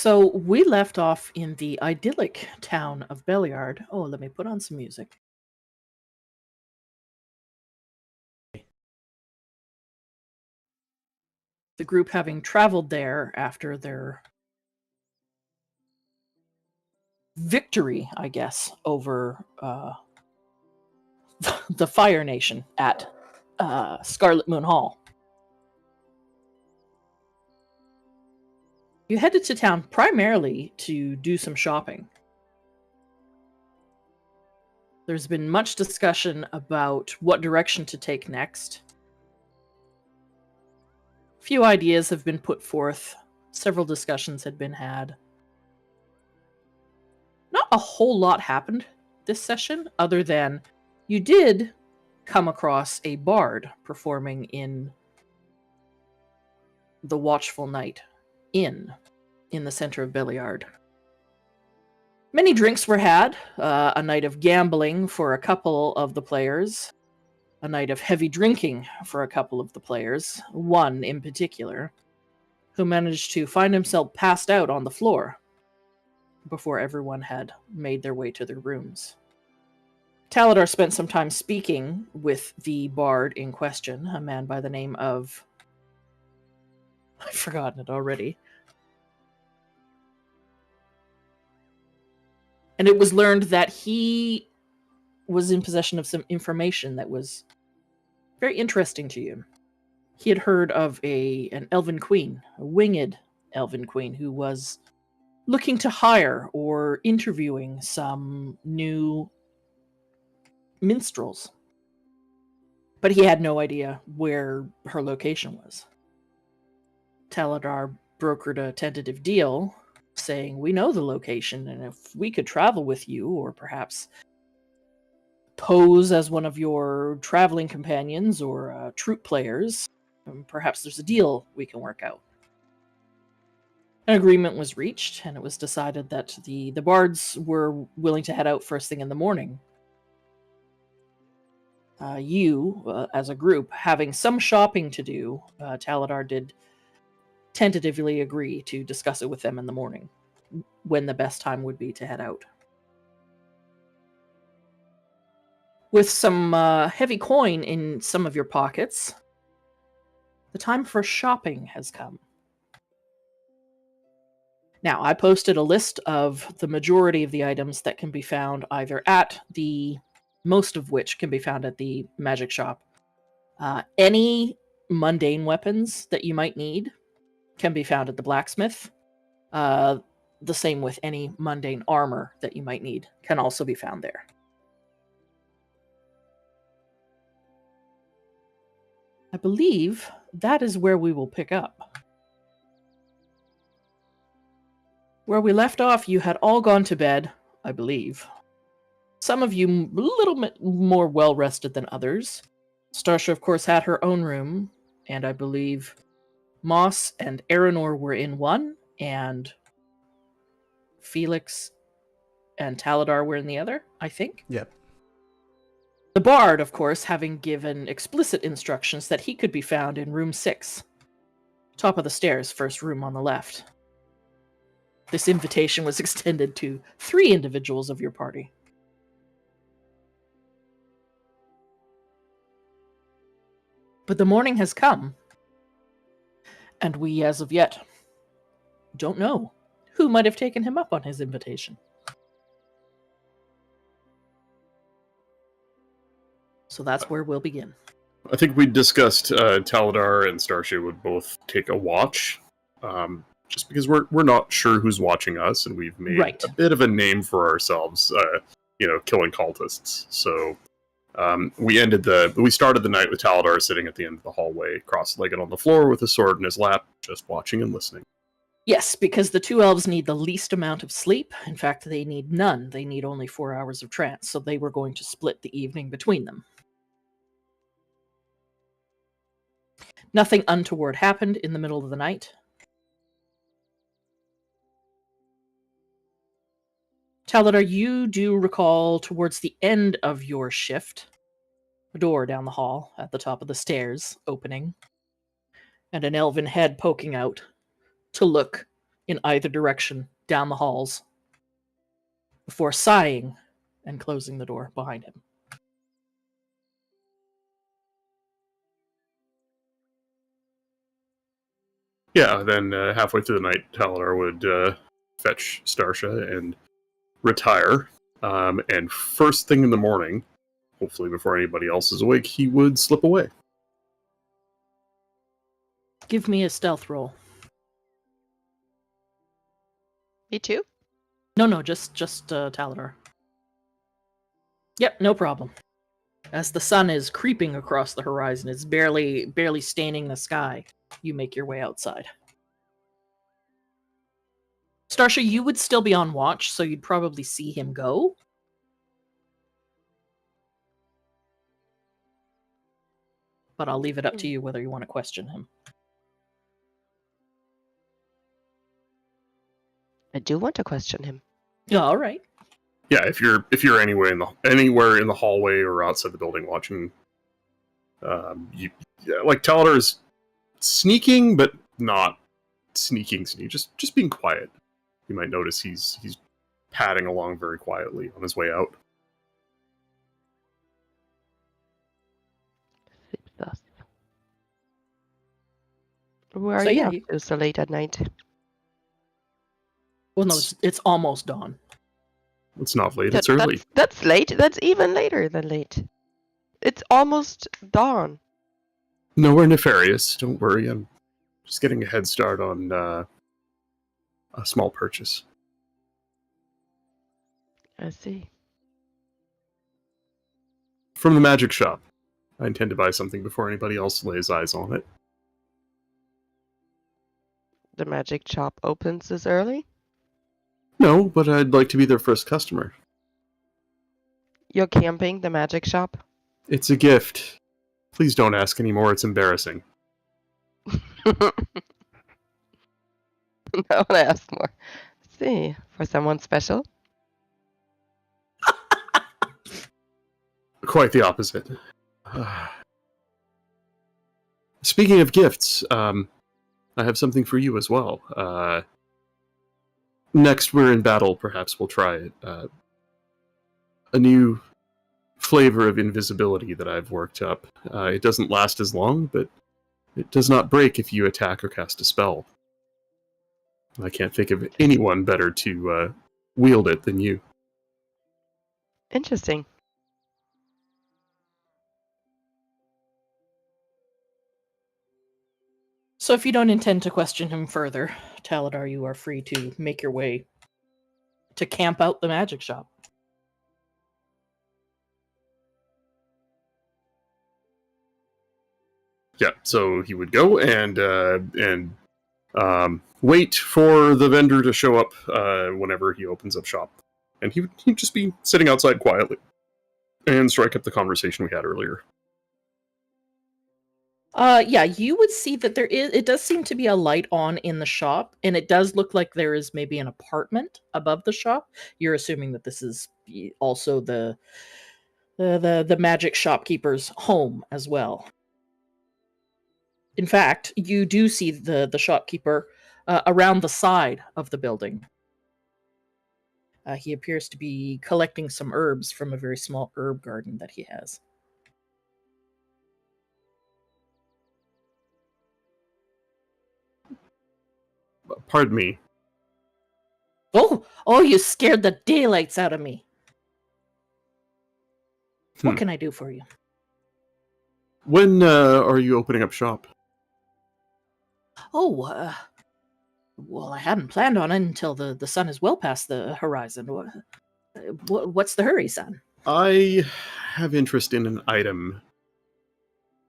So we left off in the idyllic town of Belliard. Oh, let me put on some music. The group having traveled there after their victory, I guess, over the Fire Nation at Scarlet Moon Hall. You headed to town primarily to do some shopping. There's been much discussion about what direction to take next. Few ideas have been put forth. Several discussions had been had. Not a whole lot happened this session, other than you did come across a bard performing in the Watchful Night Inn in the center of Belliard. Many drinks were had, a night of gambling for a couple of the players, a night of heavy drinking for a couple of the players, one in particular, who managed to find himself passed out on the floor before everyone had made their way to their rooms. Taladar spent some time speaking with the bard in question, a man by the name of... I've forgotten it already. And it was learned that he was in possession of some information that was very interesting to you. He had heard of an elven queen, a winged elven queen, who was looking to hire or interviewing some new minstrels. But he had no idea where her location was. Taladar brokered a tentative deal, saying, "We know the location, and if we could travel with you, or perhaps pose as one of your traveling companions or troupe players, perhaps there's a deal we can work out." An agreement was reached, and it was decided that the bards were willing to head out first thing in the morning. You, as a group, having some shopping to do, Taladar did tentatively agree to discuss it with them in the morning, when the best time would be to head out. With some heavy coin in some of your pockets, the time for shopping has come. Now, I posted a list of the majority of the items that can be found either at most of which can be found at the magic shop. Any mundane weapons that you might need can be found at the blacksmith. The same with any mundane armor that you might need can also be found there. I believe that is where we will pick up. Where we left off, you had all gone to bed, I believe. Some of you a little bit more well-rested than others. Starsha, of course, had her own room, and I believe Moss and Aranor were in one, and Felix and Taladar were in the other, I think. Yep. The bard, of course, having given explicit instructions that he could be found in room 6. Top of the stairs, first room on the left. This invitation was extended to 3 individuals of your party. But the morning has come, and we, as of yet, don't know who might have taken him up on his invitation. So that's where we'll begin. I think we discussed Taladar and Starsha would both take a watch, just because we're not sure who's watching us, and we've made a bit of a name for ourselves, killing cultists. So we started the night with Taladar sitting at the end of the hallway, cross-legged on the floor with a sword in his lap, just watching and listening. Yes, because the 2 elves need the least amount of sleep. In fact, they need none. They need only 4 hours of trance, so they were going to split the evening between them. Nothing untoward happened in the middle of the night. Taladar, you do recall towards the end of your shift, a door down the hall at the top of the stairs opening, and an elven head poking out to look in either direction down the halls before sighing and closing the door behind him. Yeah, then halfway through the night, Taladar would fetch Starsha and retire. And first thing in the morning, hopefully before anybody else is awake, he would slip away. Give me a stealth roll. Me too? No, just Taladar. Yep, no problem. As the sun is creeping across the horizon, it's barely staining the sky, you make your way outside. Starsha, you would still be on watch, so you'd probably see him go. But I'll leave it up to you whether you want to question him. I do want to question him. Yeah, all right. Yeah, if you're anywhere in the hallway or outside the building watching, like Taladar is sneaking, but not sneaking. Just being quiet. You might notice he's padding along very quietly on his way out. Where are you up to so late at night? Well, no, it's almost dawn. It's not late, it's early. That's late. That's even later than late. It's almost dawn. Nowhere nefarious, don't worry. I'm just getting a head start on a small purchase. I see. From the magic shop. I intend to buy something before anybody else lays eyes on it. The magic shop opens this early? No, but I'd like to be their first customer. You're camping the magic shop? It's a gift. Please don't ask anymore, it's embarrassing. No one asked more. Let's see, for someone special? Quite the opposite. Speaking of gifts, I have something for you as well. Next we're in battle, perhaps we'll try it. A new flavor of invisibility that I've worked up. It doesn't last as long, but it does not break if you attack or cast a spell. I can't think of anyone better to wield it than you. Interesting. So if you don't intend to question him further, Taladar, you are free to make your way to camp out the magic shop. Yeah, so he would go and wait for the vendor to show up whenever he opens up shop. And he'd just be sitting outside quietly and strike up the conversation we had earlier. Yeah, you would see that it does seem to be a light on in the shop, and it does look like there is maybe an apartment above the shop. You're assuming that this is also the magic shopkeeper's home as well. In fact, you do see the shopkeeper around the side of the building. He appears to be collecting some herbs from a very small herb garden that he has. Pardon me. Oh, you scared the daylights out of me. What can I do for you? When are you opening up shop? Oh, well, I hadn't planned on it until the sun is well past the horizon. What's the hurry, son? I have interest in an item.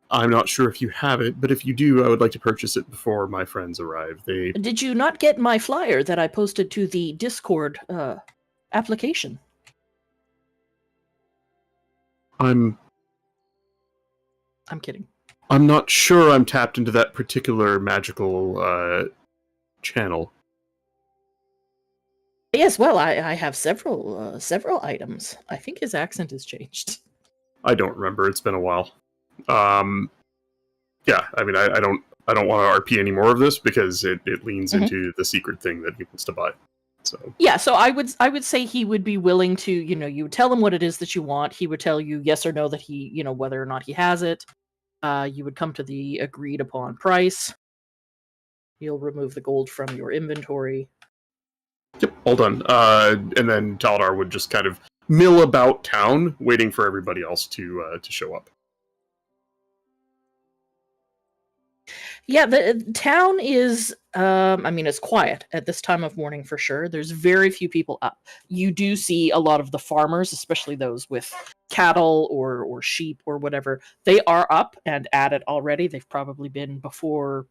I'm not sure if you have it, but if you do, I would like to purchase it before my friends arrive. Did you not get my flyer that I posted to the Discord application? I'm kidding. I'm not sure I'm tapped into that particular magical channel. Yes, well, I have several items. I think his accent has changed. I don't remember. It's been a while. Yeah, I mean, I don't I don't want to RP any more of this because it leans into the secret thing that he wants to buy. So yeah, so I would say he would be willing to, you would tell him what it is that you want. He would tell you yes or no that he, whether or not he has it. You would come to the agreed upon price. You'll remove the gold from your inventory. Yep, all done. And then Taladar would just kind of mill about town, waiting for everybody else to show up. Yeah, the town is, it's quiet at this time of morning for sure. There's very few people up. You do see a lot of the farmers, especially those with cattle or sheep or whatever. They are up and at it already. They've probably been before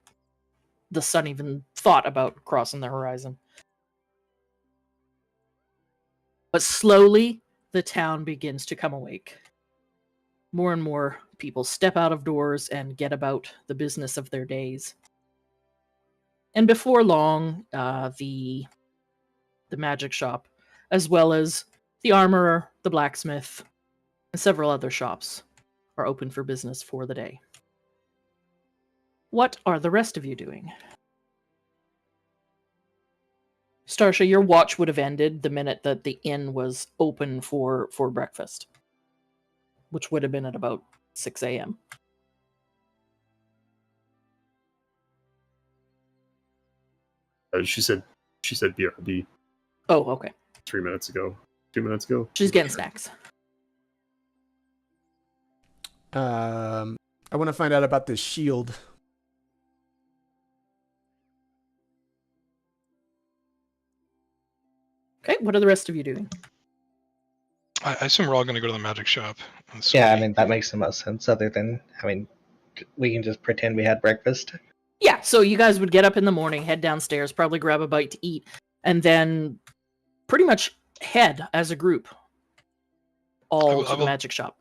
the sun even thought about crossing the horizon. But slowly, the town begins to come awake. More and more people step out of doors and get about the business of their days. And before long, the magic shop, as well as the armorer, the blacksmith, and several other shops are open for business for the day. What are the rest of you doing? Starsha, your watch would have ended the minute that the inn was open for breakfast, which would have been at about 6 a.m. She said BRB. Oh, okay. 2 minutes ago. She's getting snacks. I want to find out about this shield. Okay, what are the rest of you doing? I assume we're all going to go to the magic shop. Yeah, I mean, that makes the most sense, other than, we can just pretend we had breakfast. Yeah, so you guys would get up in the morning, head downstairs, probably grab a bite to eat, and then pretty much head as a group all to the magic shop.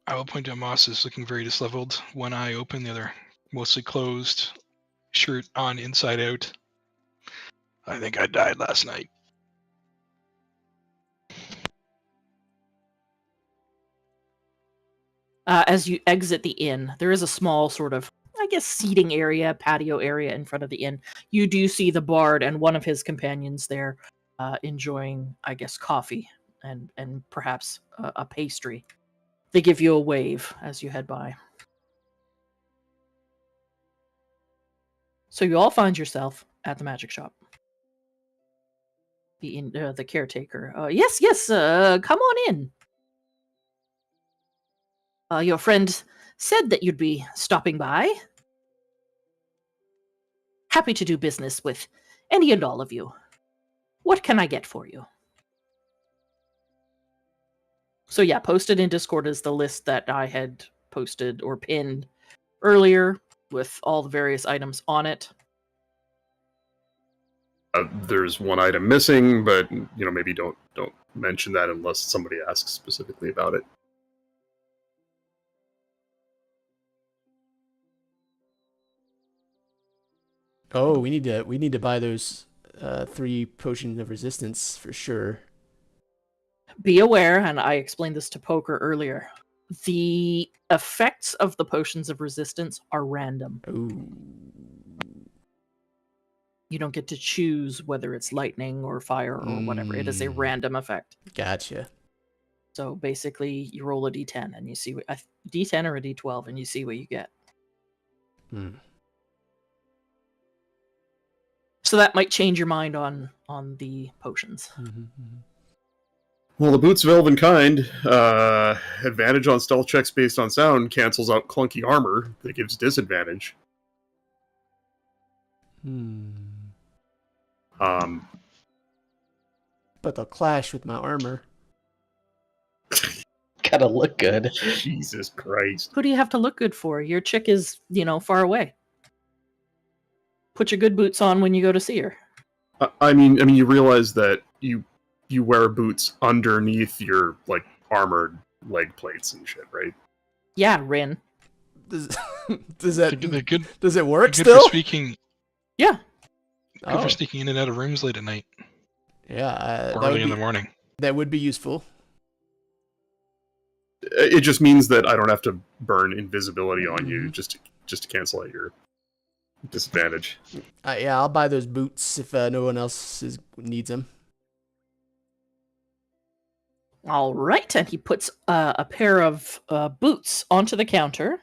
I will point out Moss is looking very disheveled. One eye open, the other mostly closed, shirt on inside out. I think I died last night. As you exit the inn, there is a small sort of, seating area, patio area in front of the inn. You do see the bard and one of his companions there enjoying, coffee and perhaps a pastry. They give you a wave as you head by. So you all find yourself at the magic shop. The caretaker. Yes, come on in. Your friend said that you'd be stopping by. Happy to do business with any and all of you. What can I get for you? So yeah, posted in Discord is the list that I had posted or pinned earlier with all the various items on it. There's one item missing, but maybe don't mention that unless somebody asks specifically about it. Oh, we need to buy those 3 potions of resistance for sure. Be aware, and I explained this to Poker earlier, the effects of the potions of resistance are random. Ooh. You don't get to choose whether it's lightning or fire or whatever. It is a random effect. Gotcha. So basically, you roll a d10 and you see a d10 or a d12 and you see what you get. So that might change your mind on the potions. Well, the Boots of Elven Kind, advantage on stealth checks based on sound cancels out clunky armor that gives disadvantage. But they'll clash with my armor. Gotta look good. Jesus Christ. Who do you have to look good for? Your chick is, far away. Put your good boots on when you go to see her. I mean, you realize that you wear boots underneath your armored leg plates and shit, right? Yeah, Rin. Does They're does it work good still? for speaking. Yeah. Good for sneaking in and out of rooms late at night. Yeah, Or early in the morning. That would be useful. It just means that I don't have to burn invisibility on you just to cancel out Disadvantage. Yeah, I'll buy those boots if no one else needs them. All right, and he puts a pair of boots onto the counter.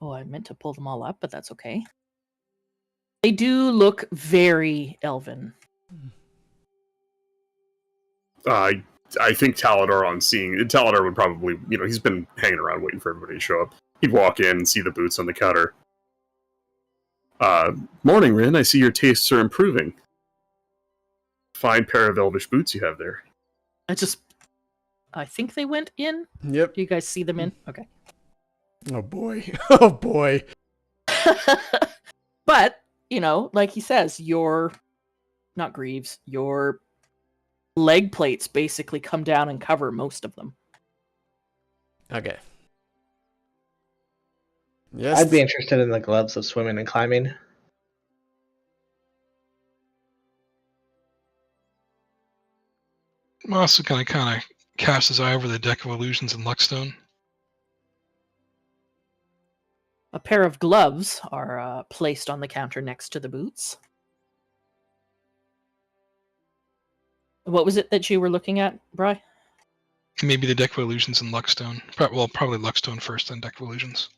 Oh, I meant to pull them all up, but that's okay. They do look very elven. I think Taladar on seeing Taladar would probably, he's been hanging around waiting for everybody to show up. He'd walk in and see the boots on the counter. Morning, Rin. I see your tastes are improving. Fine pair of elvish boots you have there. I think they went in. Yep. Do you guys see them in? Okay. Oh boy. Oh boy. But, like he says, your leg plates basically come down and cover most of them. Okay. Yes. I'd be interested in the gloves of swimming and climbing. Moss kind of casts his eye over the deck of illusions in Luckstone. A pair of gloves are placed on the counter next to the boots. What was it that you were looking at, Bri? Maybe the deck of illusions in Luckstone. Well, probably Luckstone first, then deck of illusions.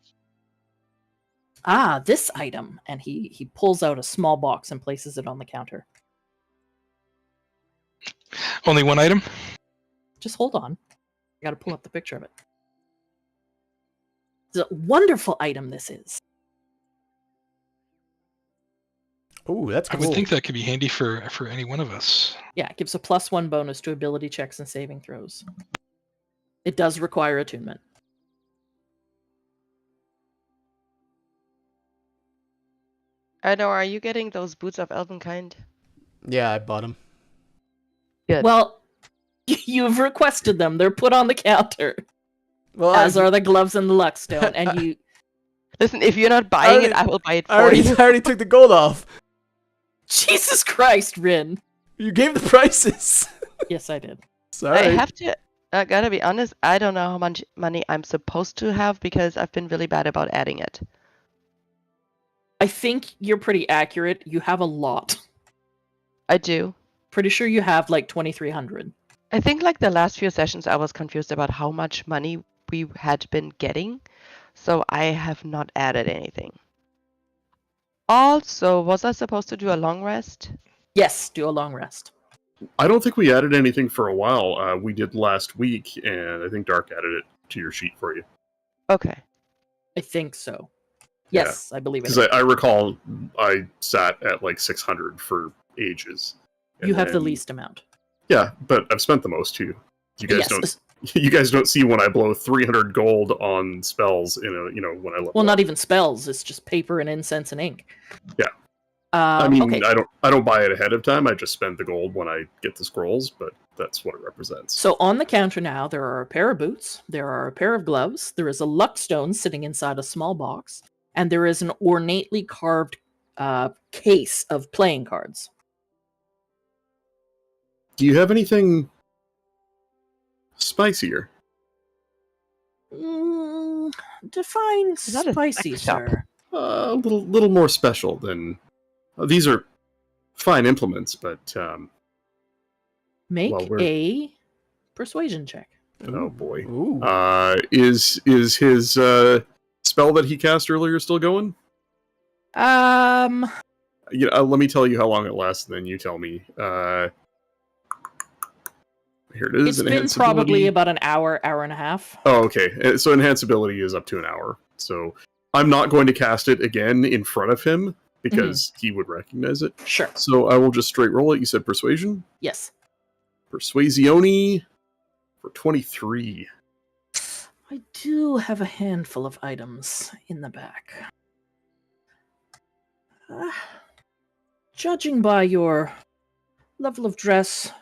Ah, this item. And he pulls out a small box and places it on the counter. Only one item? Just hold on. I gotta pull up the picture of it. It's a wonderful item this is. Oh, that's cool. I would think that could be handy for any one of us. Yeah, it gives a +1 bonus to ability checks and saving throws. It does require attunement. I know, are you getting those boots of Elvenkind? Yeah, I bought them. Good. Well, you've requested them. They're put on the counter. Well, As are the gloves and the Luckstone. And you... Listen, if you're not buying it, I will buy it I for you. already took the gold off. Jesus Christ, Rin. You gave the prices. Yes, I did. Sorry. I have to, I gotta be honest, I don't know how much money I'm supposed to have because I've been really bad about adding it. I think you're pretty accurate. You have a lot. I do. Pretty sure you have like 2,300. I think like the last few sessions I was confused about how much money we had been getting, so I have not added anything. Also, was I supposed to do a long rest? Yes, do a long rest. I don't think we added anything for a while. We did last week, and I think Dark added it to your sheet for you. Okay. I think so. Yes, I believe it. Because I recall I sat at like 600 for ages. You have the least amount. Yeah, but I've spent the most too. You guys Yes. don't. You guys don't see when I blow 300 gold on spells in a when I level. Well, not up. even spells. It's just paper and incense and ink. Yeah. I mean, okay. I don't buy it ahead of time. I just spend the gold when I get the scrolls, but that's what it represents. So on the counter now, there are a pair of boots, there are a pair of gloves, there is a Luckstone sitting inside a small box, and there is an ornately carved case of playing cards. Do you have anything spicier? Define Is that a spicy, sex shop? sir. A little more special than these are fine implements, but Make well, we're- a persuasion check. oh boy, Ooh. is his spell that he cast earlier still going? Um, Let me tell you how long it lasts, and then you tell me. Here it is. it's been probably about an hour and a half. Oh, okay. So enhanceability is up to an hour. So I'm not going to cast it again in front of him because he would recognize it. Sure. So I will just straight roll it. You said persuasion? Yes. Persuasione for 23. I do have a handful of items in the back. Judging by your level of dress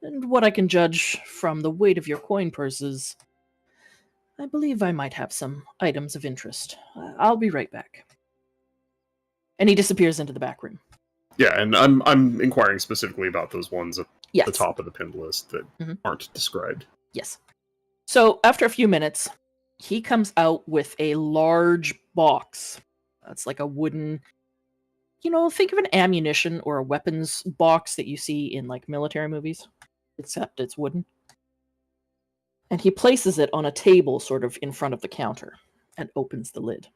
and what I can judge from the weight of your coin purses, I believe I might have some items of interest. I'll be right back. And he disappears into the back room. Yeah, and I'm inquiring specifically about those ones at Yes. the top of the pinned list that aren't described. Yes. So after a few minutes, he comes out with a large box It's like a wooden, think of an ammunition or a weapons box that you see in like military movies, except it's wooden. And he places it on a table sort of in front of the counter and opens the lid.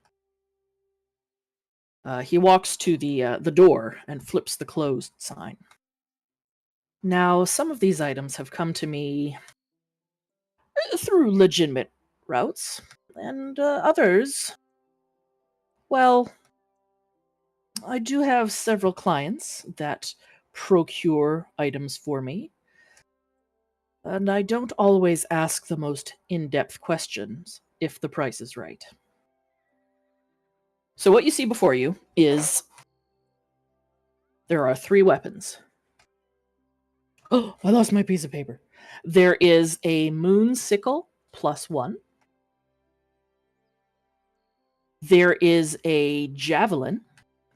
He walks to the door and flips the closed sign. Now, some of these items have come to me through legitimate routes, and others, well, I do have several clients that procure items for me, and I don't always ask the most in-depth questions if the price is right. So what you see before you is there are 3 weapons. Oh, I lost my piece of paper. There is a moon sickle +1. There is a javelin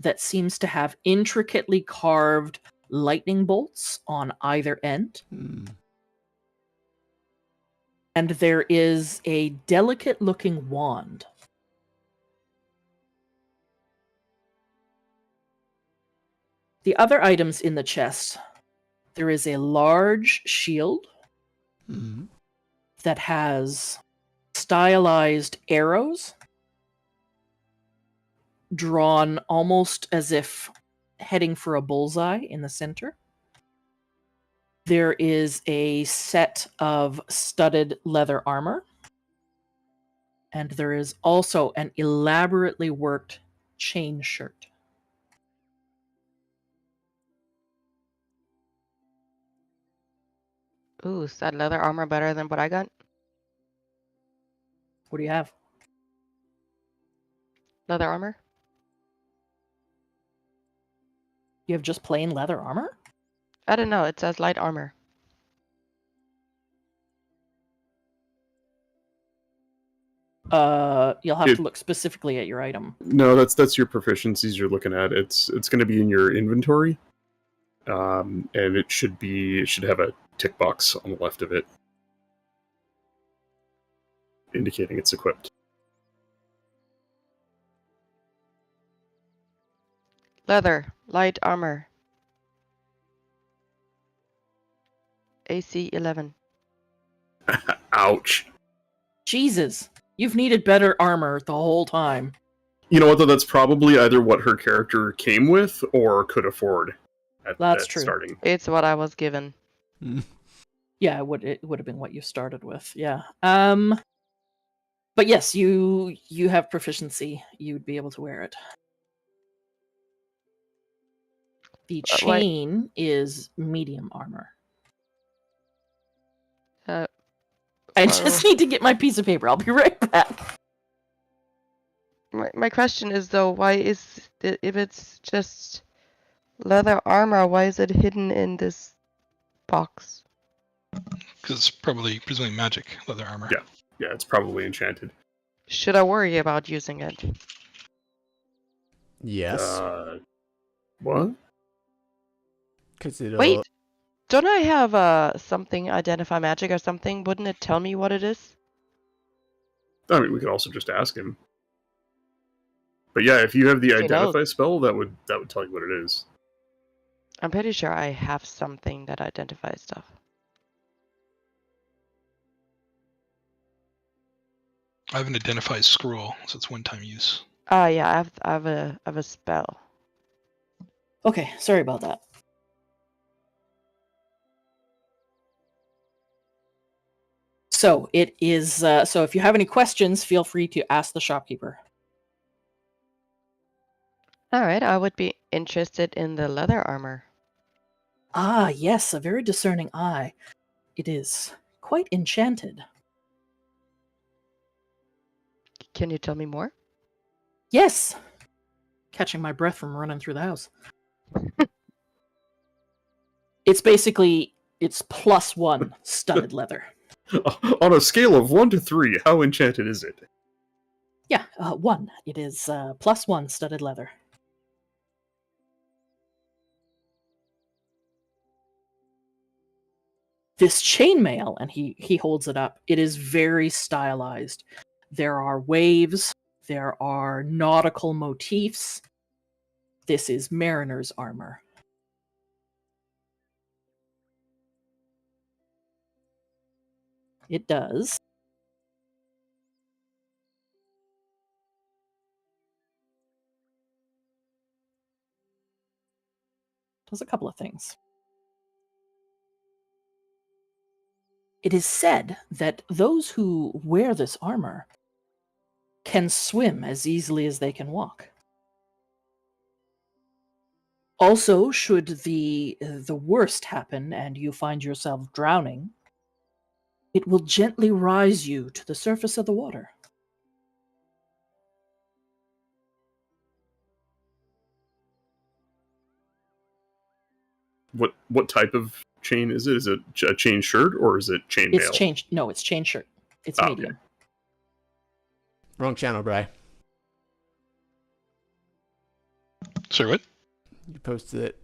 that seems to have intricately carved lightning bolts on either end. And there is a delicate-looking wand. The other items in the chest, there is a large shield that has stylized arrows drawn almost as if heading for a bullseye in the center. There is a set of studded leather armor. And there is also an elaborately worked chain shirt. Ooh, is that leather armor better than what I got? What do you have? Leather armor? You have just plain leather armor? I don't know. It says light armor. You'll have to look specifically at your item. No, that's your proficiencies you're looking at. It's going to be in your inventory, and it should have a tick box on the left of it, indicating it's equipped. Leather, light armor. AC 11. Ouch. Jesus, you've needed better armor the whole time. You know what, though? That's probably either what her character came with or could afford at true. Starting. It's what I was given. Yeah, it would have been what you started with. Yeah. But yes, you have proficiency. You'd be able to wear it. The chain is medium armor. I just need to get my piece of paper. I'll be right back. My question is, though, why is it, if it's just leather armor, why is it hidden in this box? Because it's presumably magic leather armor. Yeah, it's probably enchanted. Should I worry about using it? Yes. What? Wait, don't I have something identify magic or something? Wouldn't it tell me what it is? I mean, we could also just ask him. But yeah, if you have the identify spell, that would tell you what it is. I'm pretty sure I have something that identifies stuff. I have an identify scroll, so it's one-time use. Yeah, I have a spell. Okay, sorry about that. So it is. So if you have any questions, feel free to ask the shopkeeper. All right, I would be interested in the leather armor. Ah, yes, a very discerning eye. It is quite enchanted. Can you tell me more? Yes. Catching my breath from running through the house. It's +1 studded leather. On a scale of 1 to 3, how enchanted is it? Yeah, 1. It is +1 studded leather. This chainmail, and he holds it up, it is very stylized. There are waves, There are nautical motifs. This is mariner's armor. It does a couple of things. It is said that those who wear this armor can swim as easily as they can walk. Also, should the worst happen and you find yourself drowning, it will gently rise you to the surface of the water. What type of chain is it? Is it a chain shirt or is it chain mail? It's chain shirt. It's medium. Okay. Wrong channel, Bri. Sorry, what? You posted it.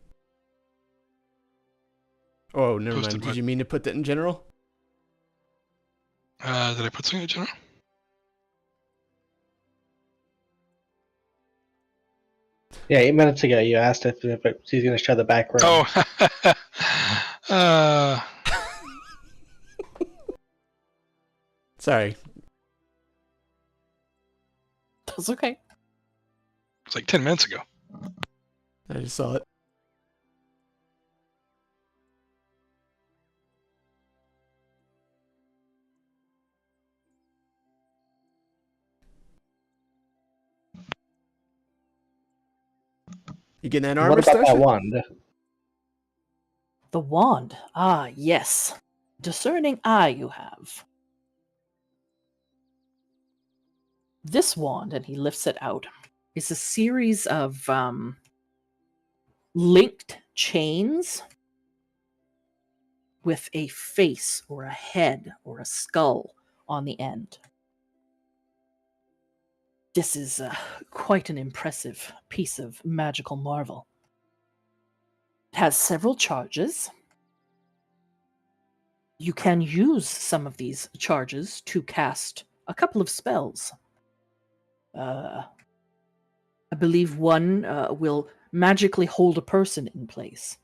Oh, never Posted mind. what? Did you mean to put that in general? Did I put something in general? Yeah, 8 minutes ago you asked if he's going to show the back room. Oh, Sorry. That's okay. it's like 10 minutes ago. I just saw it. You getting that armor, What about that Starship? wand? The wand. Ah, yes. Discerning eye you have. This wand, and he lifts it out, is a series of linked chains with a face or a head or a skull on the end. This is quite an impressive piece of magical marvel. It has several charges. You can use some of these charges to cast a couple of spells. I believe one will magically hold a person in place.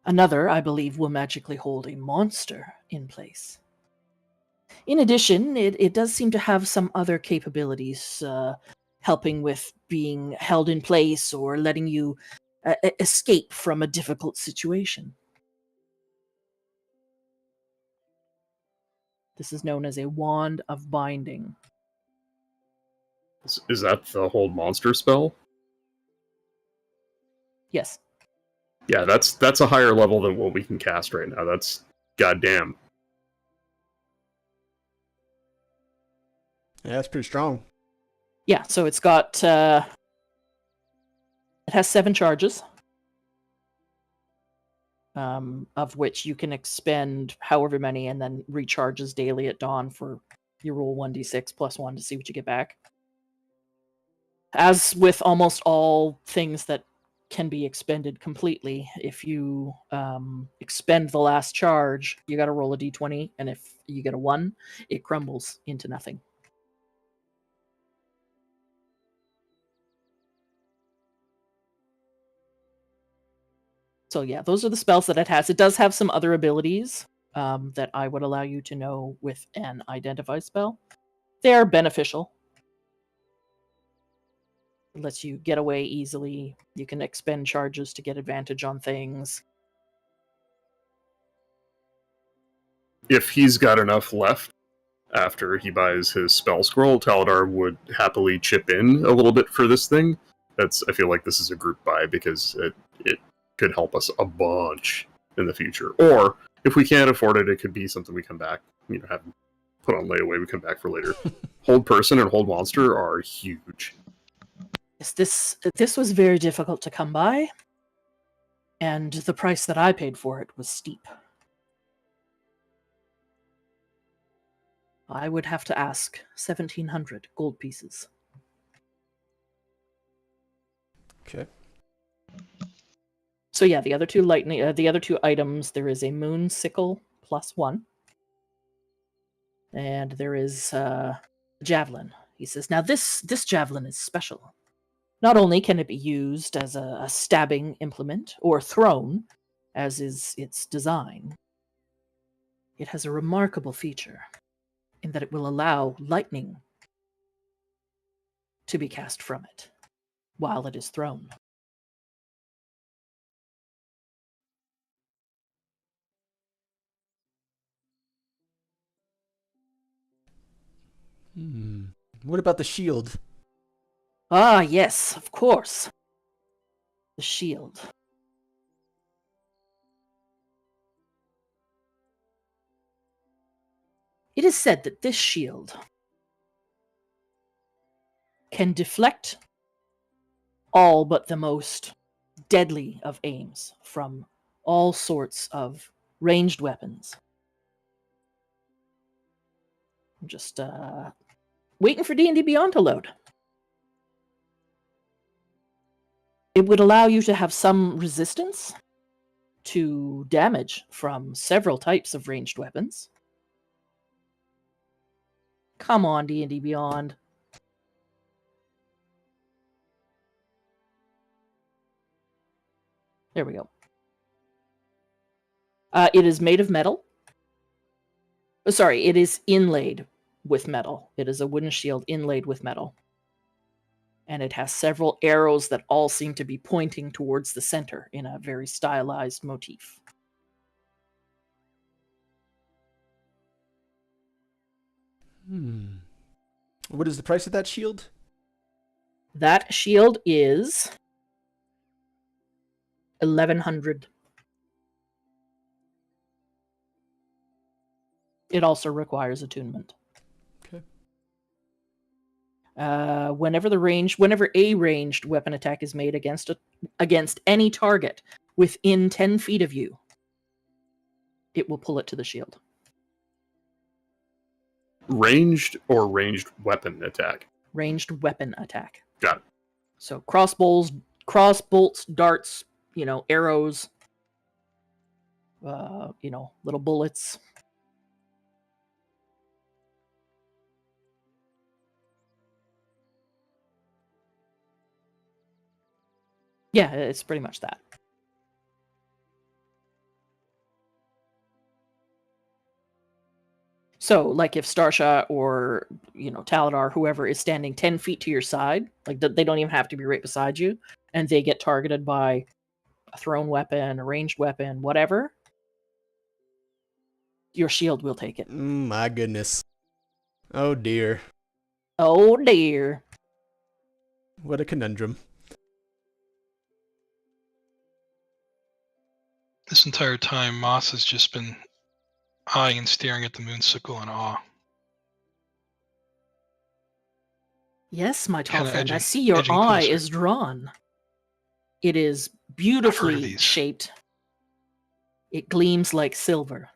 Another, I believe, will magically hold a monster in place. In addition, it does seem to have some other capabilities, helping with being held in place or letting you escape from a difficult situation. This is known as a Wand of Binding. Is that the hold monster spell? Yes. Yeah, that's a higher level than what we can cast right now. That's goddamn. Yeah, that's pretty strong. Yeah, so it's got... it has 7 charges, of which you can expend however many and then recharges daily at dawn for you roll 1d6 plus 1 to see what you get back. As with almost all things that can be expended completely, if you expend the last charge, you got to roll a d20, and if you get a 1, it crumbles into nothing. So yeah, those are the spells that it has. It does have some other abilities that I would allow you to know with an identify spell. They are beneficial. It lets you get away easily. You can expend charges to get advantage on things. If he's got enough left after he buys his spell scroll, Taladar would happily chip in a little bit for this thing. I feel like this is a group buy because it could help us a bunch in the future. Or if we can't afford it, it could be something we come back, have put on layaway, we come back for later. Hold person and hold monster are huge. Yes, this was very difficult to come by, and the price that I paid for it was steep. I would have to ask 1,700 gold pieces. Okay. So yeah, the other two items, there is a moon sickle +1, and there is a javelin. He says, now this javelin is special. Not only can it be used as a stabbing implement or thrown, as is its design, it has a remarkable feature in that it will allow lightning to be cast from it while it is thrown. What about the shield? Ah, yes, of course. The shield. It is said that this shield can deflect all but the most deadly of aims from all sorts of ranged weapons. I'm just waiting for D&D Beyond to load. It would allow you to have some resistance to damage from several types of ranged weapons. Come on, D&D Beyond. There we go. It is made of metal. Sorry, it is inlaid with metal. It is a wooden shield inlaid with metal. And it has several arrows that all seem to be pointing towards the center in a very stylized motif. What is the price of that shield? That shield is 1,100. It also requires attunement. Okay. Whenever a ranged weapon attack is made against any target within 10 feet of you, it will pull it to the shield. Ranged or ranged weapon attack? Ranged weapon attack. Got it. So crossbolts, darts, arrows, little bullets. Yeah, it's pretty much that. So, like if Starsha or, Taladar, whoever is standing 10 feet to your side, like they don't even have to be right beside you, and they get targeted by a thrown weapon, a ranged weapon, whatever, your shield will take it. My goodness. Oh dear. Oh dear. What a conundrum. This entire time, Moss has just been eyeing and staring at the moonsicle in awe. Yes, my tall Kinda friend, I edging- see your edging eye closer. is drawn. It is I've heard of beautifully these. shaped. It gleams like silver.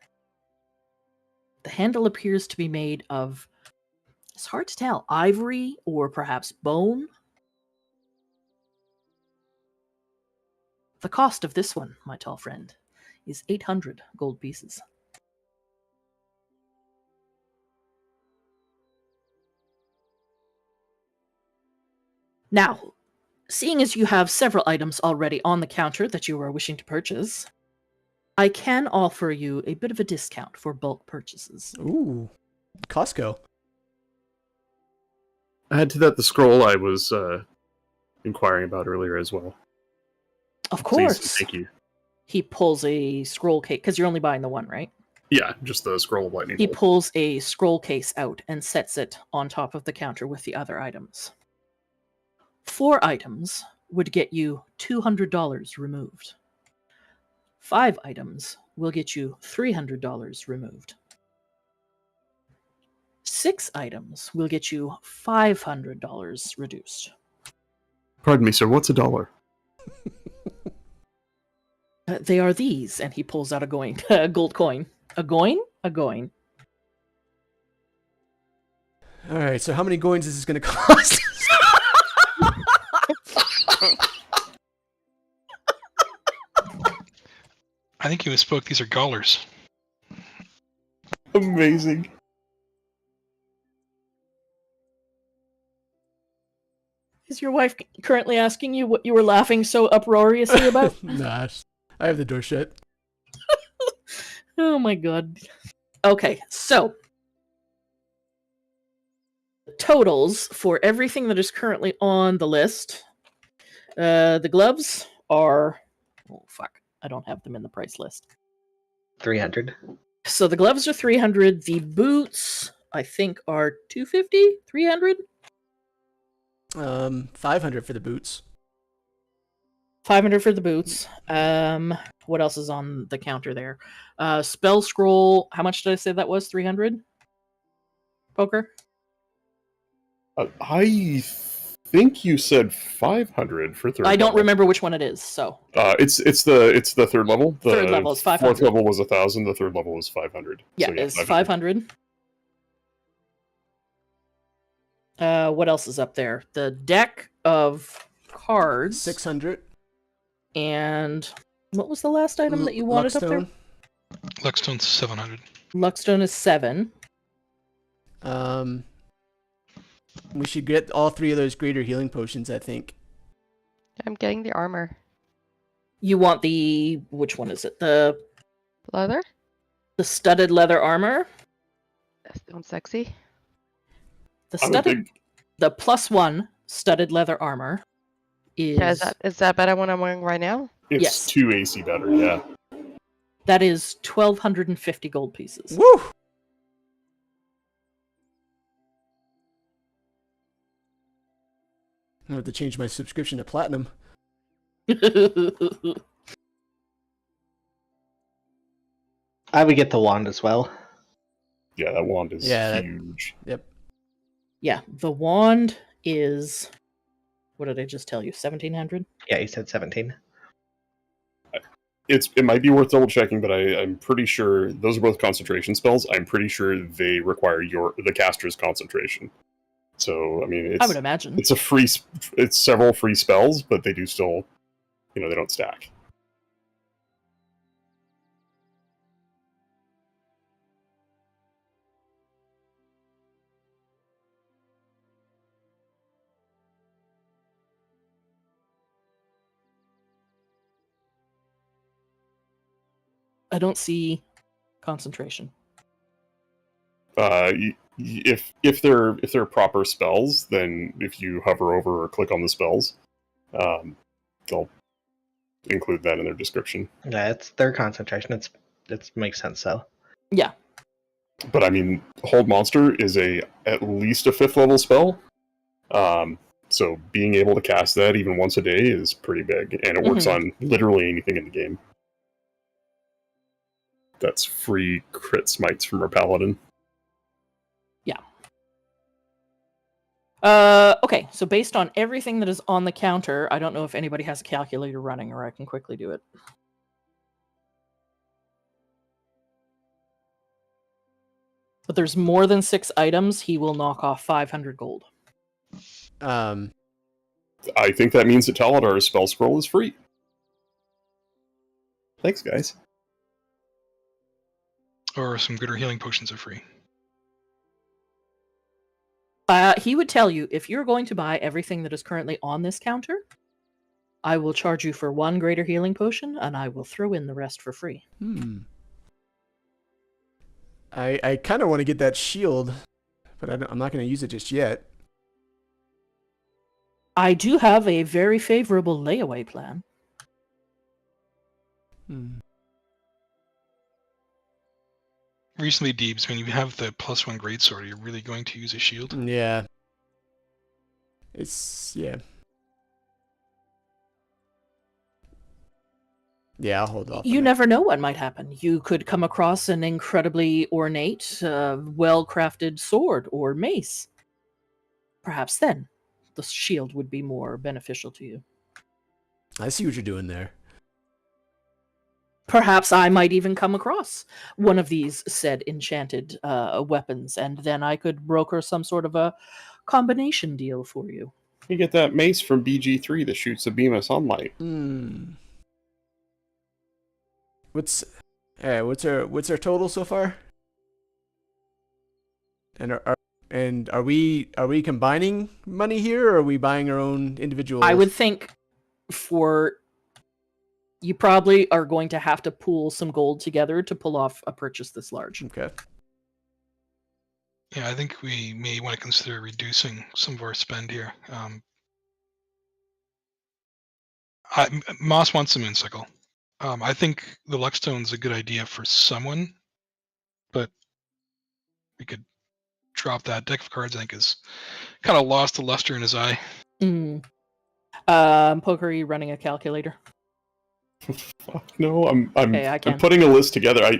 The handle appears to be made of, it's hard to tell, ivory or perhaps bone. The cost of this one, my tall friend, is 800 gold pieces. Now, seeing as you have several items already on the counter that you are wishing to purchase, I can offer you a bit of a discount for bulk purchases. Ooh. Costco. Add to that the scroll I was inquiring about earlier as well. Of Please, course. thank you. He pulls a scroll case, because you're only buying the one, right? Yeah, just the scroll of lightning. He bolt. pulls a scroll case out and sets it on top of the counter with the other items. 4 items would get you $200 removed. 5 items will get you $300 removed. 6 items will get you $500 reduced. Pardon me, sir. What's $1? They are these, and he pulls out a gold coin. A goin? A goin. All right, so how many coins is this going to cost? I think you misspoke. These are dollars. Amazing. Is your wife currently asking you what you were laughing so uproariously about? Nah, I have the door shut. Oh my god. Okay, so totals for everything that is currently on the list. The gloves are... Oh, fuck. I don't have them in the price list. 300. So the gloves are 300. The boots, I think, are 250, 300. 500 for the boots. 500 for the boots. What else is on the counter there? Spell scroll. How much did I say that was? 300. Poker. I think you said 500 for third. I don't level. remember which one it is. So It's the third level. The third level is 500. Fourth level was 1,000. The third level was 500. yeah, So, it's 500. What else is up there? The deck of cards. 600. And what was the last item that you wanted up there? Luckstone. Luckstone's 700. Luckstone is 7. We should get all 3 of those greater healing potions, I think. I'm getting the armor. You want the... Which one is it? The Leather? studded leather armor? That sounds sexy. The I would studded... think- The +1 studded leather armor is... Yeah, is that better what I'm wearing right now? It's Yes. 2 AC better. Yeah. That is 1,250 gold pieces. Woo! I have to change my subscription to platinum. I would get the wand as well. Yeah, that wand is huge. Yep. Yeah, the wand is... What did I just tell you? 1,700? Yeah, you said 17. It might be worth double checking, but I'm pretty sure those are both concentration spells. I'm pretty sure they require the caster's concentration. So I mean, I would imagine. it's several free spells, but they do still, they don't stack. I don't see concentration. If they're proper spells, then if you hover over or click on the spells, they'll include that in their description. Yeah, it's their concentration. It makes sense. So Yeah. But I mean, Hold Monster is at least a 5th level spell. So being able to cast that even once a day is pretty big, and it works on literally anything in the game. That's free crit smites from our paladin. Okay, so based on everything that is on the counter, I don't know if anybody has a calculator running, or I can quickly do it. But there's more than 6 items, he will knock off 500 gold. I think that means that Taladar's spell scroll is free. Thanks, guys. Or some greater healing potions are free. He would tell you, if you're going to buy everything that is currently on this counter, I will charge you for 1 greater healing potion, and I will throw in the rest for free. I kind of want to get that shield, but I'm not going to use it just yet. I do have a very favorable layaway plan. Recently, Deebs, when you have the +1 greatsword, you're really going to use a shield? Yeah. Yeah, I'll hold off. You never know what might happen. You could come across an incredibly ornate, well-crafted sword or mace. Perhaps then, the shield would be more beneficial to you. I see what you're doing there. Perhaps I might even come across one of these said enchanted weapons, and then I could broker some sort of a combination deal for you. You get that mace from BG3 that shoots a beam of sunlight. What's our total so far? And And are we combining money here, or are we buying our own individual? I would think you probably are going to have to pool some gold together to pull off a purchase this large. Okay. Yeah, I think we may want to consider reducing some of our spend here. Moss wants a moonsicle. I think the Luckstone's a good idea for someone, but we could drop that. Deck of cards, I think, is kind of lost the luster in his eye. Poker, are you running a calculator? Fuck no, I'm I'm putting a list together. I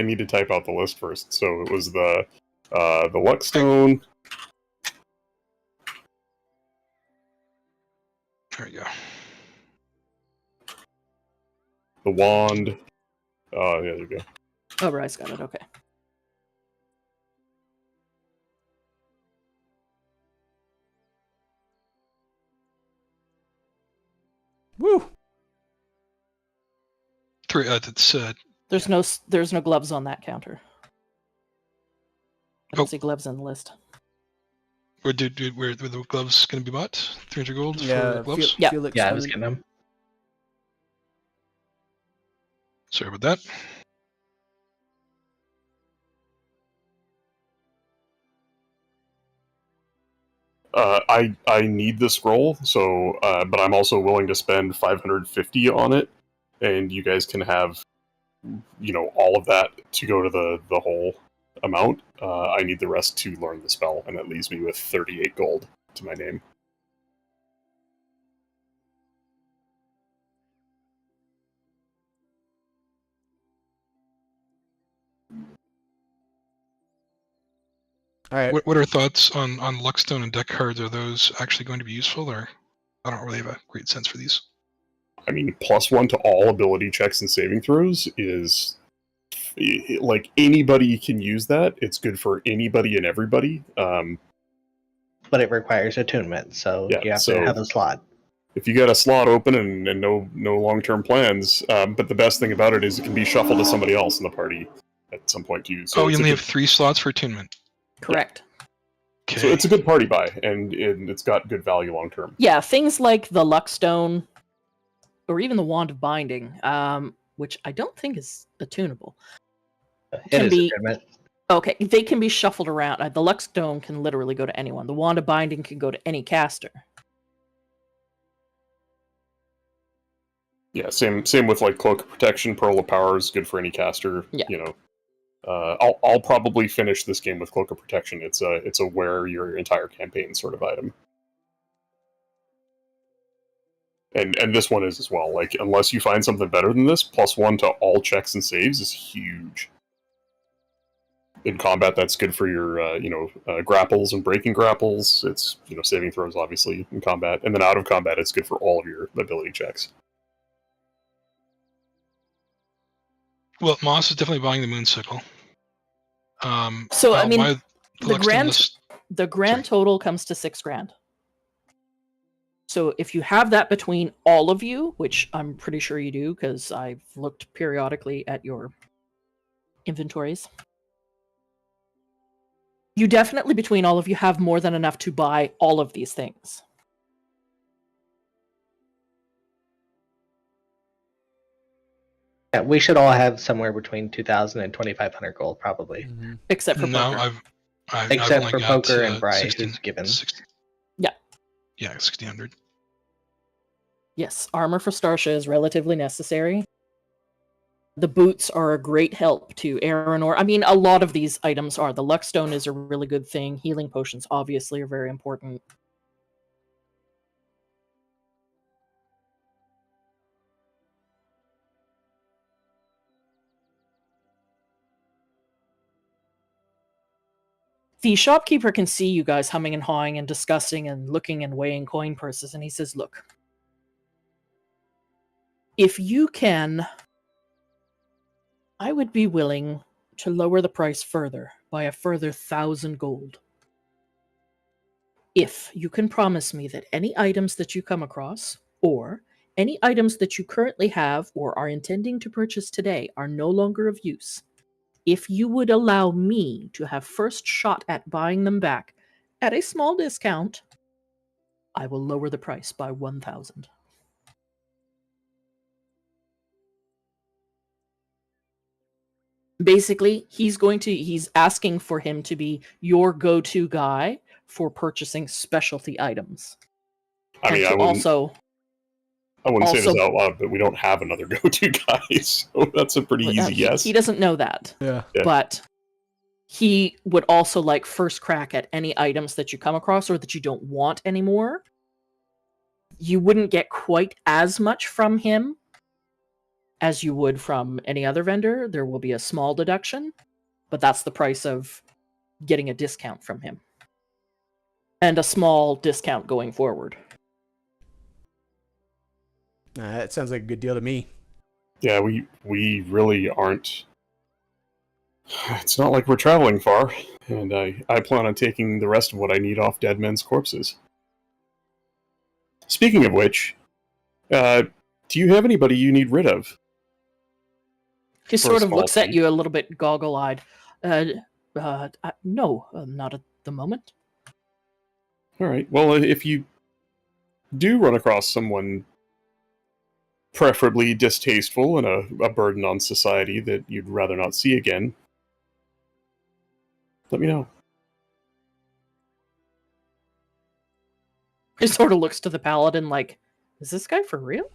need to type out the list first. So it was the Luckstone. There you go. The wand. Yeah, there you go. Oh, Bryce got it. Okay. Woo! There's no gloves on that counter. I don't see gloves on the list. Where the gloves going to be bought? 300 gold Yeah, for gloves? Felix Yeah, I was getting them. Sorry about that. I need the scroll, so but I'm also willing to spend 550 on it, and you guys can have, all of that to go to the whole amount. I need the rest to learn the spell, and that leaves me with 38 gold to my name. All right. What are thoughts on Luckstone and deck cards? Are those actually going to be useful, or I don't really have a great sense for these? I mean, +1 to all ability checks and saving throws is like anybody can use that. It's good for anybody and everybody. But it requires attunement, so Yeah, you have so to have a slot. if you got a slot open and no long-term plans, but the best thing about it is it can be shuffled to somebody else in the party at some point too. So you only have 3 slots for attunement. Correct. Okay. So it's a good party buy, and it's got good value long term. Yeah, things like the Luckstone, or even the Wand of Binding, which I don't think is attunable. It is attunement. Okay, they can be shuffled around. The Luckstone can literally go to anyone. The Wand of Binding can go to any caster. Yeah, same with like Cloak of Protection. Pearl of Power is good for any caster. Yeah. I'll probably finish this game with Cloak of Protection. It's a wear your entire campaign sort of item. And this one is as well. Like, unless you find something better than this, +1 to all checks and saves is huge. In combat, that's good for your grapples and breaking grapples. It's saving throws obviously in combat, and then out of combat, it's good for all of your ability checks. Well, Moss is definitely buying the moonsicle. The grand total comes to 6 grand. So if you have that between all of you, which I'm pretty sure you do, because I've looked periodically at your inventories, you definitely, between all of you, have more than enough to buy all of these things. Yeah, we should all have somewhere between 2,000 and 2,500 gold, probably. Mm-hmm. Except for poker. Except for poker and Bry, who's given. 16, yeah. Yeah, 1,600. Yes, armor for Starsha is relatively necessary. The boots are a great help to Aranor. I mean, a lot of these items are. The Luckstone is a really good thing. Healing potions, obviously, are very important. The shopkeeper can see you guys humming and hawing and discussing and looking and weighing coin purses, and he says, look, if you can, I would be willing to lower the price further by a further 1,000 gold. If you can promise me that any items that you come across, or any items that you currently have or are intending to purchase today, are no longer of use, if you would allow me to have first shot at buying them back at a small discount, I will lower the price by 1,000. Basically, he's asking for him to be your go-to guy for purchasing specialty items. I mean, I wouldn't say this out loud, but we don't have another go-to guy, so that's a pretty easy yes. He doesn't know that. Yeah. But he would also like first crack at any items that you come across or that you don't want anymore. You wouldn't get quite as much from him as you would from any other vendor. There will be a small deduction, but that's the price of getting a discount from him. And a small discount going forward. That sounds like a good deal to me. Yeah, we really aren't. It's not like we're traveling far, and I plan on taking the rest of what I need off dead men's corpses. Speaking of which, do you have anybody you need rid of? He sort of looks at you a little bit goggle-eyed. No, not at the moment. All right. Well, if you do run across someone preferably distasteful and a burden on society that you'd rather not see again, let me know. He sort of looks to the paladin like, is this guy for real?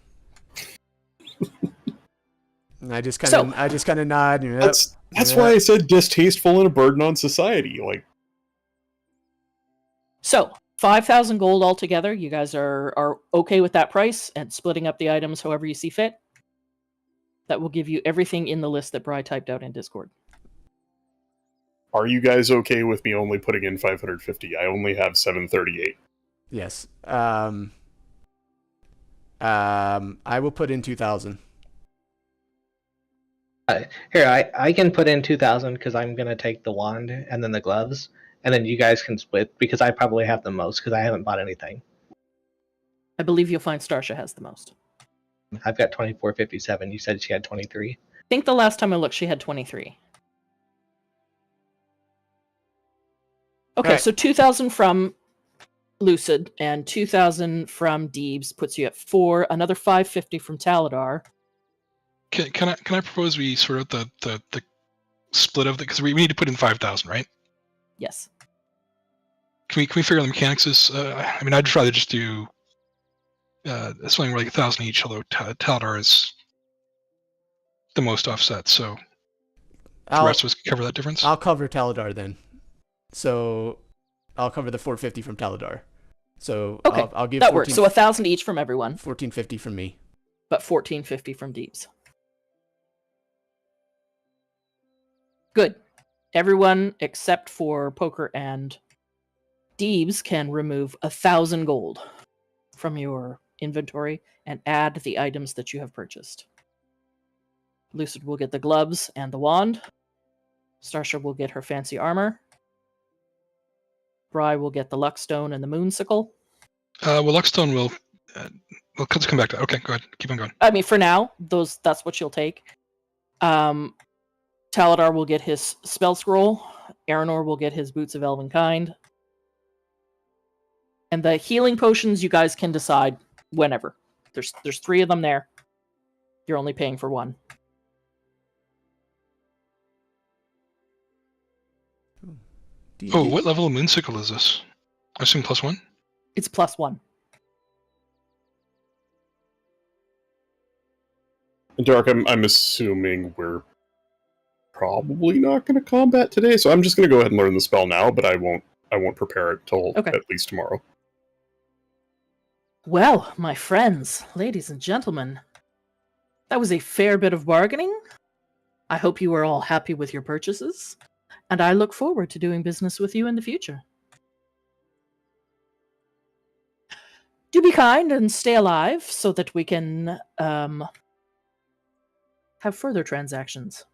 I just kind of nod. Yep, that's why I said distasteful and a burden on society. Like, so 5,000 gold altogether. You guys are okay with that price and splitting up the items however you see fit. That will give you everything in the list that Bri typed out in Discord. Are you guys okay with me only putting in 550? I only have 738. Yes. I will put in 2,000. Here, I can put in 2,000 because I'm gonna take the wand and then the gloves, and then you guys can split because I probably have the most because I haven't bought anything. I believe you'll find Starsha has the most. I've got 2457. You said she had 23. I think the last time I looked, she had 23. Okay, right. So 2,000 from Lucid and 2,000 from Deebs puts you at 4. Another 550 from Taladar. Can I propose we sort out the split of the, because we need to put in 5,000, right? Yes. Can we figure out the mechanics? I mean, I'd just rather just do something like 1,000 each, although Taladar is the most offset, so the rest of us can cover that difference. I'll cover Taladar then. So I'll cover the 450 from Taladar. So okay, I'll give that works. So 1,000 each from everyone. 1,450 from me. But 1,450 from Deebs. Good. Everyone except for Poker and Deebs can remove 1,000 gold from your inventory and add the items that you have purchased. Lucid will get the gloves and the wand. Starsha will get her fancy armor. Bri will get the Luckstone and the Moonsicle. Well, Luckstone will... we'll come back to that. Okay, go ahead. Keep on going. I mean, for now, that's what she'll take. Taladar will get his spell scroll. Aranor will get his Boots of Elvenkind. And the healing potions, you guys can decide whenever. There's 3 of them there. You're only paying for 1. Oh, what level of Moonsicle is this? I assume +1? It's +1. And Dark, I'm assuming we're probably not going to combat today, so I'm just going to go ahead and learn the spell now, but I won't prepare it till at least tomorrow. Well, my friends, ladies and gentlemen, that was a fair bit of bargaining. I hope you are all happy with your purchases, and I look forward to doing business with you in the future. Do be kind and stay alive so that we can have further transactions.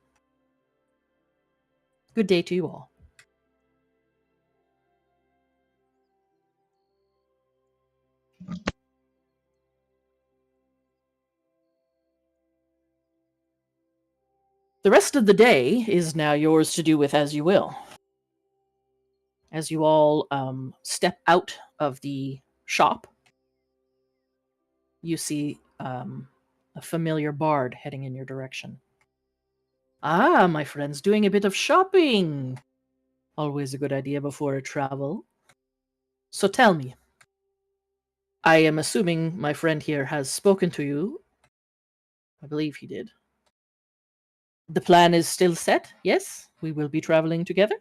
Good day to you all. The rest of the day is now yours to do with as you will. As you all step out of the shop, you see a familiar bard heading in your direction. Ah, my friend's doing a bit of shopping. Always a good idea before a travel. So tell me, I am assuming my friend here has spoken to you. I believe he did. The plan is still set, yes? We will be traveling together?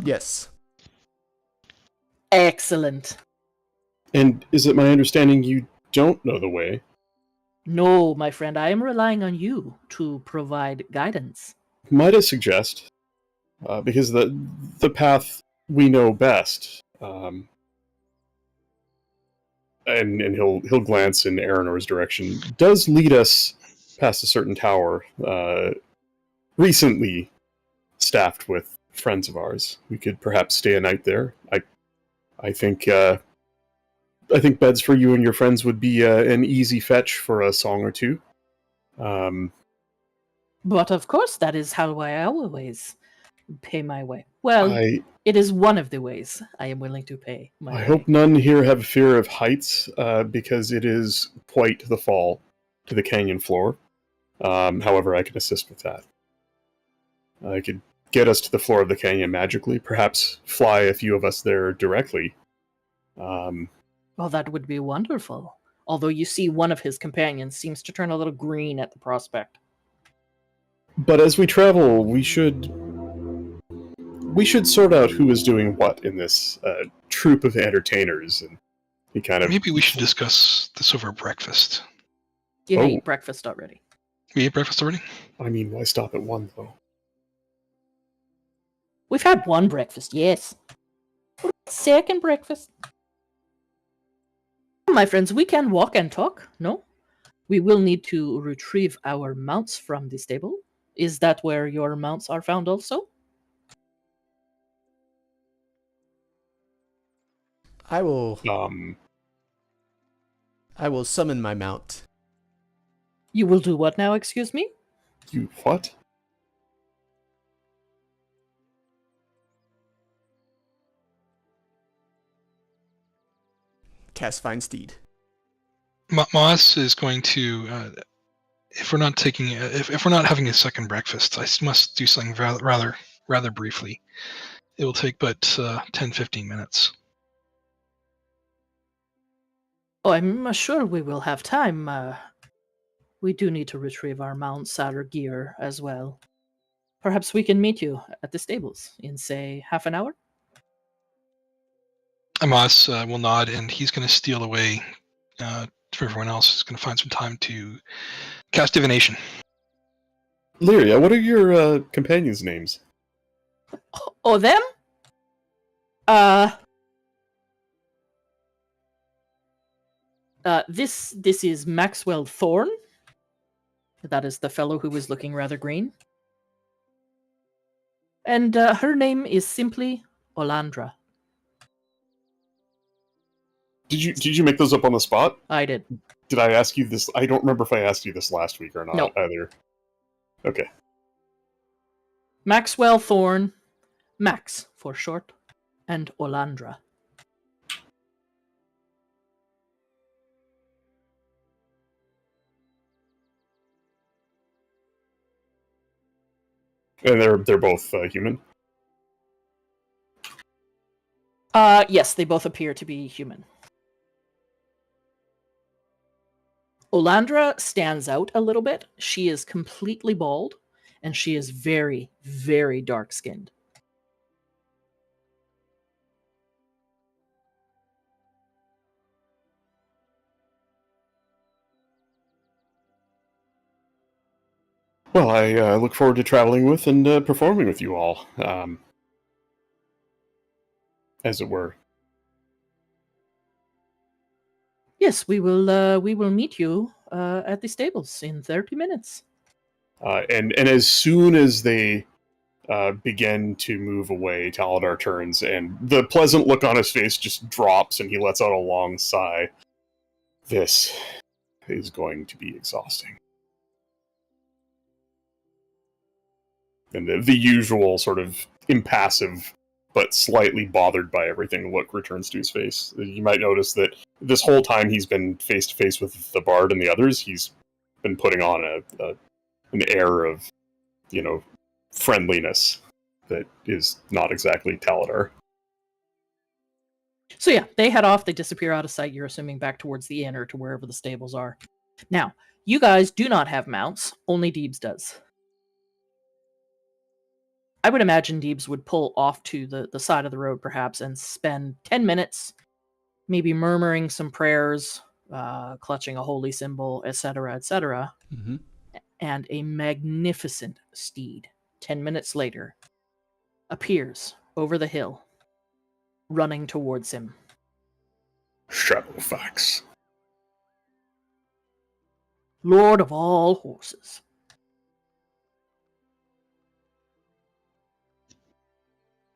Yes. Excellent. And is it my understanding you don't know the way? No, my friend, I am relying on you to provide guidance. Might I suggest, because the path we know best, and he'll glance in Aranor's direction, does lead us past a certain tower, recently staffed with friends of ours. We could perhaps stay a night there. I think beds for you and your friends would be an easy fetch for a song or two. But of course, that is how I always pay my way. Well, it is one of the ways I am willing to pay my way. I hope none here have fear of heights, because it is quite the fall to the canyon floor. However, I can assist with that. I could get us to the floor of the canyon magically, perhaps fly a few of us there directly. Well, that would be wonderful. Although you see one of his companions seems to turn a little green at the prospect. But as we travel, we should sort out who is doing what in this troupe of entertainers. And he kind of... Maybe we should discuss this over breakfast. You ate breakfast already. We ate breakfast already? I mean, why stop at one, though? We've had one breakfast, yes. Second breakfast. My friends, we can walk and talk, no? We will need to retrieve our mounts from the stable. Is that where your mounts are found also? I will summon my mount. You will do what now, excuse me? You what? Cast Find Steed. Moss is going to, if we're not having a second breakfast, I must do something rather briefly. It will take but 10-15 minutes. Oh, I'm sure we will have time. We do need to retrieve our mounts, our gear as well. Perhaps we can meet you at the stables in, say, half an hour? Amos will nod, and he's going to steal away for everyone else. He's going to find some time to cast divination. Lyria, what are your companions' names? Oh, them? This is Maxwell Thorne. That is the fellow who was looking rather green. And her name is simply Olandra. Did you make those up on the spot? I did. Did I ask you this? I don't remember if I asked you this last week or not either. Okay. Maxwell Thorne, Max for short, and Olandra. And they're both human? Yes, they both appear to be human. Olandra stands out a little bit. She is completely bald, and she is very, very dark-skinned. Well, I look forward to traveling with and performing with you all, as it were. Yes, we will meet you at the stables in 30 minutes. And as soon as they begin to move away, Taladar turns, and the pleasant look on his face just drops, and he lets out a long sigh. This is going to be exhausting. And the usual sort of impassive but slightly bothered by everything look returns to his face. You might notice that this whole time he's been face to face with the bard and the others, he's been putting on an air of, friendliness that is not exactly Taladar. So yeah, they head off, they disappear out of sight, you're assuming back towards the inn or to wherever the stables are. Now, you guys do not have mounts, only Deebs does. I would imagine Deebs would pull off to the side of the road perhaps and spend 10 minutes maybe murmuring some prayers, clutching a holy symbol, etc., etc. Mm-hmm. And a magnificent steed, 10 minutes later, appears over the hill, running towards him. Shadowfax. Lord of all horses.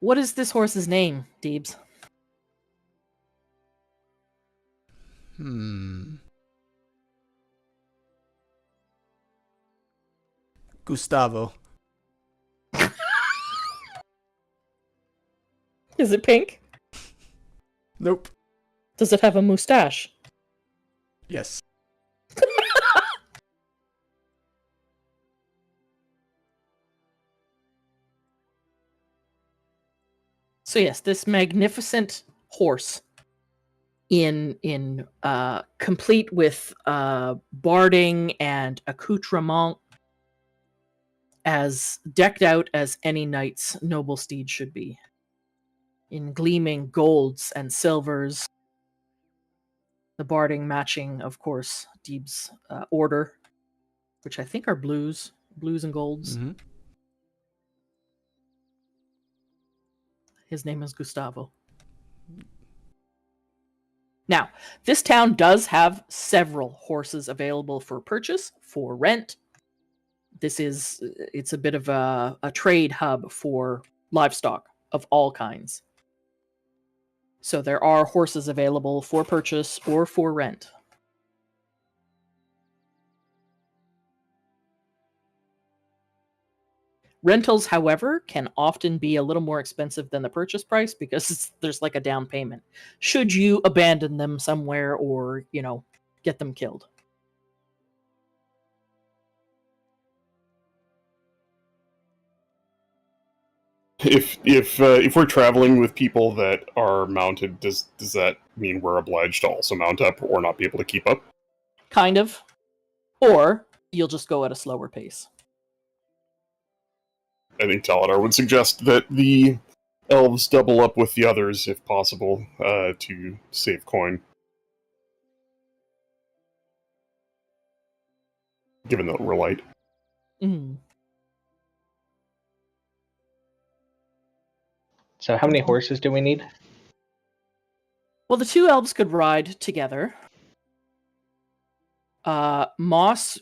What is this horse's name, Deebs? Gustavo. Is it pink? Nope. Does it have a mustache? Yes. So yes, this magnificent horse in complete with barding and accoutrement, as decked out as any knight's noble steed should be, in gleaming golds and silvers, the barding matching, of course, Deeb's order, which I think are blues and golds. Mm-hmm. His name is Gustavo. Now, this town does have several horses available for purchase, for rent. It's a bit of a trade hub for livestock of all kinds. So there are horses available for purchase or for rent. Rentals, however, can often be a little more expensive than the purchase price because there's like a down payment. Should you abandon them somewhere or, get them killed. If we're traveling with people that are mounted, does that mean we're obliged to also mount up or not be able to keep up? Kind of. Or you'll just go at a slower pace. I think Taladar would suggest that the elves double up with the others, if possible, to save coin. Given that we're light. Mm. So how many horses do we need? Well, the two elves could ride together. Moss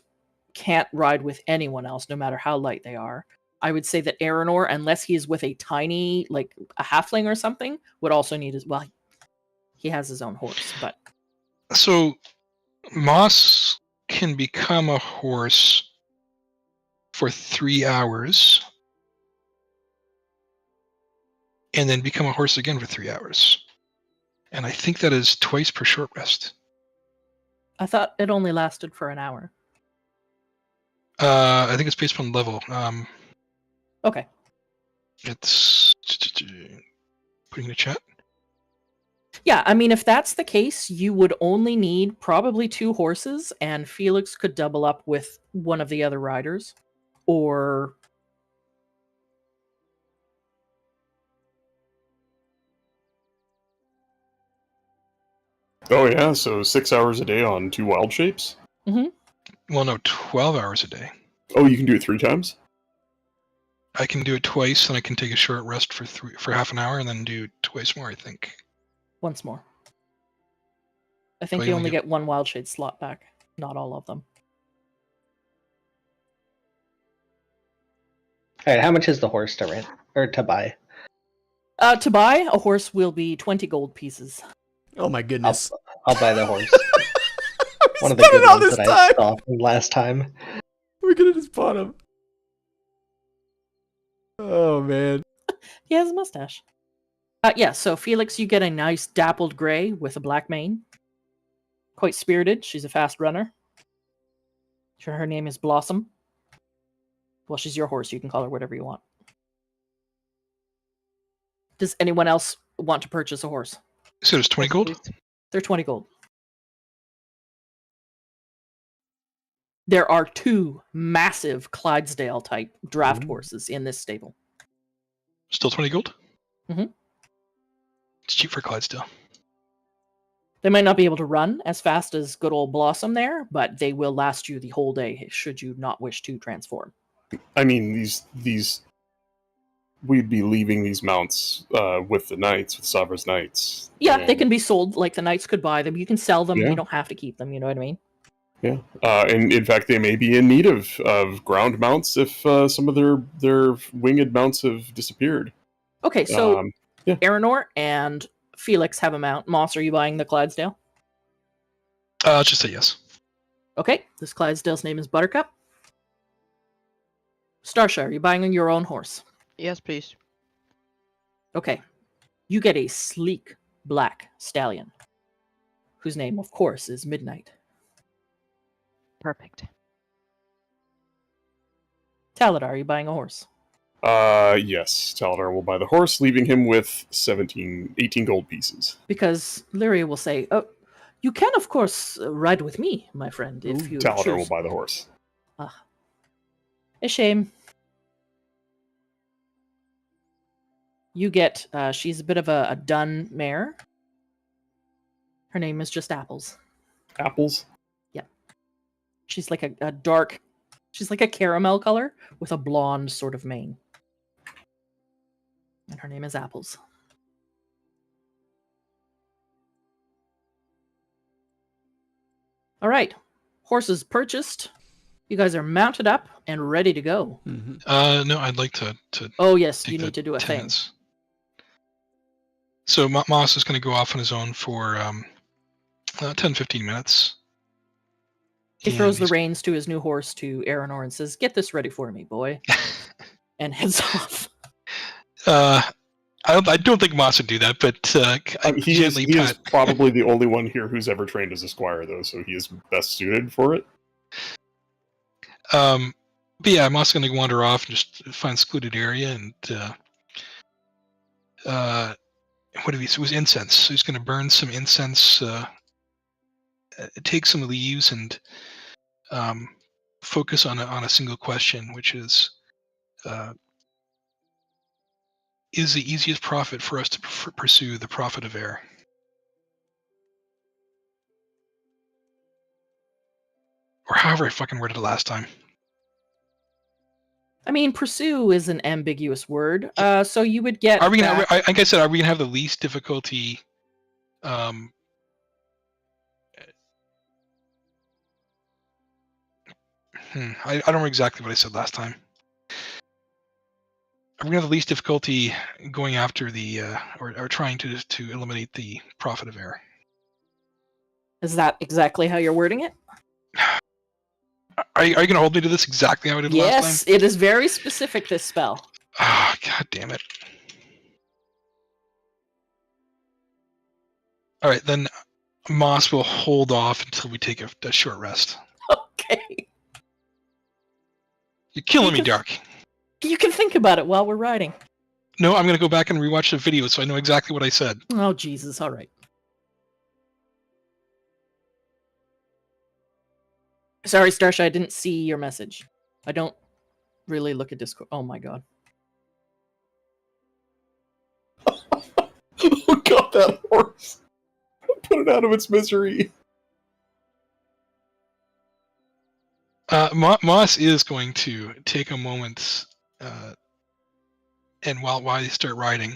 can't ride with anyone else, no matter how light they are. I would say that Aranor, unless he is with a tiny, like a halfling or something, would also need he has his own horse, but... So, Moss can become a horse for 3 hours, and then become a horse again for 3 hours. And I think that is twice per short rest. I thought it only lasted for an hour. I think it's based upon level. Okay. It's putting in the chat. Yeah, I mean, if that's the case, you would only need probably 2 horses, and Felix could double up with one of the other riders. Or... Oh yeah, so 6 hours a day on 2 wild shapes? Mm-hmm. Well, no, 12 hours a day. Oh, you can do it 3 times? I can do it twice, and I can take a short rest for half an hour, and then do twice more, I think. Once more. I think Well, you you only only get 1 wild shade slot back. Not all of them. Alright, how much is the horse to rent? Or to buy? To buy, a horse will be 20 gold pieces. Oh my goodness. I'll buy the horse. One of the done good it all ones this that I time. saw from last time. We're gonna just bought him. Oh man. He has a mustache. Yeah, so Felix, you get a nice dappled gray with a black mane. Quite spirited. She's a fast runner. Her name is Blossom. Well, she's your horse. You can call her whatever you want. Does anyone else want to purchase a horse? So there's 20 gold? Please. They're 20 gold. There are 2 massive Clydesdale type draft horses in this stable. Still 20 gold? Mhm. It's cheap for Clydesdale. They might not be able to run as fast as good old Blossom there, but they will last you the whole day should you not wish to transform. I mean, these we'd be leaving these mounts with the knights, with Savra's knights. Yeah, they can be sold. Like the knights could buy them. You can sell them. Yeah. You don't have to keep them. You know what I mean? Yeah, and in fact, they may be in need of ground mounts if some of their winged mounts have disappeared. Okay, so yeah. Aranor and Felix have a mount. Moss, are you buying the Clydesdale? Just say yes. Okay, this Clydesdale's name is Buttercup. Starsha, are you buying your own horse? Yes, please. Okay, you get a sleek black stallion, whose name, of course, is Midnight. Perfect. Taladar, are you buying a horse? Yes, Taladar will buy the horse, leaving him with 18 gold pieces. Because Lyria will say, "Oh, you can, of course, ride with me, my friend, if you Taladar will choose." buy the horse. A shame. You get, she's a bit of a dun mare. Her name is just Apples. Apples? She's like a dark, she's like a caramel color with a blonde sort of mane. And her name is Apples. All right. Horses purchased. You guys are mounted up and ready to go. Mm-hmm. No, I'd like to Oh, yes, take you the need to do a thing. tenants. So Moss is going to go off on his own for 10-15 minutes. He And throws the he's- reins to his new horse to Aranor and says, "Get this ready for me, boy." And heads off. I don't think Moss would do that, but He is probably the only one here who's ever trained as a squire, though, so he is best suited for it. But yeah, Moss is going to wander off and just find a secluded area and what did it was incense. So he's going to burn some incense, take some leaves, and focus on a single question, which is the easiest profit for us to pursue the profit of air? Or however I fucking worded it last time. I mean, pursue is an ambiguous word. So you would get. Are we gonna? back- Like I said, are we gonna have the least difficulty? I don't know exactly what I said last time. Are we gonna have the least difficulty going after the or trying to eliminate the profit of air? Is that exactly how you're wording it? Are you gonna hold me to this exactly how I did last time? Yes, it is very specific, this spell. Ah, god damn it. All right, then Moss will hold off until we take a short rest. Okay. You're killing me, Dark. You can think about it while we're riding. No, I'm gonna go back and rewatch the video so I know exactly what I said. Oh, Jesus. All right. Sorry, Starsha, I didn't see your message. I don't really look at Discord. Oh my god. Oh god, that horse! Put it out of its misery. Moss is going to take a moment, and while they start riding,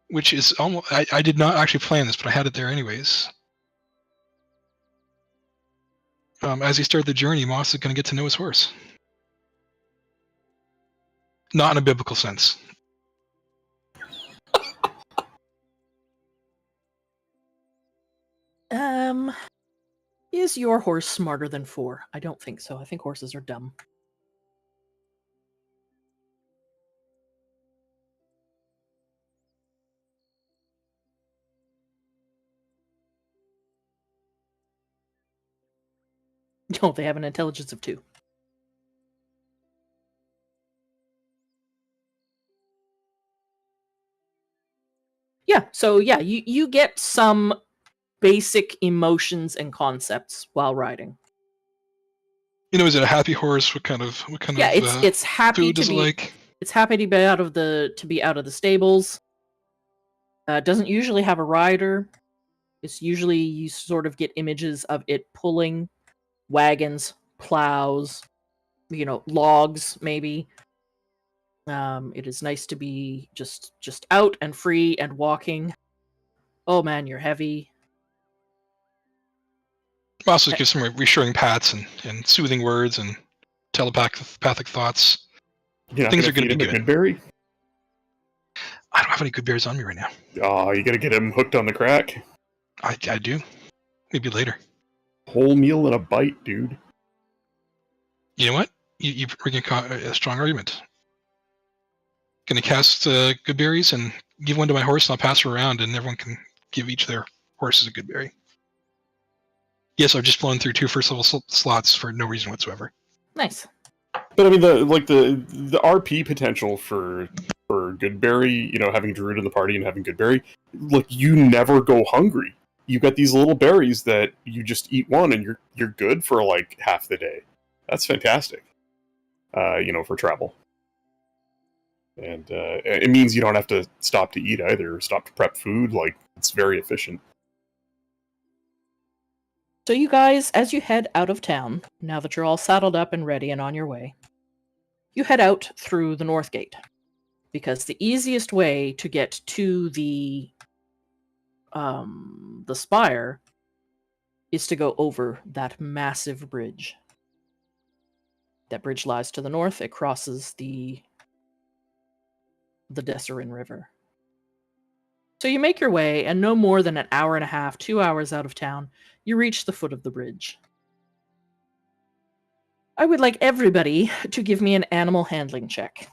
which is almost I did not actually plan this, but I had it there anyways. As he started the journey, Moss is going to get to know his horse, not in a biblical sense. Is your horse smarter than 4? I don't think so. I think horses are dumb. No, they have an intelligence of 2. Yeah, so yeah, you get some basic emotions and concepts while riding. Is it a happy horse? What kind of Yeah, it's happy food to is it be like? it's happy to be out of the stables. Doesn't usually have a rider. It's usually you sort of get images of it pulling wagons, plows, logs maybe. It is nice to be just out and free and walking. Oh man, you're heavy. Also gives some reassuring pats and soothing words and telepathic thoughts. Things are going to be good. Good berry? I don't have any good berries on me right now. Oh, you gotta get him hooked on the crack. I do. Maybe later. Whole meal and a bite, dude. You know what? You bring a strong argument. Gonna cast good berries and give one to my horse, and I'll pass her around, and everyone can give each their horses a good berry. Yes, I've just blown through 2 first level slots for no reason whatsoever. Nice. But I mean, the RP potential for Goodberry, having Druid in the party and having Goodberry, look, you never go hungry. You got these little berries that you just eat one and you're good for like half the day. That's fantastic. For travel. And it means you don't have to stop to eat either, or stop to prep food. Like, it's very efficient. So you guys, as you head out of town, now that you're all saddled up and ready and on your way, you head out through the North Gate. Because the easiest way to get to the spire is to go over that massive bridge. That bridge lies to the north. It crosses the Desserin River. So you make your way, and no more than an hour and a half, 2 hours out of town, you reach the foot of the bridge. I would like everybody to give me an animal handling check.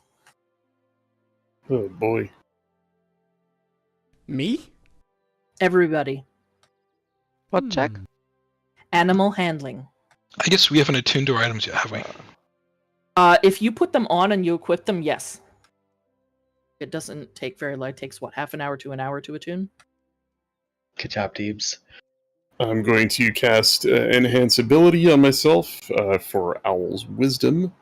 Oh boy. Me? Everybody. What check? Animal handling. I guess we haven't attuned to our items yet, have we? If you put them on and you equip them, yes. It doesn't take very long. It takes, half an hour to an hour to attune? Good job, Deebs. I'm going to cast Enhance Ability on myself for Owl's Wisdom.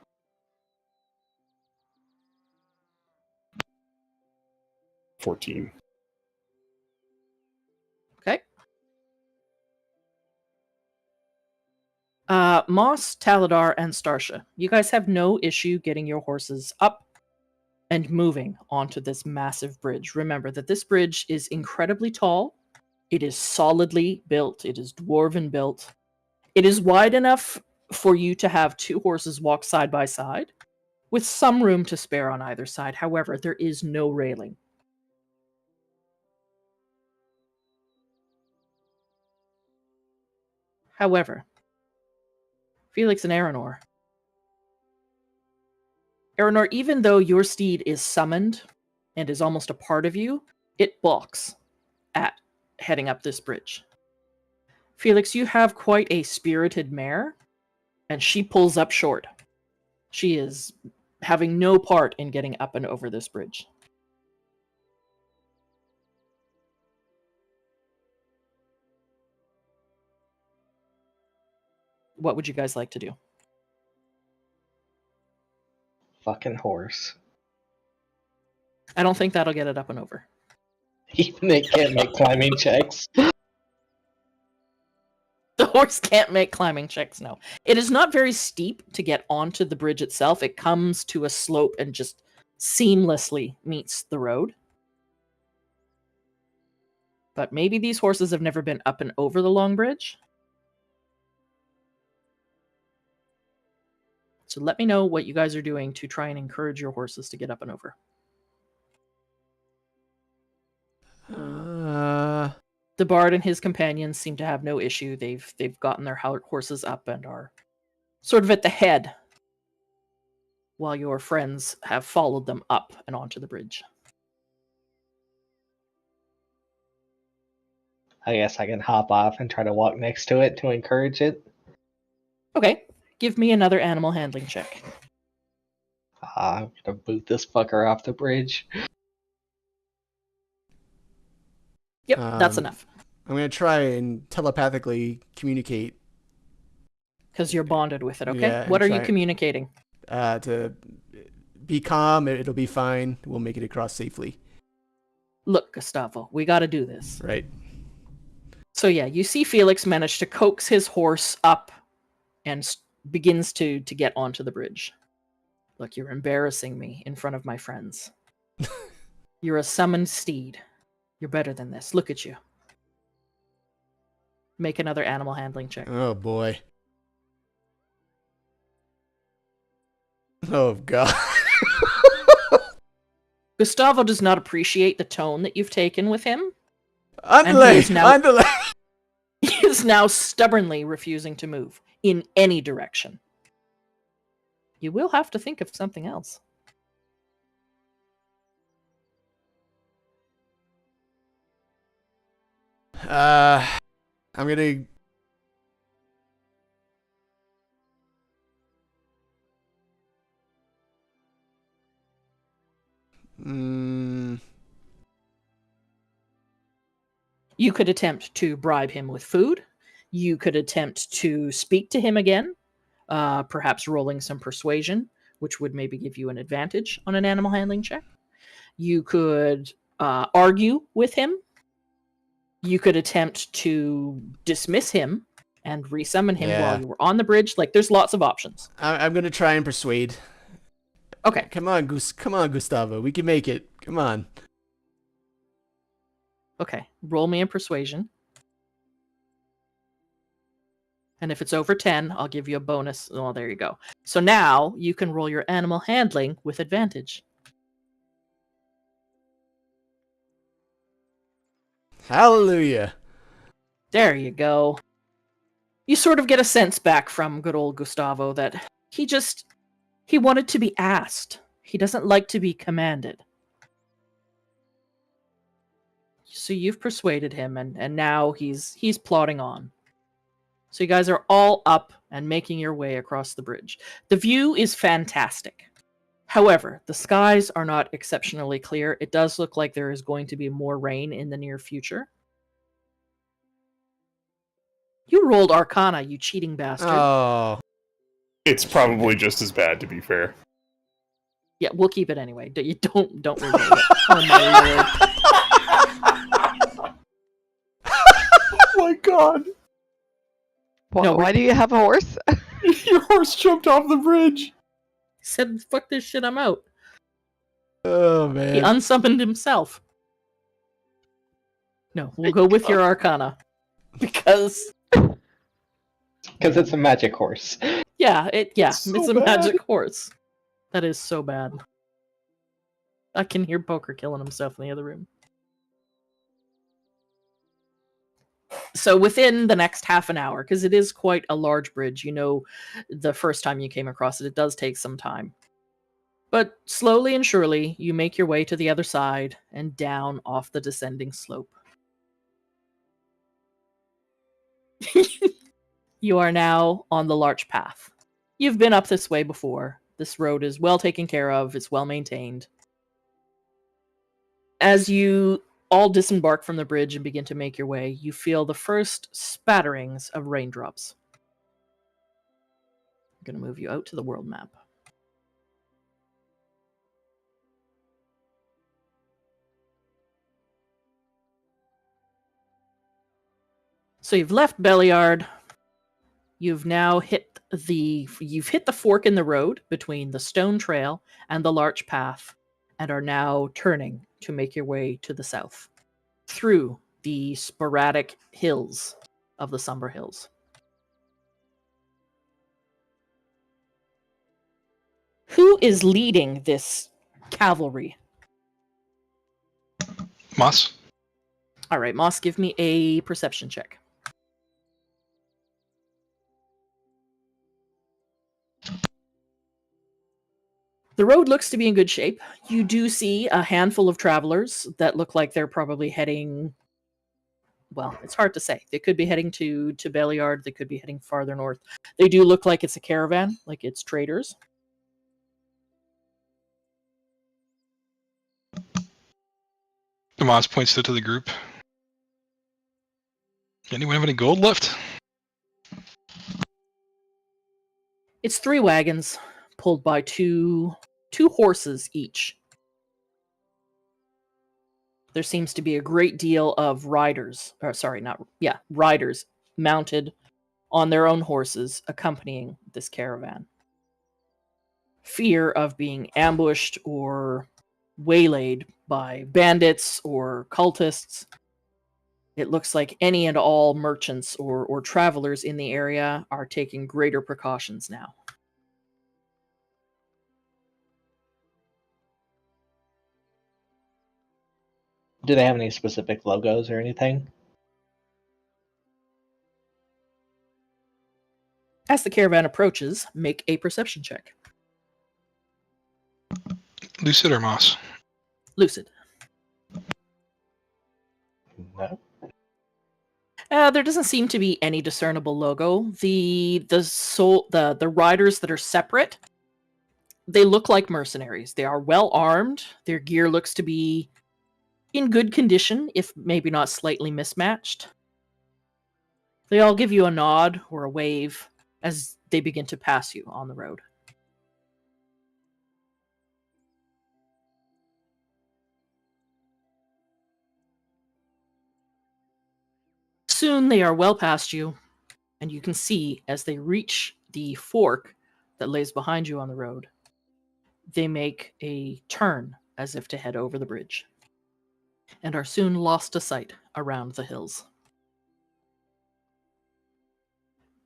$14. Okay. Moss, Taladar, and Starsha, you guys have no issue getting your horses up and moving onto this massive bridge. Remember that this bridge is incredibly tall. It is solidly built. It is dwarven built. It is wide enough for you to have 2 horses walk side by side, with some room to spare on either side. However, there is no railing. However, Felix and Aranor, even though your steed is summoned and is almost a part of you, it balks at heading up this bridge. Felix, you have quite a spirited mare, and she pulls up short. She is having no part in getting up and over this bridge. What would you guys like to do? Fucking horse. I don't think that'll get it up and over. Even they can't make climbing checks. The horse can't make climbing checks, no. It is not very steep to get onto the bridge itself. It comes to a slope and just seamlessly meets the road. But maybe these horses have never been up and over the long bridge. So let me know what you guys are doing to try and encourage your horses to get up and over. The bard and his companions seem to have no issue. They've gotten their horses up and are sort of at the head, while your friends have followed them up and onto the bridge. I guess I can hop off and try to walk next to it to encourage it. Okay, give me another animal handling check. I'm gonna boot this fucker off the bridge. Yep, that's Um, enough. I'm gonna try and telepathically communicate Because you're bonded with it, okay? Yeah, What are you try- communicating? to be calm. It'll be fine. We'll make it across safely. Look, Gustavo, we gotta do this. Right. So yeah, you see Felix manage to coax his horse up and begins to get onto the bridge. Look, you're embarrassing me in front of my friends. You're a summoned steed. You're better than this. Look at you. Make another animal handling check. Oh boy. Oh god. Gustavo does not appreciate the tone that you've taken with him. Underlay. is now- Underlay. He is now stubbornly refusing to move in any direction. You will have to think of something else. I'm gonna. You could attempt to bribe him with food. You could attempt to speak to him again, perhaps rolling some persuasion, which would maybe give you an advantage on an animal handling check. You could argue with him. You could attempt to dismiss him and resummon him Yeah. while you were on the bridge. Like, there's lots of options. I'm gonna try and persuade. Okay. Come on, Come on, Gustavo. We can make it. Come on. Okay. Roll me a persuasion. And if it's over 10, I'll give you a bonus. Oh, there you go. So now you can roll your animal handling with advantage. Hallelujah. There you go. You sort of get a sense back from good old Gustavo that he wanted to be asked. He doesn't like to be commanded. So you've persuaded him, and now he's plodding on. So you guys are all up and making your way across the bridge. The view is fantastic. However, the skies are not exceptionally clear. It does look like there is going to be more rain in the near future. You rolled Arcana, you cheating bastard. Oh. It's probably just as bad, to be fair. Yeah, we'll keep it anyway. You don't reroll it. Oh my lord. Oh my god! No, Why do you have a horse? Your horse jumped off the bridge! He said, fuck this shit, I'm out. Oh He man. unsummoned himself. No, we'll go with your Arcana. Because, Because it's a magic horse. yeah, it's So a bad. magic horse. That is so bad. I can hear Poker killing himself in the other room. So within the next half an hour, because it is quite a large bridge, you know, the first time you came across it, it does take some time. But slowly and surely, you make your way to the other side and down off the descending slope. You are now on the Larch Path. You've been up this way before. This road is well taken care of, it's well maintained. As you all disembark from the bridge and begin to make your way, you feel the first spatterings of raindrops. I'm going to move you out to the world map. So you've left Belliard. You've now hit the fork in the road between the stone trail and the Larch Path, and are now turning to make your way to the south through the sporadic hills of the Somber Hills. Who is leading this cavalry? Moss? All right, Moss, give me a perception check. The road looks to be in good shape. You do see a handful of travelers that look like they're probably heading... Well, it's hard to say. They could be heading to Belliard. They could be heading farther north. They do look like it's a caravan, like it's traders. Tomas points to the group. Anyone have any gold left? It's 3 wagons pulled by two horses each. There seems to be a great deal of riders mounted on their own horses accompanying this caravan. Fear of being ambushed or waylaid by bandits or cultists. It looks like any and all merchants or travelers in the area are taking greater precautions now. Do they have any specific logos or anything? As the caravan approaches, make a perception check. Lucid or Moss? Lucid. No. There doesn't seem to be any discernible logo. The riders that are separate, they look like mercenaries. They are well armed. Their gear looks to be in good condition, if maybe not slightly mismatched. They all give you a nod or a wave as they begin to pass you on the road. Soon they are well past you, and you can see as they reach the fork that lays behind you on the road, they make a turn as if to head over the bridge, and are soon lost to sight around the hills.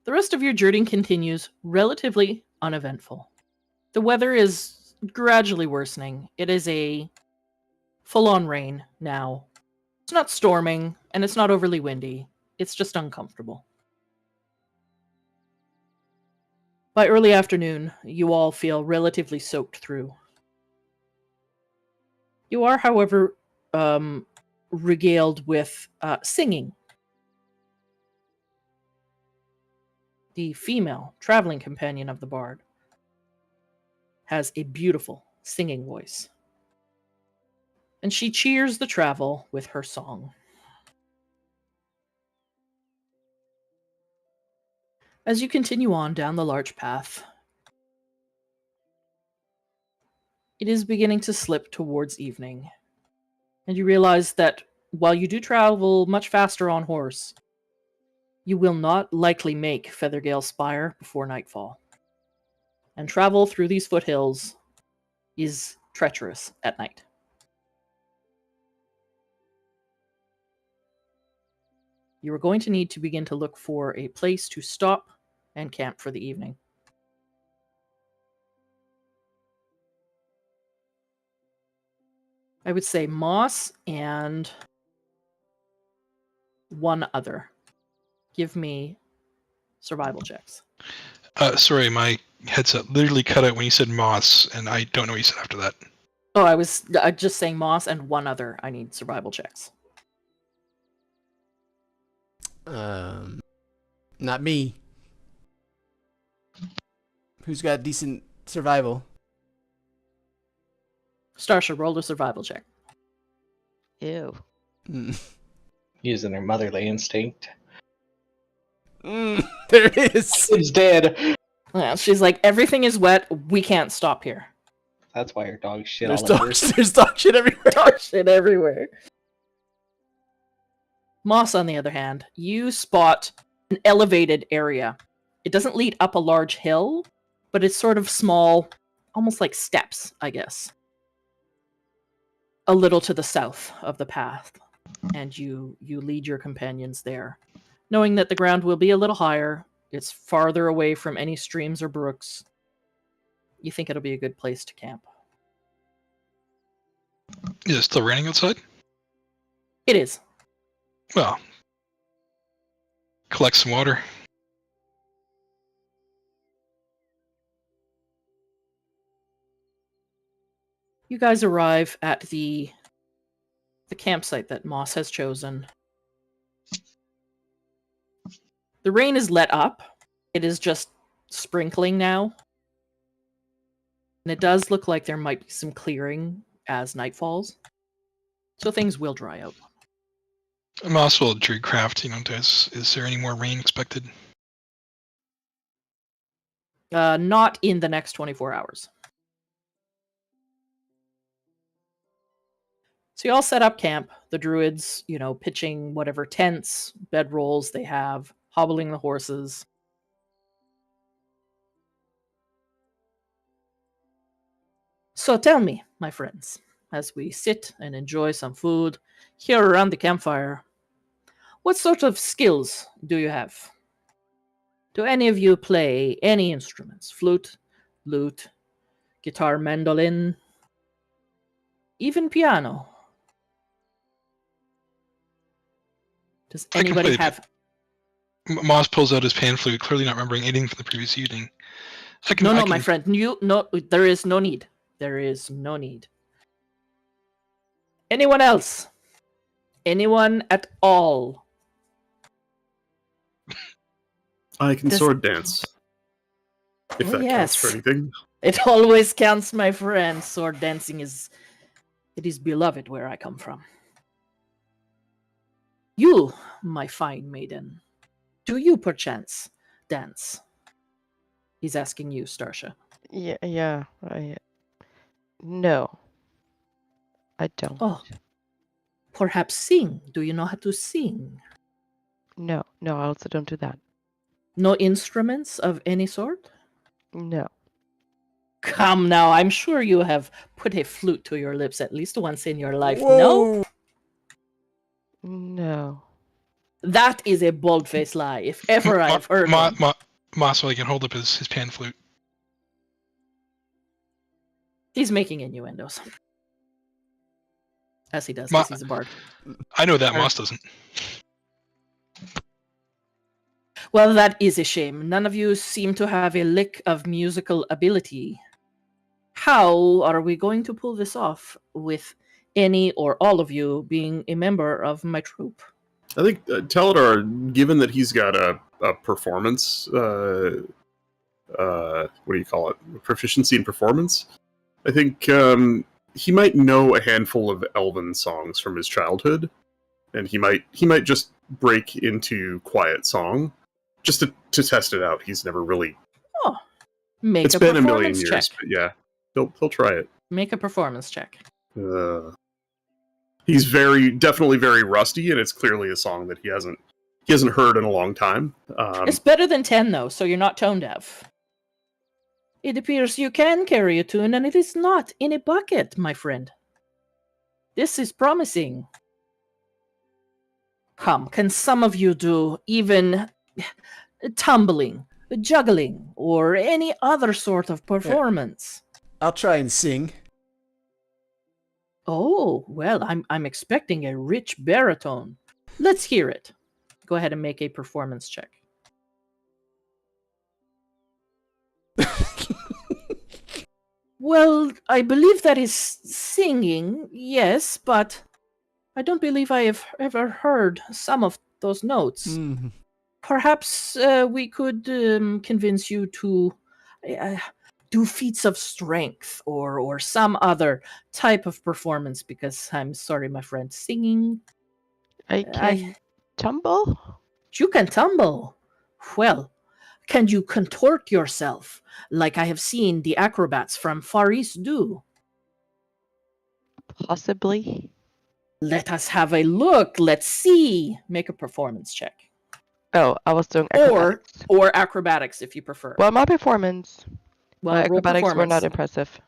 The rest of your journey continues relatively uneventful. The weather is gradually worsening. It is a full-on rain now. It's not storming, and it's not overly windy. It's just uncomfortable. By early afternoon, you all feel relatively soaked through. You are, however, regaled with singing. The female traveling companion of the bard has a beautiful singing voice, and she cheers the travel with her song. As you continue on down the large path, it is beginning to slip towards evening, and you realize that while you do travel much faster on horse, you will not likely make Feathergale Spire before nightfall, and travel through these foothills is treacherous at night. You are going to need to begin to look for a place to stop and camp for the evening. I would say Moss and one other. Give me survival checks. Sorry, my headset literally cut out when you said Moss, and I don't know what you said after that. Oh, I was just saying Moss and one other. I need survival checks. Not me. Who's got decent survival? Starsha, roll a survival check. Ew. Using her motherly instinct. There it is. It's dead. Yeah, she's like, everything is wet. We can't stop here. That's why her dog shit There's all over. there's dog shit everywhere. Dog shit everywhere. Moss, on the other hand, you spot an elevated area. It doesn't lead up a large hill, but it's sort of small, almost like steps, I guess. A little to the south of the path, and you lead your companions there, knowing that the ground will be a little higher. It's farther away from any streams or brooks. You think it'll be a good place to camp. Is it still raining outside? It is. Well, collect some water. You guys arrive at the campsite that Moss has chosen. The rain is let up. It is just sprinkling now. And it does look like there might be some clearing as night falls. So things will dry out. Moss will Druidcraft, is there any more rain expected? Not in the next 24 hours. So you all set up camp. The druids, pitching whatever tents, bedrolls they have, hobbling the horses. So tell me, my friends, as we sit and enjoy some food here around the campfire, what sort of skills do you have? Do any of you play any instruments? Flute, lute, guitar, mandolin, even piano? Does anybody have... Moss pulls out his pan flute, clearly not remembering anything from the previous evening. No, my friend. There is no need. There is no need. Anyone else? Anyone at all? I can sword dance. If that counts for anything. It always counts, my friend. Sword dancing is beloved where I come from. You, my fine maiden, do you perchance dance? He's asking you, Starsha. Yeah. No, I don't. Oh, perhaps sing. Do you know how to sing? No, I also don't do that. No instruments of any sort? No. Come now, I'm sure you have put a flute to your lips at least once in your life. Whoa. No. That is a bold-faced lie, if ever I've heard one. Moss, so he can hold up his pan flute. He's making innuendos. As he does, because he's a bard. I know that, Moss doesn't. Well, that is a shame. None of you seem to have a lick of musical ability. How are we going to pull this off with any or all of you being a member of my troupe? I think Taladar, given that he's got a performance, what do you call it? Proficiency in performance. I think he might know a handful of Elven songs from his childhood, and he might just break into quiet song just to test it out. He's never really. Oh, it's been a million years, but yeah, he'll try it. Make a performance check. He's definitely very rusty, and it's clearly a song that he hasn't heard in a long time. It's better than 10, though, so you're not tone deaf. It appears you can carry a tune, and it is not in a bucket, my friend. This is promising. Come, can some of you do even tumbling, juggling, or any other sort of performance? I'll try and sing. Oh, well, I'm expecting a rich baritone. Let's hear it. Go ahead and make a performance check. Well, I believe that is singing, yes, but I don't believe I have ever heard some of those notes. Mm. Perhaps we could convince you to do feats of strength or some other type of performance, because I'm sorry, my friend, singing... I can tumble? You can tumble? Well, can you contort yourself like I have seen the acrobats from Far East do? Possibly. Let us have a look. Let's see. Make a performance check. Oh, I was doing acrobatics. Or acrobatics, if you prefer. Well, my performance... Well, my acrobatics were not impressive.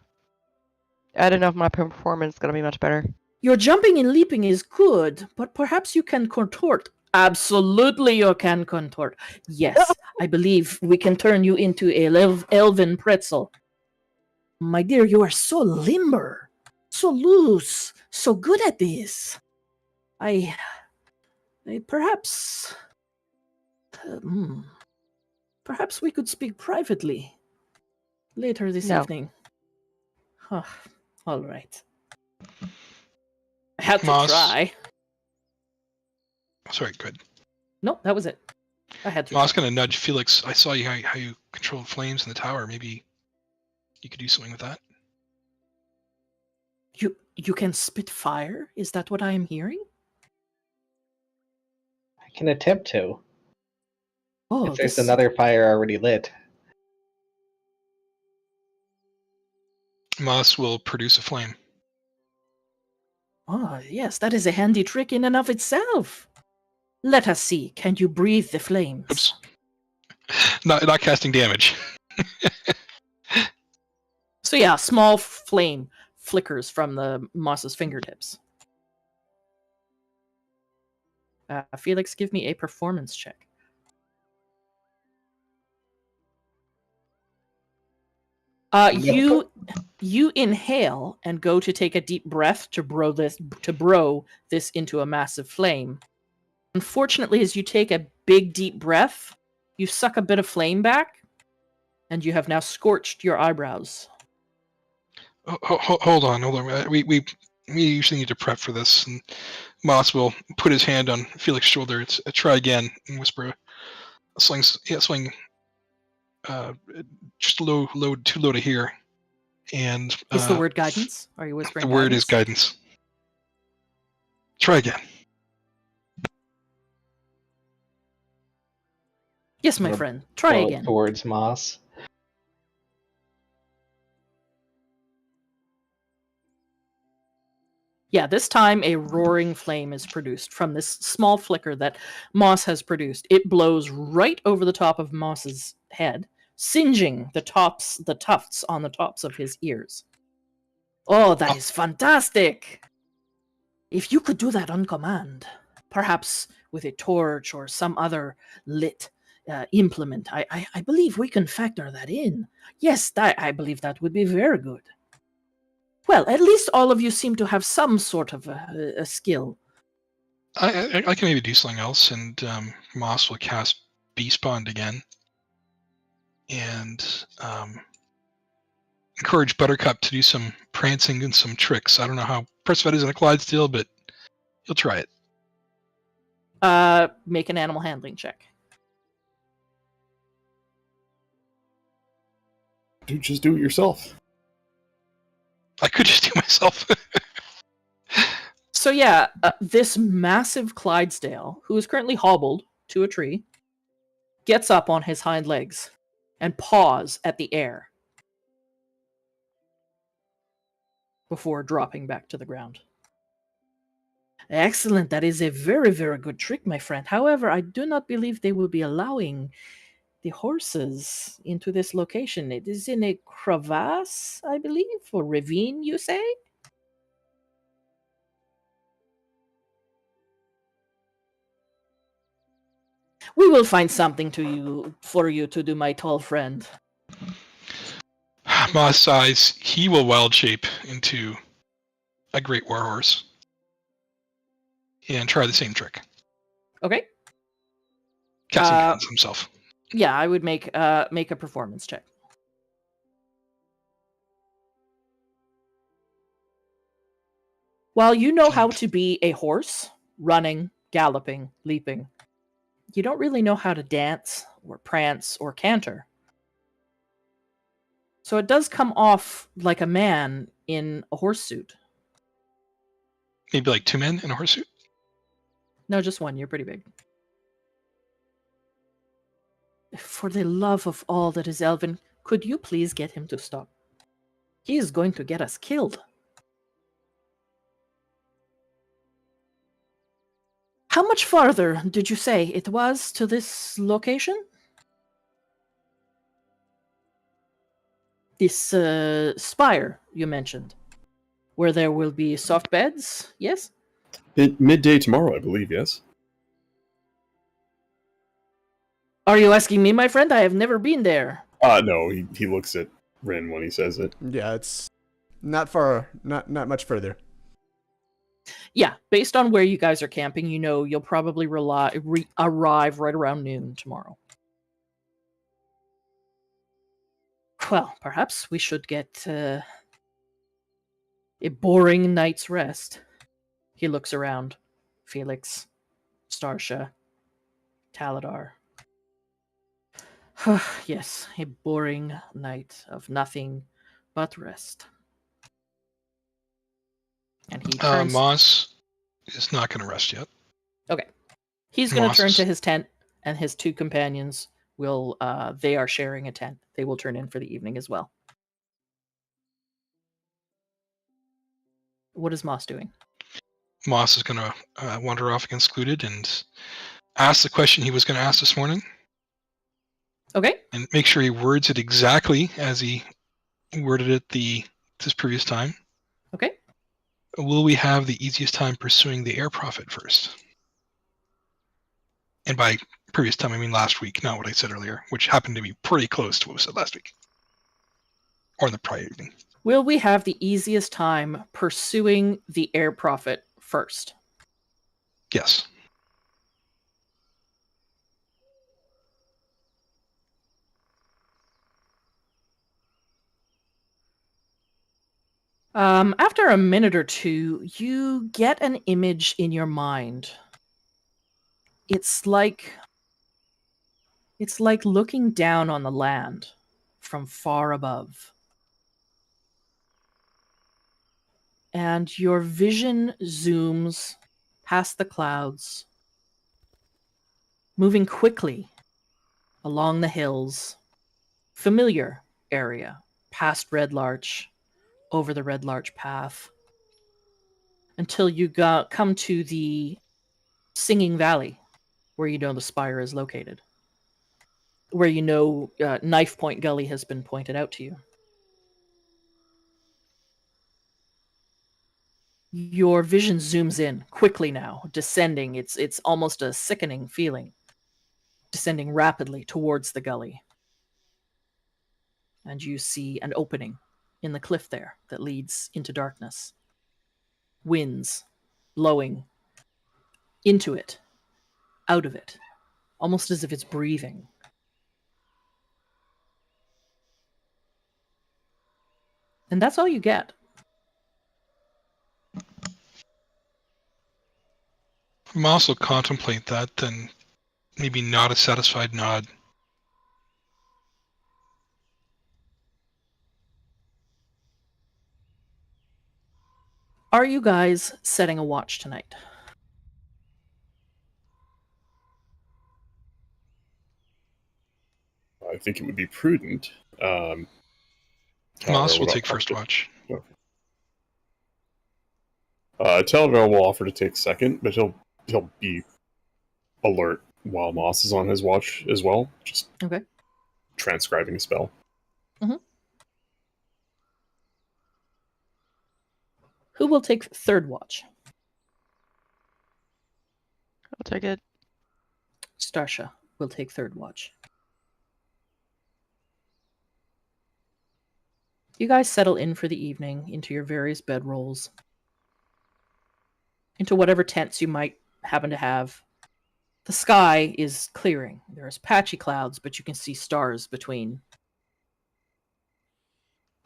I don't know if my performance is going to be much better. Your jumping and leaping is good, but perhaps you can contort. Absolutely you can contort. Yes, I believe we can turn you into a elven pretzel. My dear, you are so limber, so loose, so good at this. I Perhaps... perhaps we could speak privately later this No. evening. Huh. All right. I had to Moss. try. Sorry, good. No, that was it. I had to. Moss gonna nudge Felix. I saw you how you controlled flames in the tower. Maybe you could do something with that. You can spit fire? Is that what I am hearing? I can attempt to. Oh, If there's another fire already lit. Moss will produce a flame. Oh, yes, that is a handy trick in and of itself. Let us see. Can you breathe the flames? Oops. Not casting damage. So yeah, a small flame flickers from the Moss's fingertips. Felix, give me a performance check. You inhale and go to take a deep breath to blow this into a massive flame. Unfortunately, as you take a big deep breath, you suck a bit of flame back, and you have now scorched your eyebrows. Hold on. We usually need to prep for this. And Moss will put his hand on Felix's shoulder. It's try again and whisper, swing. Just too low to hear. And is the word guidance? Are you whispering? The word is guidance. Try again. Yes, my friend. Try again. Towards Moss. Yeah, this time a roaring flame is produced from this small flicker that Moss has produced. It blows right over the top of Moss's head, singeing the tufts on the tops of his ears. Oh, that is fantastic! If you could do that on command, perhaps with a torch or some other lit implement, I believe we can factor that in. Yes, I believe that would be very good. Well, at least all of you seem to have some sort of a skill. I can maybe do something else, and Moss will cast Beast Bond again, and encourage Buttercup to do some prancing and some tricks. I don't know how Percival is in a Clydesdale, but he'll try it. Make an animal handling check. Dude, just do it yourself. I could just do myself. So yeah, this massive Clydesdale, who is currently hobbled to a tree, gets up on his hind legs and paws at the air before dropping back to the ground. Excellent. That is a very, very good trick, my friend. However, I do not believe they will be allowing the horses into this location. It is in a crevasse, I believe, or ravine, you say? We will find something for you to do, my tall friend. Moss sighs. He will wild shape into a great warhorse and try the same trick. Okay. Casting himself. Yeah, I would make a performance check. While you know how to be a horse, running, galloping, leaping, you don't really know how to dance or prance or canter. So it does come off like a man in a horse suit. Maybe like two men in a horse suit? No, just one. You're pretty big. For the love of all that is elven, could you please get him to stop? He is going to get us killed. How much farther did you say it was to this location? This spire you mentioned, where there will be soft beds, yes? Midday tomorrow, I believe, yes? Are you asking me, my friend? I have never been there. No, he looks at Rin when he says it. Yeah, it's not far, not much further. Yeah, based on where you guys are camping, you'll probably arrive right around noon tomorrow. Well, perhaps we should get a boring night's rest. He looks around. Felix, Starsha, Taladar. Yes, a boring night of nothing but rest. And he turns. Moss is not going to rest yet. Okay. He's going to turn Moss to his tent, and his two companions will. They are sharing a tent. They will turn in for the evening as well. What is Moss doing? Moss is going to wander off against Cluted and ask the question he was going to ask this morning. Okay. And make sure he words it exactly as he worded it this previous time. Okay. Will we have the easiest time pursuing the air prophet first? And by previous time, I mean last week, not what I said earlier, which happened to be pretty close to what was said last week. Or in the prior evening. Will we have the easiest time pursuing the air prophet first? Yes. After a minute or two, you get an image in your mind. It's like looking down on the land from far above. And your vision zooms past the clouds, moving quickly along the hills, familiar area, past Red Larch, over the Red Larch path, until you come to the Singing Valley, where you know the spire is located, where you know Knife Point Gully has been pointed out to you. Your vision zooms in quickly now, descending. It's almost a sickening feeling, descending rapidly towards the gully. And you see an opening in the cliff there that leads into darkness. Winds blowing into it, out of it, almost as if it's breathing. And that's all you get. Moss will contemplate that, then maybe nod a satisfied nod. Are you guys setting a watch tonight? I think it would be prudent. Moss will take first watch. Taladar will offer to take second, but he'll be alert while Moss is on his watch as well. Just okay. Transcribing a spell. Mm-hmm. Who will take third watch? I'll take it. Starsha will take third watch. You guys settle in for the evening into your various bedrolls, into whatever tents you might happen to have. The sky is clearing. There's patchy clouds, but you can see stars between.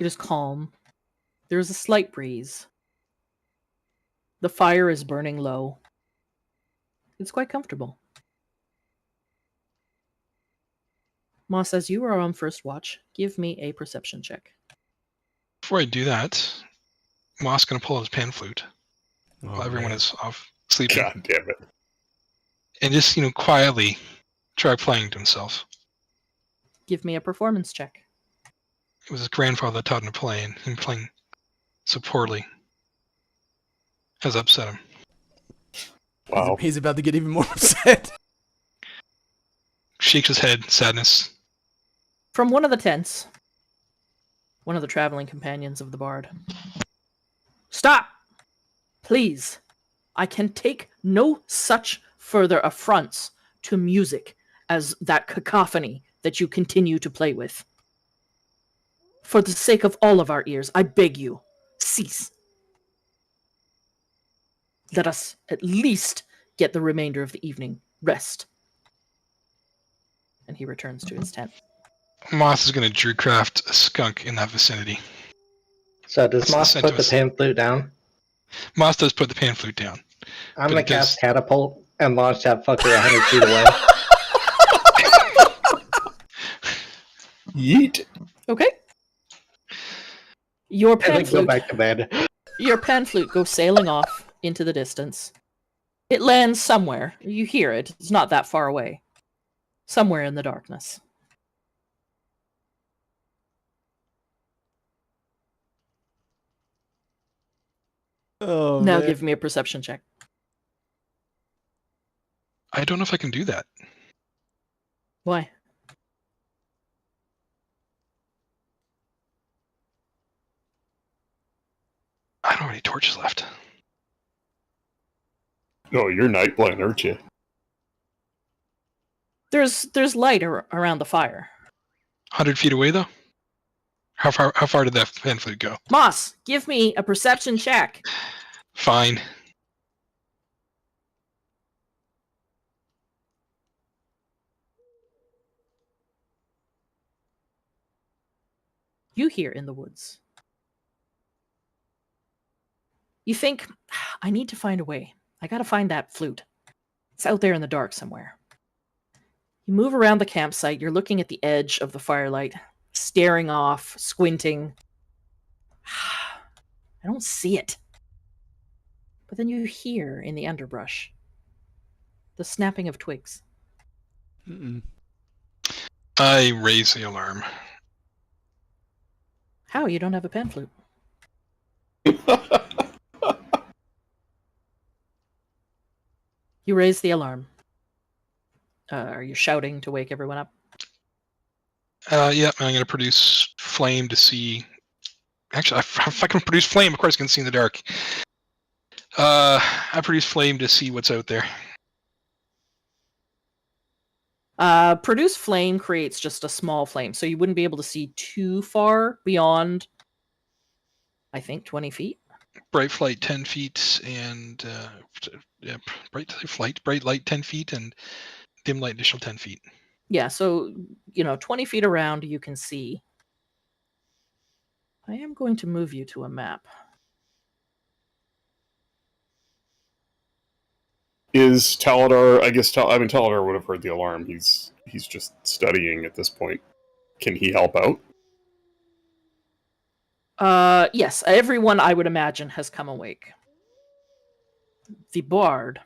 It is calm. There is a slight breeze. The fire is burning low. It's quite comfortable. Moss, as you are on first watch, give me a perception check. Before I do that, Moss is going to pull out his pan flute while everyone is off sleeping. God damn it. And just, quietly try playing to himself. Give me a performance check. It was his grandfather that taught him to play, and him playing so poorly has upset him. Wow. He's about to get even more upset. Shakes his head, sadness. From one of the tents, one of the traveling companions of the bard. Stop! Please. I can take no such further affronts to music as that cacophony that you continue to play with. For the sake of all of our ears, I beg you, cease. Let us at least get the remainder of the evening rest. And he returns to his tent. Moss is going to Druidcraft a skunk in that vicinity. So does That's Moss sent put to the us. pan flute down? Moss does put the pan flute down. I'm But gonna it does- cast catapult and launch that fucker 100 feet away. Yeet. Okay. Your And pan then go flute. back to bed. Your pan flute goes sailing off into the distance. It lands somewhere. You hear it. It's not that far away. Somewhere in the darkness. Oh, Now man. give me a perception check. I don't know if I can do that. Why? I don't have any torches left. Oh, you're night blind, aren't you? There's light around the fire. 100 feet away, though? How far did that pan flute go? Moss, give me a perception check. Fine. You hear in the woods. You think, I need to find a way. I gotta find that flute. It's out there in the dark somewhere. You move around the campsite. You're looking at the edge of the firelight, staring off, squinting. I don't see it. But then you hear in the underbrush the snapping of twigs. Mm-mm. I raise the alarm. How? You don't have a pan flute. You raise the alarm. Are you shouting to wake everyone up? Yeah, I'm going to produce flame to see. Actually, if I can produce flame, of course I can see in the dark. I produce flame to see what's out there. Produce flame creates just a small flame, so you wouldn't be able to see too far beyond, I think, 20 feet. Bright flight 10 feet and yeah, bright light 10 feet and dim light additional 10 feet. Yeah, so, 20 feet around you can see. I am going to move you to a map. Is Taladar? I guess Taladar would have heard the alarm. He's just studying at this point. Can he help out? Yes, everyone I would imagine has come awake. The bard.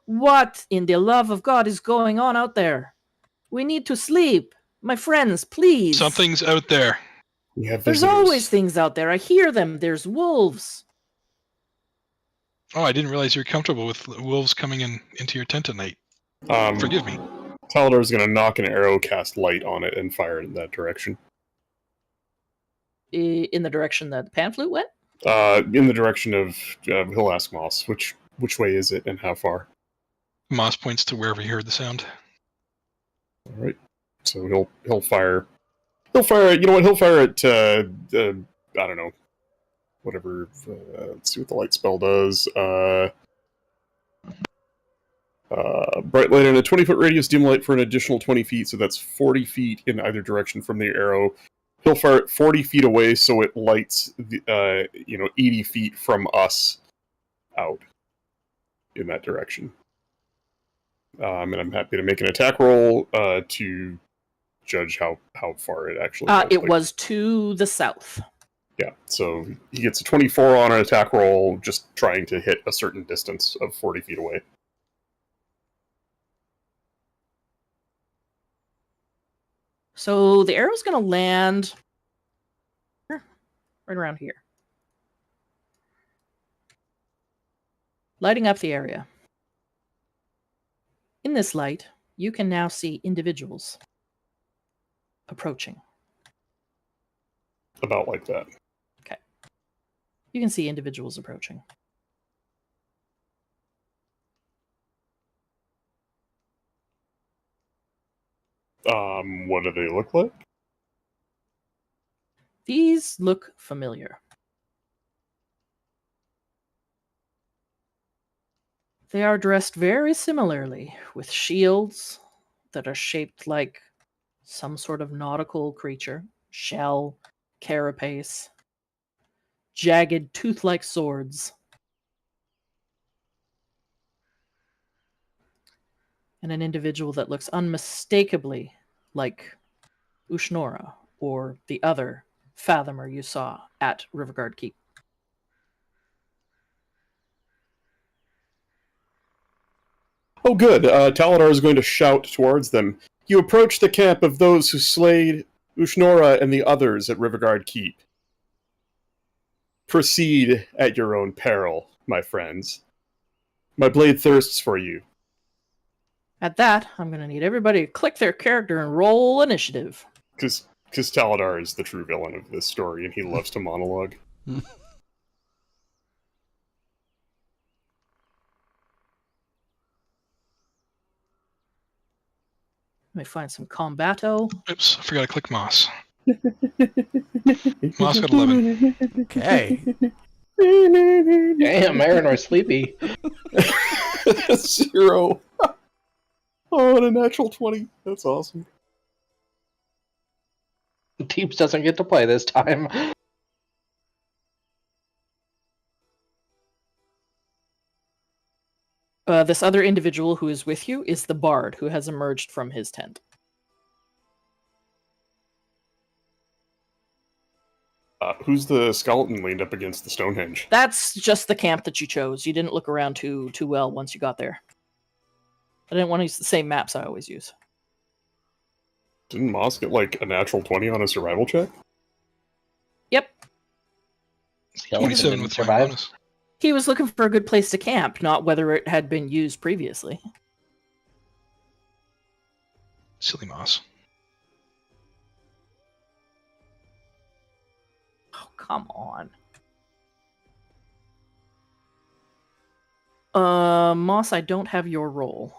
What in the love of God is going on out there? We need to sleep. My friends, please. Something's out there. We have There's visitors. always things out there. I hear them. There's wolves. Oh, I didn't realize you're comfortable with wolves coming into your tent at night. Forgive me. Taladar's going to knock an arrow, cast light on it, and fire it in that direction. In the direction that the pan flute went? In the direction of he'll ask Moss, which way is it and how far? Moss points to wherever he heard the sound. All right. So he'll fire. He'll fire. You know what? He'll fire at I don't know. Whatever. Let's see what the light spell does. Bright light in a 20-foot radius, dim light for an additional 20 feet, so that's 40 feet in either direction from the arrow. He'll fire it 40 feet away, so it lights 80 feet from us out in that direction. And I'm happy to make an attack roll to judge how far it actually goes. It was to the south. Yeah, so he gets a 24 on an attack roll, just trying to hit a certain distance of 40 feet away. So the arrow's going to land right around here. Lighting up the area. In this light, you can now see individuals approaching. About like that. Okay. You can see individuals approaching. What do they look like? These look familiar. They are dressed very similarly, with shields that are shaped like some sort of nautical creature, shell, carapace, jagged tooth-like swords, and an individual that looks unmistakably like Ushnora, or the other Fathomer you saw at Riverguard Keep. Oh, good. Taladar is going to shout towards them. You approach the camp of those who slayed Ushnora and the others at Riverguard Keep. Proceed at your own peril, my friends. My blade thirsts for you. At that, I'm going to need everybody to click their character and roll initiative. Because Taladar is the true villain of this story, and he loves to monologue. Let me find some combato. Oops, I forgot to click Moss. Moss got 11. Okay. Damn, Marinor's sleepy. 0. Oh, and a natural 20. That's awesome. Teeps doesn't get to play this time. This other individual who is with you is the bard who has emerged from his tent. Who's the skeleton leaned up against the Stonehenge? That's just the camp that you chose. You didn't look around too well once you got there. I didn't want to use the same maps I always use. Didn't Moss get like a natural 20 on a survival check? Yep. 27 with my bonus. He was looking for a good place to camp, not whether it had been used previously. Silly Moss. Oh, come on. Moss, I don't have your roll.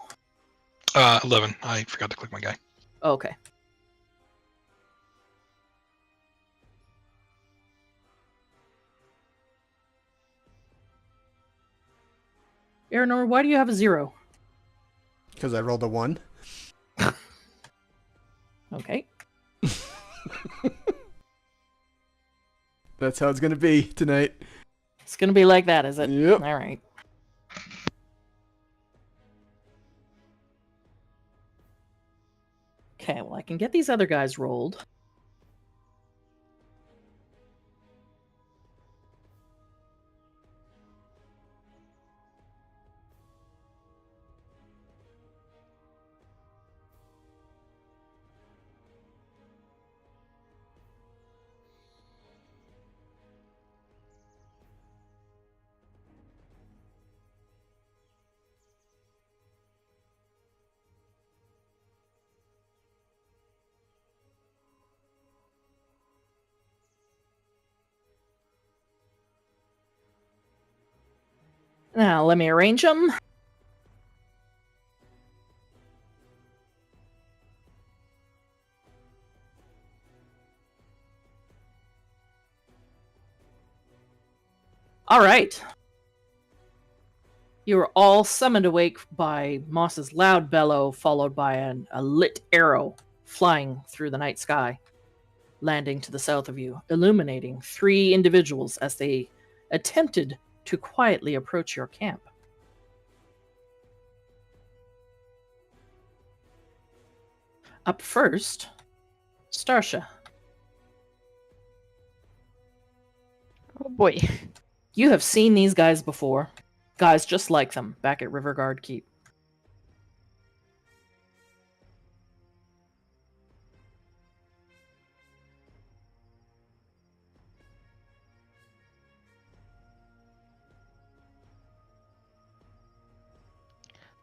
11. I forgot to click my guy. Okay. Aranor, why do you have a 0? Because I rolled a 1. Okay. That's how it's going to be tonight. It's going to be like that, is it? Yep. All right. Okay, well, I can get these other guys rolled. Now, let me arrange them. All right. You are all summoned awake by Moss's loud bellow, followed by a lit arrow flying through the night sky, landing to the south of you, illuminating 3 individuals as they attempted to quietly approach your camp. Up first, Starsha. Oh boy. You have seen these guys before. Guys just like them back at Riverguard Keep.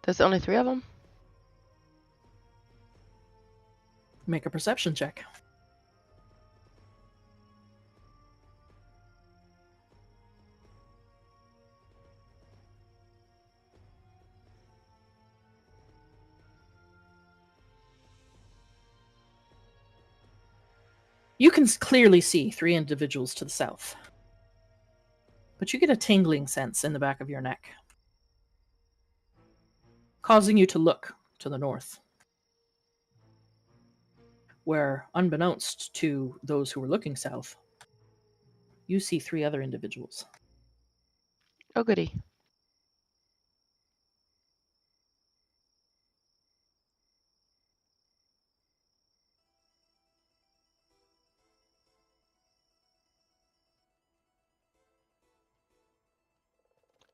There's only 3 of them? Make a perception check. You can clearly see 3 individuals to the south, but you get a tingling sense in the back of your neck. causing you to look to the north, where, unbeknownst to those who were looking south, you see 3 other individuals. Oh, goody.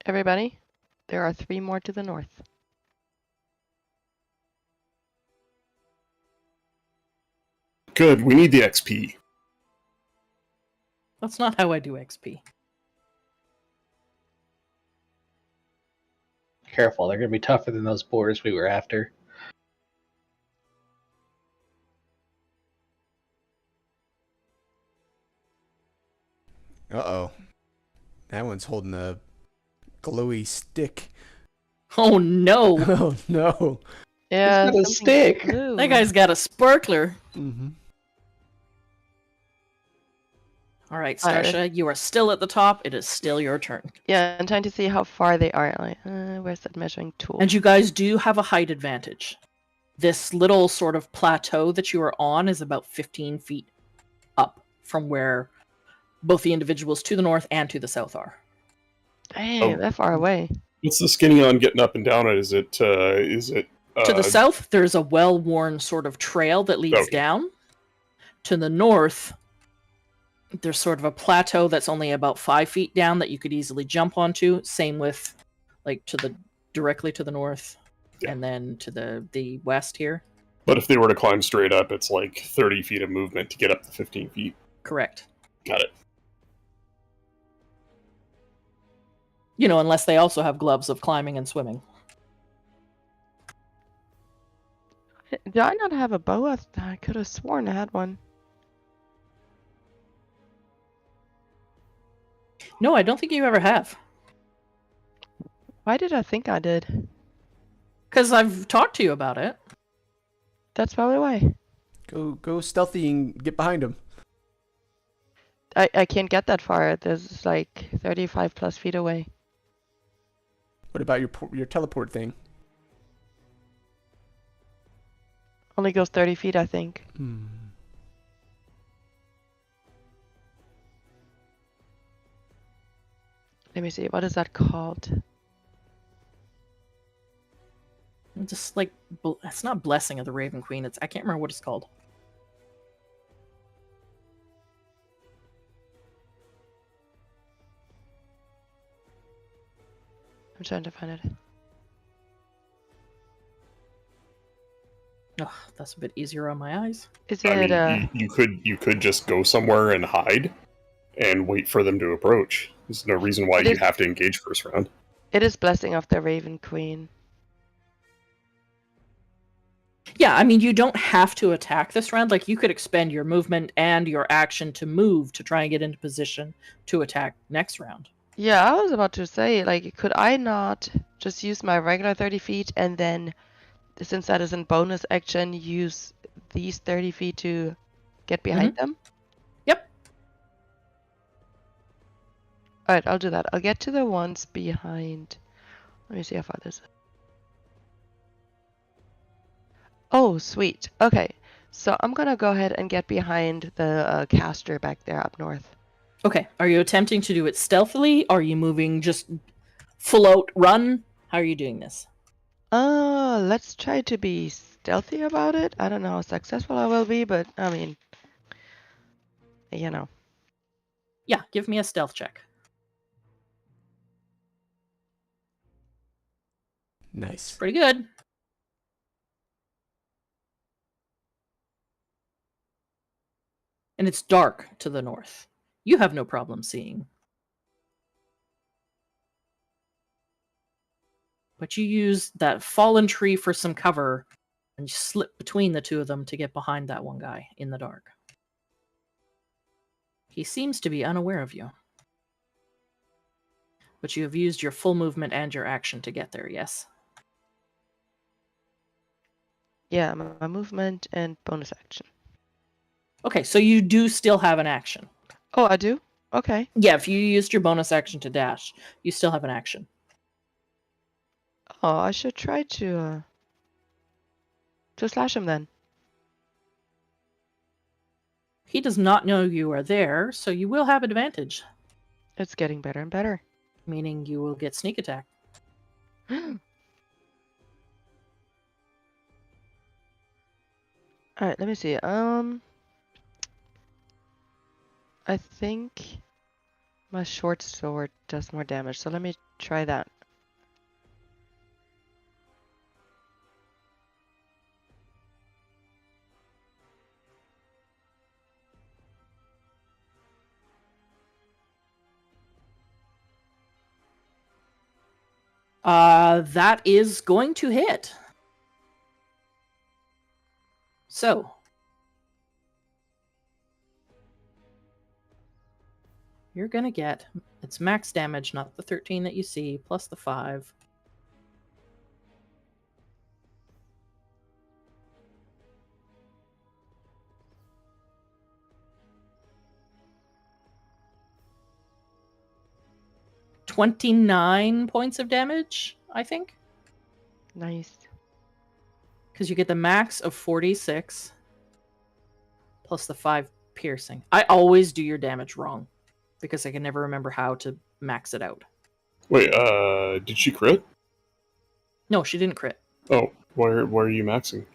Everybody, there are 3 more to the north. Good, we need the XP. That's not how I do XP. Careful, they're going to be tougher than those boars we were after. Uh-oh. That one's holding a glowy stick. Oh no! Oh, no. Yeah, got a something stick. blue. That guy's got a sparkler. Mm-hmm. All right, Starsha, you are still at the top. It is still your turn. Yeah, I'm trying to see how far they are. Like, where's that measuring tool? And you guys do have a height advantage. This little sort of plateau that you are on is about 15 feet up from where both the individuals to the north and to the south are. Dang, that far away. What's the skinny on getting up and down it? Is it To the south, there's a well-worn sort of trail that leads down. To the north, there's sort of a plateau that's only about 5 feet down that you could easily jump onto. Same with, like, directly to the north, and then to the west here. But if they were to climb straight up, it's like 30 feet of movement to get up to 15 feet. Correct. Got it. You know, unless they also have gloves of climbing and swimming. Do I not have a bow? I could have sworn I had one. No, I don't think you ever have. Why did I think I did? Because I've talked to you about it. That's probably why. Go stealthy and get behind him. I can't get that far. There's like 35 plus feet away. What about your teleport thing? Only goes 30 feet, I think. Let me see. What is that called? Just like, it's not Blessing of the Raven Queen. I can't remember what it's called. I'm trying to find it. Oh, that's a bit easier on my eyes. Is I it? mean, you could just go somewhere and hide, and wait for them to approach. There's no reason why you have to engage first round. It is Blessing of the Raven Queen. Yeah, I mean, you don't have to attack this round. Like, you could expend your movement and your action to move to try and get into position to attack next round. Yeah, I was about to say, like, could I not just use my regular 30 feet and then, since that is in bonus action, use these 30 feet to get behind them? Yep. Alright, I'll do that. I'll get to the ones behind. Let me see how far this is. Oh, sweet. Okay, so I'm gonna go ahead and get behind the caster back there up north. Okay, are you attempting to do it stealthily? Are you moving just full out run? How are you doing this? Let's try to be stealthy about it. I don't know how successful I will be, but I mean, you know. Yeah, give me a stealth check. Nice. Pretty good. And it's dark to the north. You have no problem seeing. But you use that fallen tree for some cover and you slip between the two of them to get behind that one guy in the dark. He seems to be unaware of you. But you have used your full movement and your action to get there, yes? Yeah, my movement and bonus action. Okay, so you do still have an action. Oh, I do? Okay. Yeah, if you used your bonus action to dash, you still have an action. Oh, I should try to slash him then. He does not know you are there, so you will have advantage, It's getting better and better. meaning you will get sneak attack. Alright, let me see. I think my short sword does more damage, so let me try that. That is going to hit. So, you're going to get, it's max damage, not the 13 that you see, plus the 5. $29 points of damage, I think. Nice. Because you get the max of 46 plus the 5 piercing. I always do your damage wrong because I can never remember how to max it out. Wait, did she crit? No, she didn't crit. Oh, why are you maxing?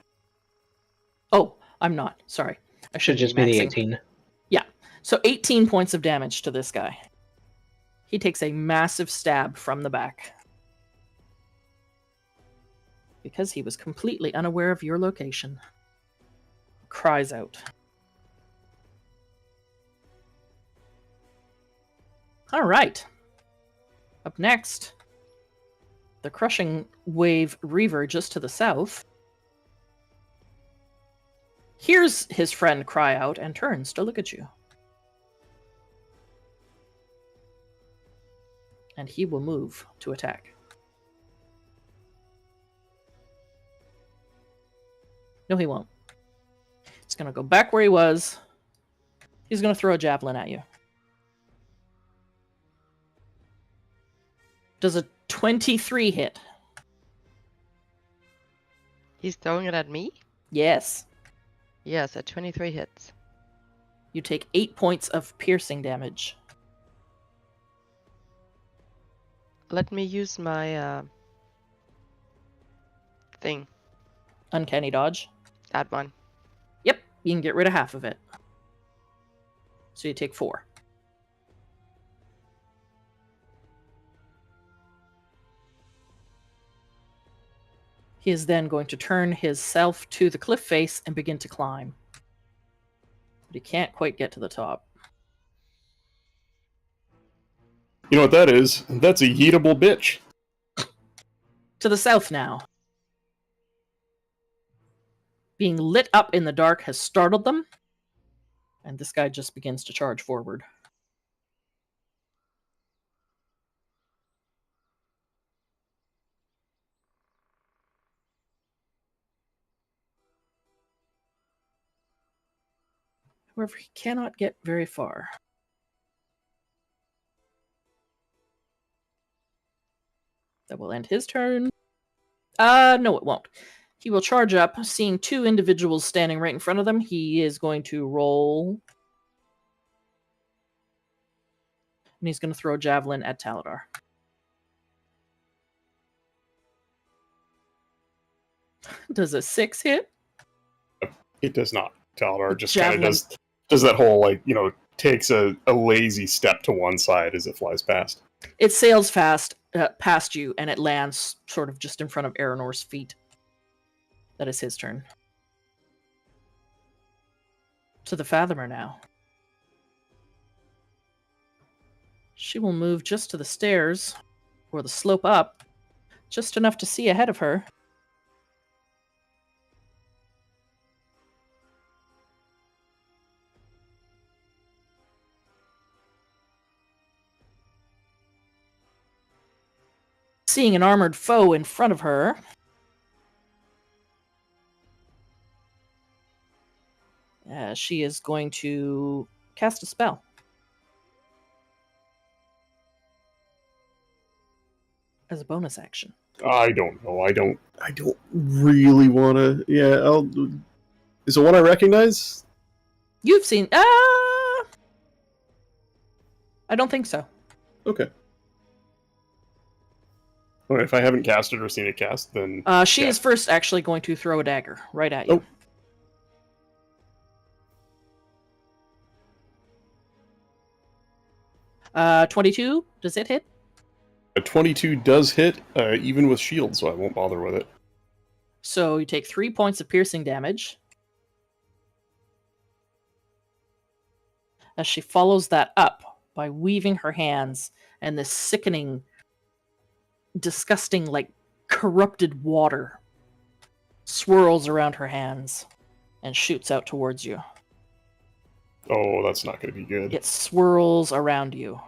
Oh, I'm not. Sorry. I Should should just be the maxing. 18. Yeah. So 18 points of damage to this guy. He takes a massive stab from the back. Because he was completely unaware of your location. Cries out. All right. Up next, the Crushing Wave Reaver just to the south hears his friend cry out and turns to look at you. And he will move to attack. No, he won't. He's going to go back where he was. He's going to throw a javelin at you. Does a 23 hit? He's throwing it at me? Yes. Yes, at 23 hits. You take 8 points of piercing damage. Let me use my thing. Uncanny dodge. That one. Yep, you can get rid of half of it. So you take 4. He is then going to turn himself to the cliff face and begin to climb. But he can't quite get to the top. You know what that is? That's a yeetable bitch. To the south now. Being lit up in the dark has startled them. And this guy just begins to charge forward. However, he cannot get very far. That will end his turn. No, it won't. He will charge up, seeing 2 individuals standing right in front of them. He is going to roll. And he's going to throw a javelin at Taladar. Does a 6 hit? It does not. Taladar just Javelin. kind of does that whole, like, you know, takes a lazy step to one side as it flies past. It sails fast past you, and it lands sort of just in front of Aranor's feet. That is his turn. To the Fathomer now. She will move just to the stairs, or the slope up, just enough to see ahead of her. Seeing an armored foe in front of her, she is going to cast a spell. as a bonus action. I don't know. I don't really want to. Yeah, is it one I recognize? You've seen. I don't think so. Okay. Well, if I haven't cast it or seen it cast, then She is first actually going to throw a dagger right at you. Oh. 22. Does it hit? A 22 does hit, even with shield, so I won't bother with it. So you take 3 points of piercing damage. As she follows that up by weaving her hands, and this sickening, disgusting, like corrupted water swirls around her hands and shoots out towards you. Oh, that's not going to be good. It swirls around you.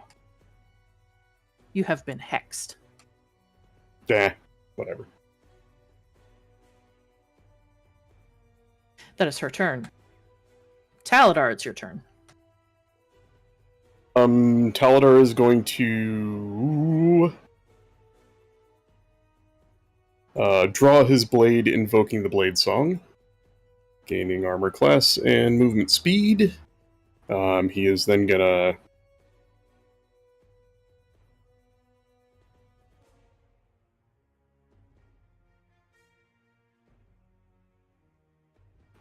You have been hexed. Whatever. That is her turn. Taladar, it's your turn. Taladar is going to draw his blade, invoking the Blade Song, gaining armor class and movement speed. He is then gonna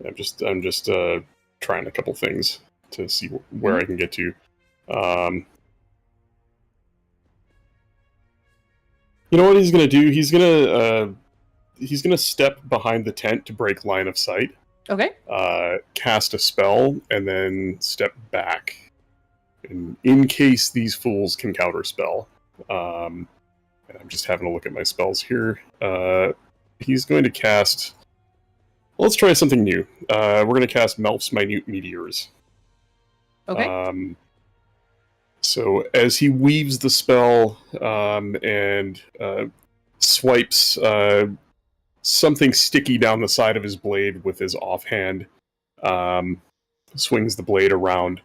I'm just trying a couple things to see where I can get to. You know what he's gonna do? He's gonna step behind the tent to break line of sight. Okay. Cast a spell and then step back, in case these fools can counterspell. And I'm just having a look at my spells here. He's going to cast. Let's try something new. We're going to cast Melf's Minute Meteors. Okay. So as he weaves the spell and swipes something sticky down the side of his blade with his offhand, swings the blade around,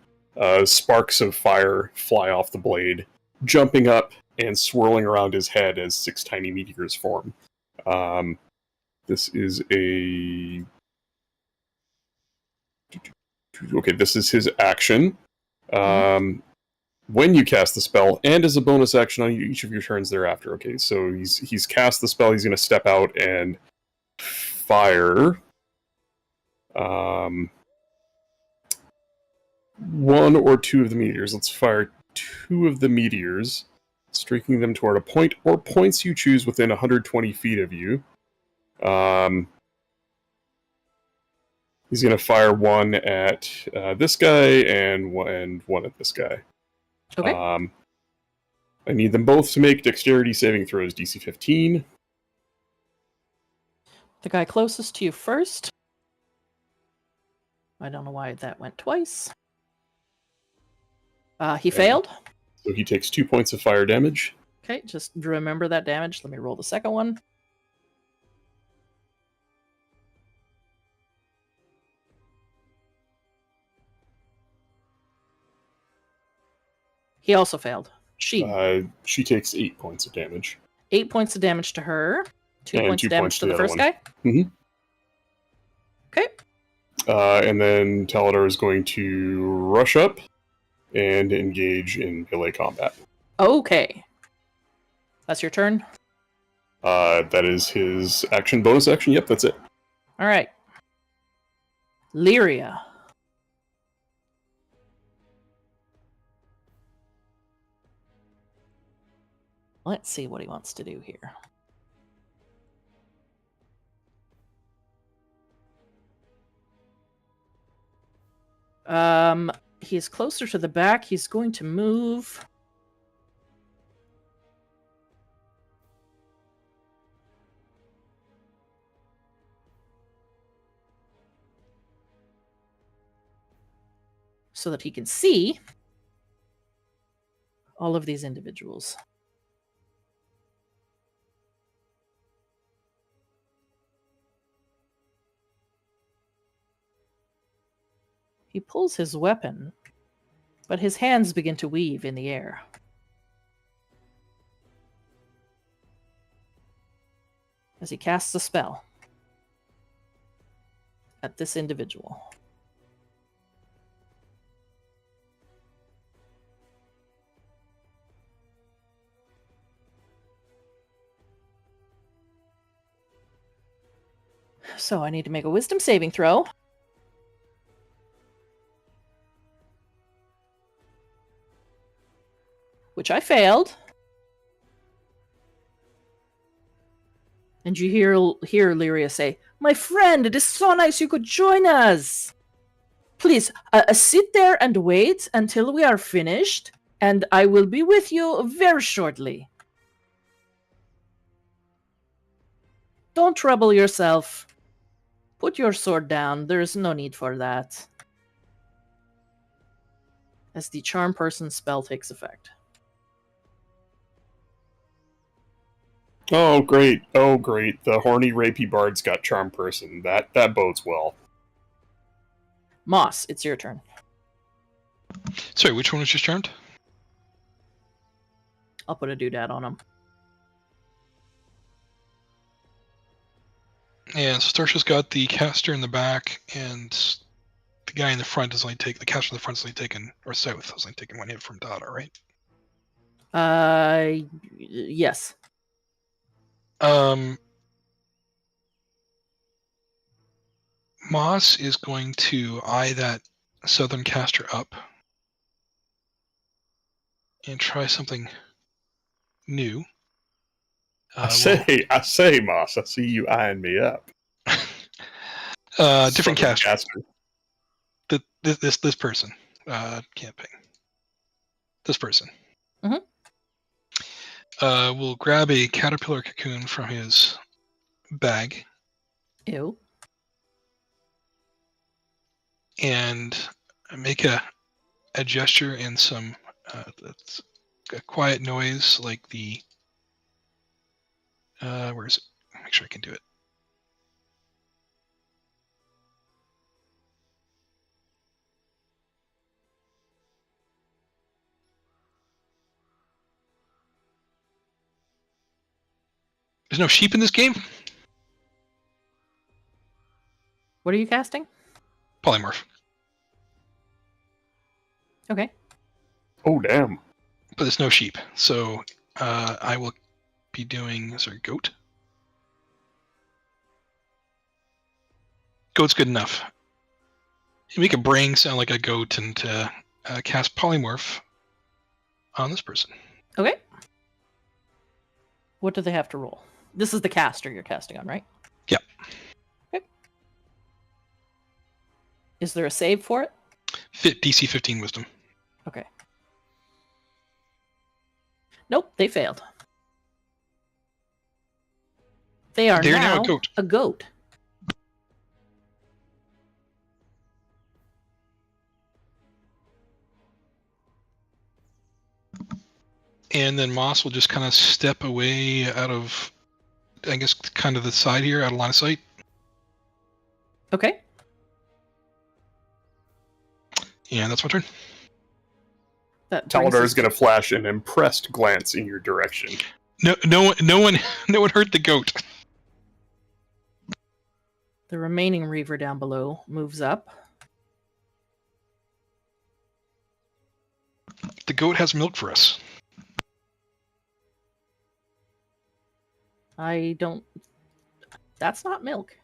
sparks of fire fly off the blade, jumping up and swirling around his head as 6 tiny meteors form. This is a... Okay, this is his action. When you cast the spell, and as a bonus action on each of your turns thereafter. Okay, so he's cast the spell, he's going to step out and fire... one or two of the meteors. Let's fire 2 of the meteors, streaking them toward a point or points you choose within 120 feet of you. He's going to fire one at this guy and one at this guy. Okay. I need them both to make dexterity saving throws, DC 15. The guy closest to you first. I don't know why that went twice. He failed. So he takes 2 points of fire damage. Okay, just remember that damage. Let me roll the second one. He also failed. She takes 8 points of damage. 8 points of damage to her. 2 And points 2 of damage points to to the the other first one. guy. Mhm. Okay. And then Taladar is going to rush up and engage in melee combat. Okay. That's your turn? That is his action, bonus action. Yep, that's it. All right. Lyria. Let's see what he wants to do here. He's closer to the back. He's going to move. So that he can see all of these individuals. He pulls his weapon, but his hands begin to weave in the air. as he casts a spell at this individual. So I need to make a wisdom saving throw. Which I failed. And you hear Lyria say, "My friend, it is so nice you could join us. Please, sit there and wait until we are finished, and I will be with you very shortly. Don't trouble yourself. Put your sword down. There is no need for that." As the Charm Person spell takes effect. Oh, great. Oh, great. The horny, rapey bard's got Charm Person. That bodes well. Moss, it's your turn. Sorry, which one was just charmed? I'll put a doodad on him. And Starsha's got the caster in the back, and the guy in the front is only taking, the caster in the front is only taking, or south is only taking one hit from Dada, right? Yes. Moss is going to eye that southern caster up and try something new. I say, Moss, I see you eyeing me up. Different caster. This person. Camping. This person. Will grab a caterpillar cocoon from his bag. Ew. And make a gesture and some a quiet noise like the where is it? Make sure I can do it. There's no sheep in this game? What are you casting? Polymorph. Okay. Oh, damn. But there's no sheep. So I will be doing, sorry, goat. Goat's good enough. You make a brain sound like a goat and cast polymorph on this person. Okay. What do they have to roll? This is the caster you're casting on, right? Yep. Okay. Is there a save for it? DC 15 wisdom. Okay. Nope, they failed. They're now a goat. A goat. And then Moss will just kind of step away out of, I guess, kind of the side here, out of line of sight. Okay. And that's my turn. Taladar's going to flash an impressed glance in your direction. No one hurt the goat. The remaining Reaver down below moves up. The goat has milk for us. I don't... That's not milk.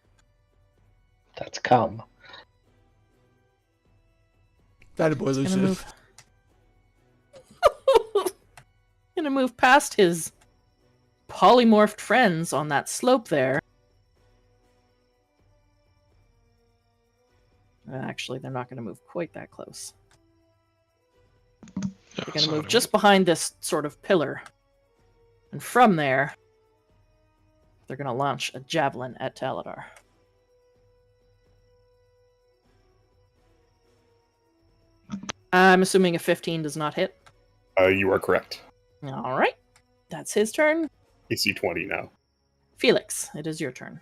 That's cum. That boy Gonna move... Gonna move past his polymorphed friends on that slope there. Actually, they're not gonna move quite that close. They're gonna move just behind this sort of pillar. And from there, they're gonna launch a javelin at Taladar. I'm assuming a 15 does not hit. You are correct. All right. That's his turn. AC 20 now. Felix, it is your turn.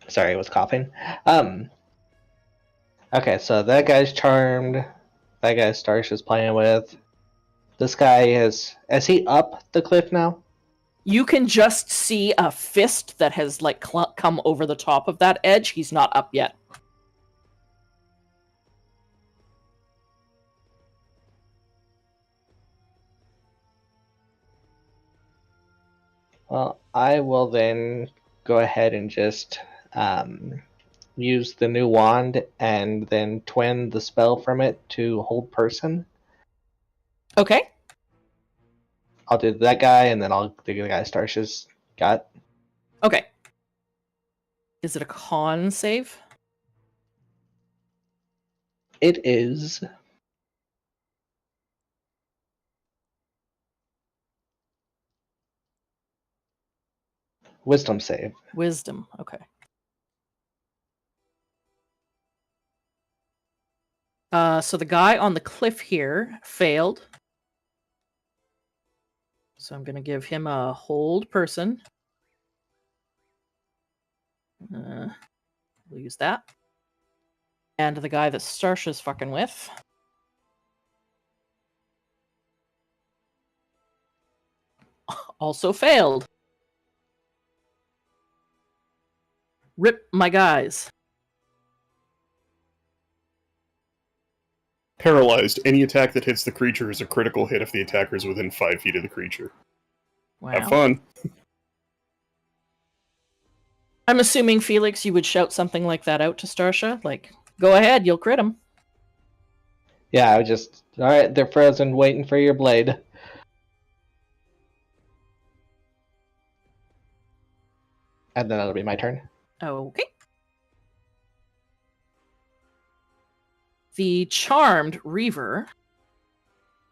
Sorry, I was coughing. Okay, so that guy's charmed. that guy Starsh is playing with. This guy is he up the cliff now? You can just see a fist that has like come over the top of that edge. He's not up yet. Well, I will then go ahead and just use the new wand and then twin the spell from it to hold person. Okay. I'll do that guy, and then I'll do the guy Starsh's got. Okay. Is it a con save? It is. Wisdom save. Wisdom. Okay. So the guy on the cliff here failed. So I'm going to give him a hold person. We'll use that. And the guy that Starsha's fucking with. Also failed. Rip my guys. Paralyzed. Any attack that hits the creature is a critical hit if the attacker is within 5 feet of the creature. Wow. Have fun. I'm assuming, Felix, you would shout something like that out to Starsha? Like, go ahead, you'll crit him. Yeah, I would just... Alright, they're frozen, waiting for your blade. And then it'll be my turn. Okay. The charmed Reaver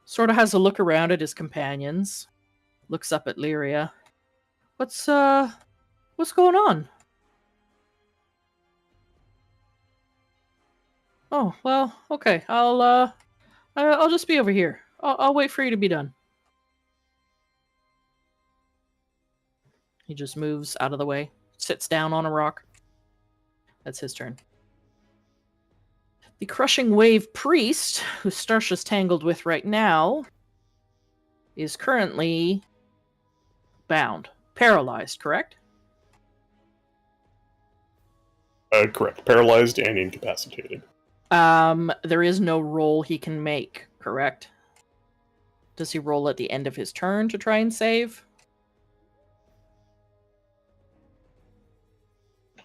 sort of has a look around at his companions, looks up at Lyria. What's going on? Oh, well, okay. I'll just be over here. I'll wait for you to be done. He just moves out of the way, sits down on a rock. That's his turn. The Crushing Wave Priest, who Starsha's tangled with right now, is currently bound. Paralyzed, correct? Correct. Paralyzed and incapacitated. There is no roll he can make, correct? Does he roll at the end of his turn to try and save?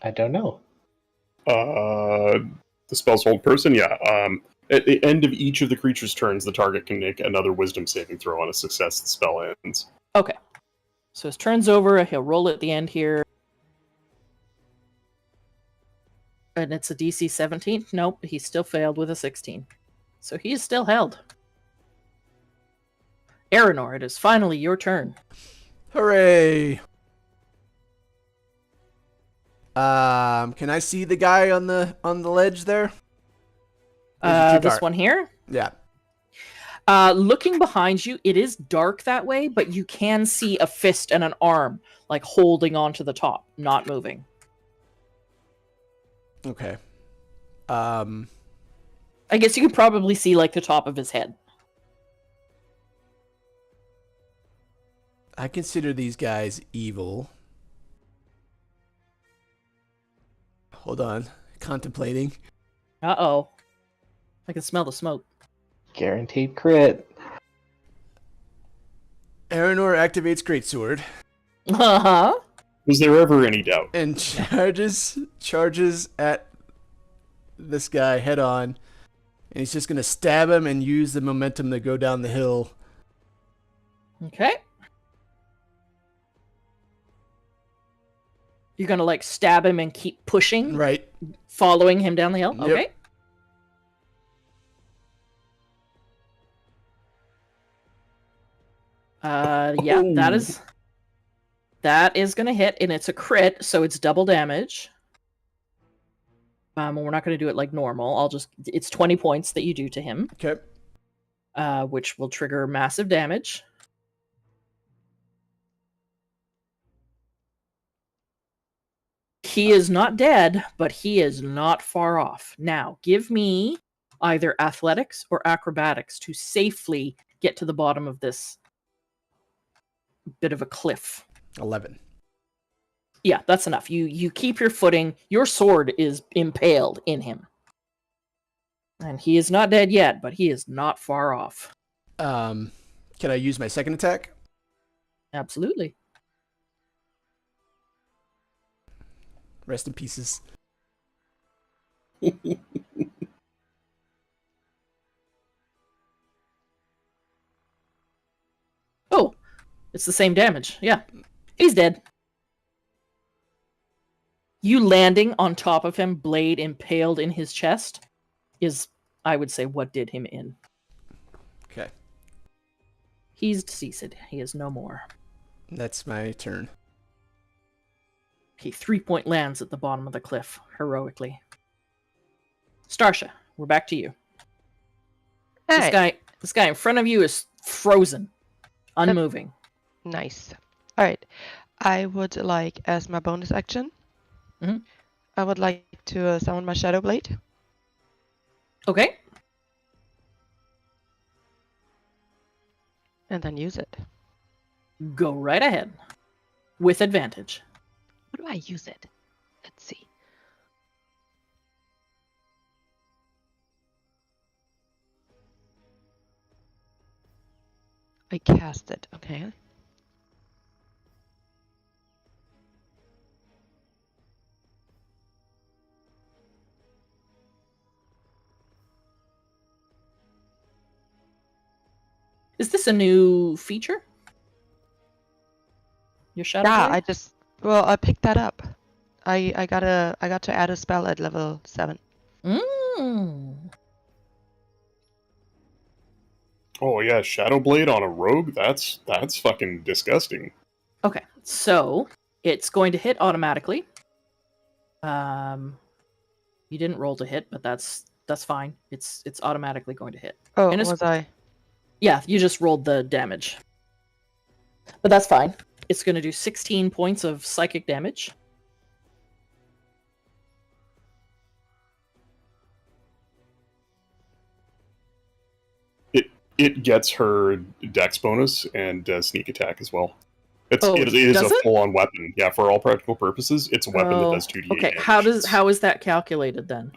I don't know. The spell's hold person, yeah. At the end of each of the creature's turns, the target can make another wisdom saving throw. On a success, the spell ends. Okay. So his turn's over, he'll roll at the end here. And it's a DC 17? Nope, he still failed with a 16. So he is still held. Aranor, it is finally your turn. Hooray! Can I see the guy on the ledge there? This one here? Yeah. Looking behind you, it is dark that way, but you can see a fist and an arm, like holding onto the top, not moving. Okay. I guess you could probably see like the top of his head. I consider these guys evil. Hold on. Contemplating. Uh-oh. I can smell the smoke. Guaranteed crit. Aranor activates Greatsword. Uh-huh. Was there ever any doubt? And charges at this guy head on. And he's just going to stab him and use the momentum to go down the hill. Okay. You're going to like stab him and keep pushing? Right. Following him down the hill? Yep. Okay. Yeah, Ooh. that is going to hit, and it's a crit, so it's double damage. We're not going to do it like normal. It's 20 points that you do to him. Okay. Which will trigger massive damage. He is not dead, but he is not far off. Now, give me either athletics or acrobatics to safely get to the bottom of this bit of a cliff. 11. Yeah, that's enough. You keep your footing. Your sword is impaled in him. And he is not dead yet, but he is not far off. Can I use my second attack? Absolutely. Rest in pieces. Oh, it's the same damage. Yeah, he's dead. You landing on top of him, blade impaled in his chest, is, I would say, what did him in. Okay. He's deceased. He is no more. That's my turn. Okay, 3-point lands at the bottom of the cliff, heroically. Starsha, we're back to you. Hey. This guy in front of you is frozen, unmoving. Nice. All right. I would like, as my bonus action, I would like to summon my Shadow Blade. Okay. And then use it. Go right ahead. With advantage. How do I use it? Let's see. I cast it. Okay. Is this a new feature? Your Shadow Blade? I picked that up. I got to add a spell at level 7. Oh yeah, Shadow Blade on a rogue? That's fucking disgusting. Okay, so it's going to hit automatically. You didn't roll to hit, but that's fine. It's automatically going to hit. Oh, and was I? Yeah, you just rolled the damage. But that's fine. It's going to do 16 points of psychic damage. It gets her dex bonus and sneak attack as well. It is a full-on weapon. Yeah, for all practical purposes, it's a weapon that does 2d8 Okay, damage. how is that calculated then?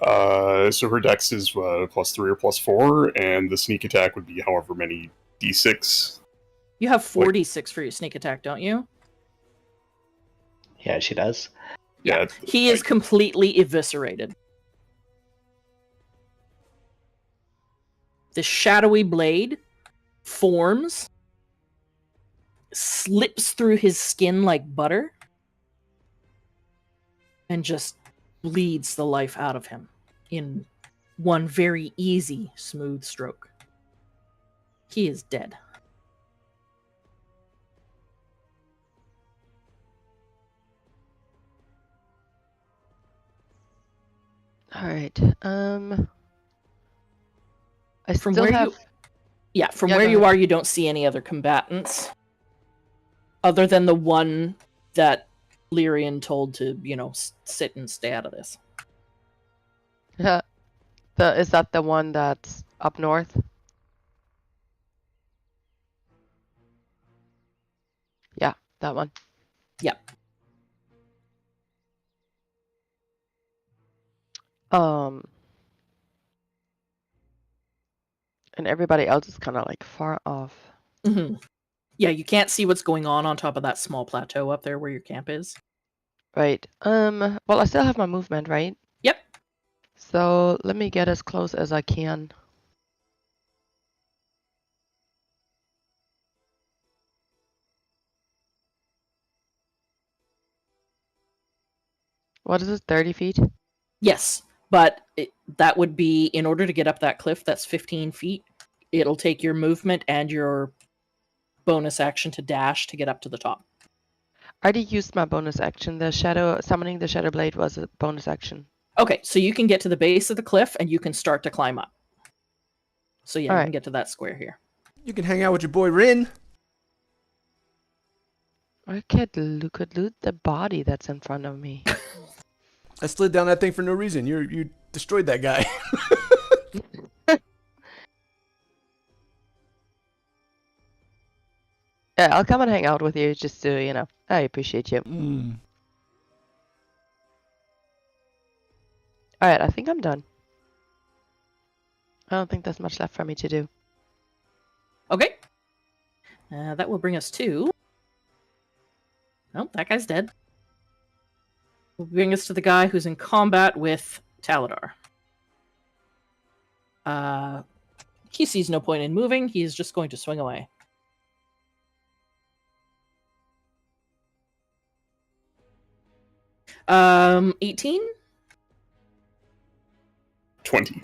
So her dex is +3 or +4, and the sneak attack would be however many d6. You have 4d6 for your sneak attack, don't you? Yeah, she does. Yeah. He is completely eviscerated. The shadowy blade forms, slips through his skin like butter, and just bleeds the life out of him in one very easy, smooth stroke. He is dead. All right. From where you are, you don't see any other combatants, other than the one that Lyrian told to, sit and stay out of this. Is that the one that's up north? Yeah, that one. Yep. And everybody else is kind of like far off. Mm-hmm. Yeah, you can't see what's going on top of that small plateau up there where your camp is. Right. Well, I still have my movement, right? Yep. So let me get as close as I can. What is it, 30 feet? Yes, but that would be, in order to get up that cliff, that's 15 feet. It'll take your movement and your bonus action to dash to get up to the top. I already used my bonus action. Summoning the Shadow Blade was a bonus action. Okay, so you can get to the base of the cliff and you can start to climb up. So yeah, you can get to that square here. You can hang out with your boy Rin. I could loot the body that's in front of me. I slid down that thing for no reason. You destroyed that guy. Yeah, I'll come and hang out with you just to, I appreciate you. Mm. Alright, I think I'm done. I don't think there's much left for me to do. Okay. That will bring us to... Oh, that guy's dead. Will bring us to the guy who's in combat with Taladar. He sees no point in moving. He is just going to swing away. Um, 18? 20.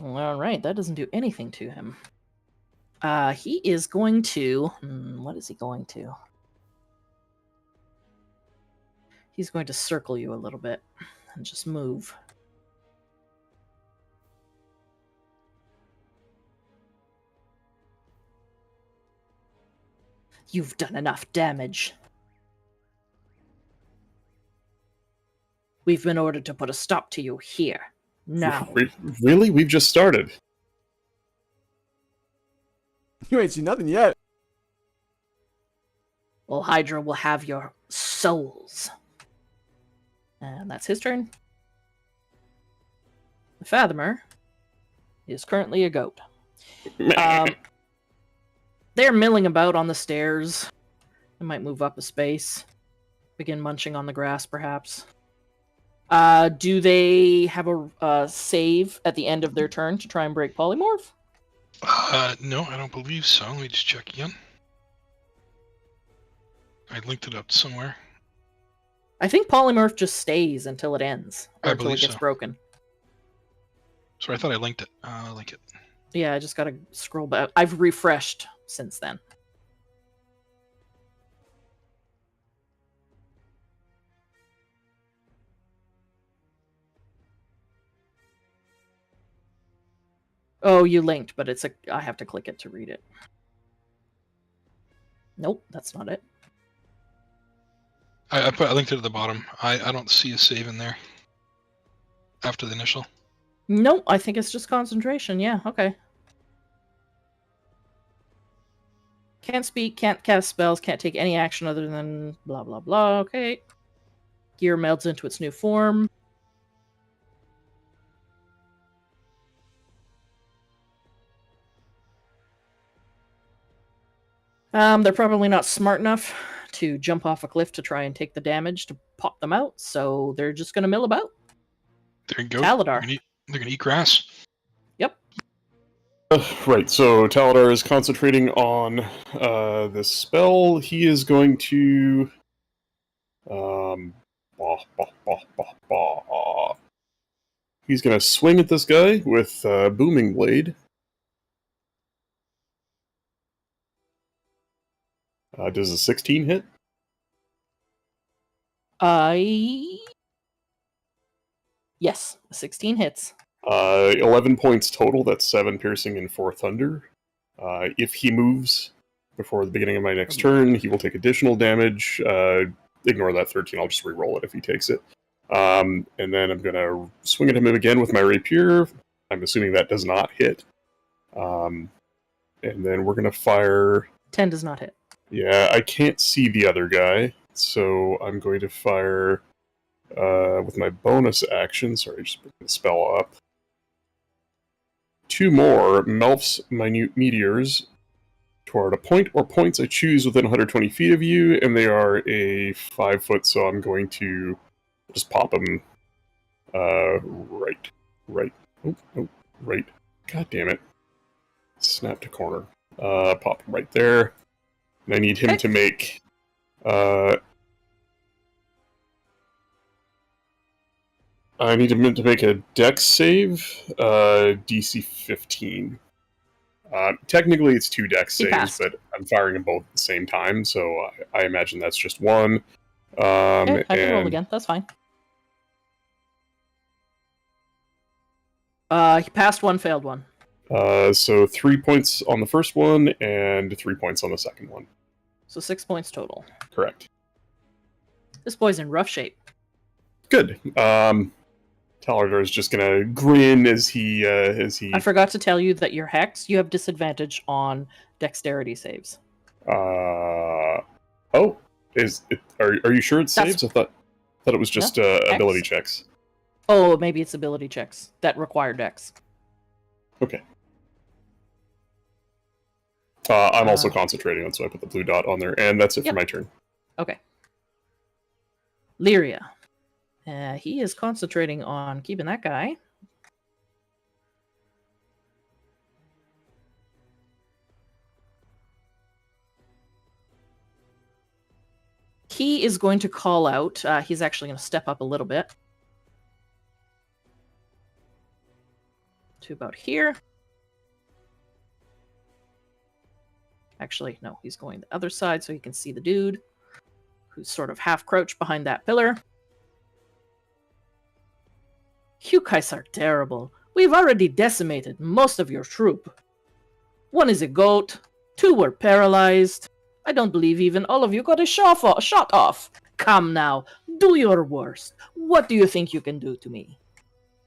All right, that doesn't do anything to him. He is going to... what is he going to? He's going to circle you a little bit and just move. You've done enough damage. We've been ordered to put a stop to you here. Now. Really? We've just started. You ain't seen nothing yet. Well, Hydra will have your souls. And that's his turn. The Fathomer is currently a goat. They're milling about on the stairs. They might move up a space. Begin munching on the grass, perhaps. Do they have a save at the end of their turn to try and break Polymorph? No, I don't believe so. Let me just check again. I linked it up somewhere. I think Polymorph just stays until it ends. Or I until it believe gets so. broken. Sorry, I thought I linked it. I'll link it. Yeah, I just gotta scroll back. I've refreshed since then. Oh, you linked, but I have to click it to read it. Nope, that's not it. I linked it at the bottom. I don't see a save in there after the initial. Nope, I think it's just concentration. Yeah, okay. Can't speak, can't cast spells, can't take any action other than blah blah blah. Okay. Gear melds into its new form. They're probably not smart enough to jump off a cliff to try and take the damage to pop them out, so they're just going to mill about. There you go. Taladar. They're gonna eat grass. Yep. Right, so Taladar is concentrating on this spell. He is going to... He's going to swing at this guy with Booming Blade. Does a 16 hit? Yes, 16 hits. 11 points total. That's 7 piercing and 4 thunder. If he moves before the beginning of my next turn, he will take additional damage. Ignore that 13. I'll just re-roll it if he takes it. And then I'm going to swing at him again with my rapier. I'm assuming that does not hit. And then we're going to fire... 10 does not hit. Yeah, I can't see the other guy, so I'm going to fire with my bonus action. Sorry, just bring the spell up. 2 more Melf's Minute Meteors toward a point or points I choose within 120 feet of you, and they are a 5 foot, so I'm going to just pop them right. God damn it. Snap to corner. Pop him right there. And I need him to make... I need him to make a dex save, DC 15. Technically, it's 2 dex saves, but I'm firing them both at the same time, so I imagine that's just one. Okay, I can roll again. That's fine. He passed one, failed one. So 3 points on the first one, and 3 points on the second one. So 6 points total. Correct. This boy's in rough shape. Good. Taladar is just gonna grin as he. I forgot to tell you that your hex, you have disadvantage on dexterity saves. Oh, are you sure it's That's- saves? I thought it was just ability checks. Oh, maybe it's ability checks that require dex. Okay. I'm also concentrating on, so I put the blue dot on there, and that's it for my turn. Okay. Lyria. He is concentrating on keeping that guy. He is going to call out. He's actually going to step up a little bit. To about here. Actually, no, he's going the other side so he can see the dude who's sort of half crouched behind that pillar. You guys are terrible. We've already decimated most of your troop. 1 is a goat, 2 were paralyzed. I don't believe even all of you got a shot off. Come now, do your worst. What do you think you can do to me?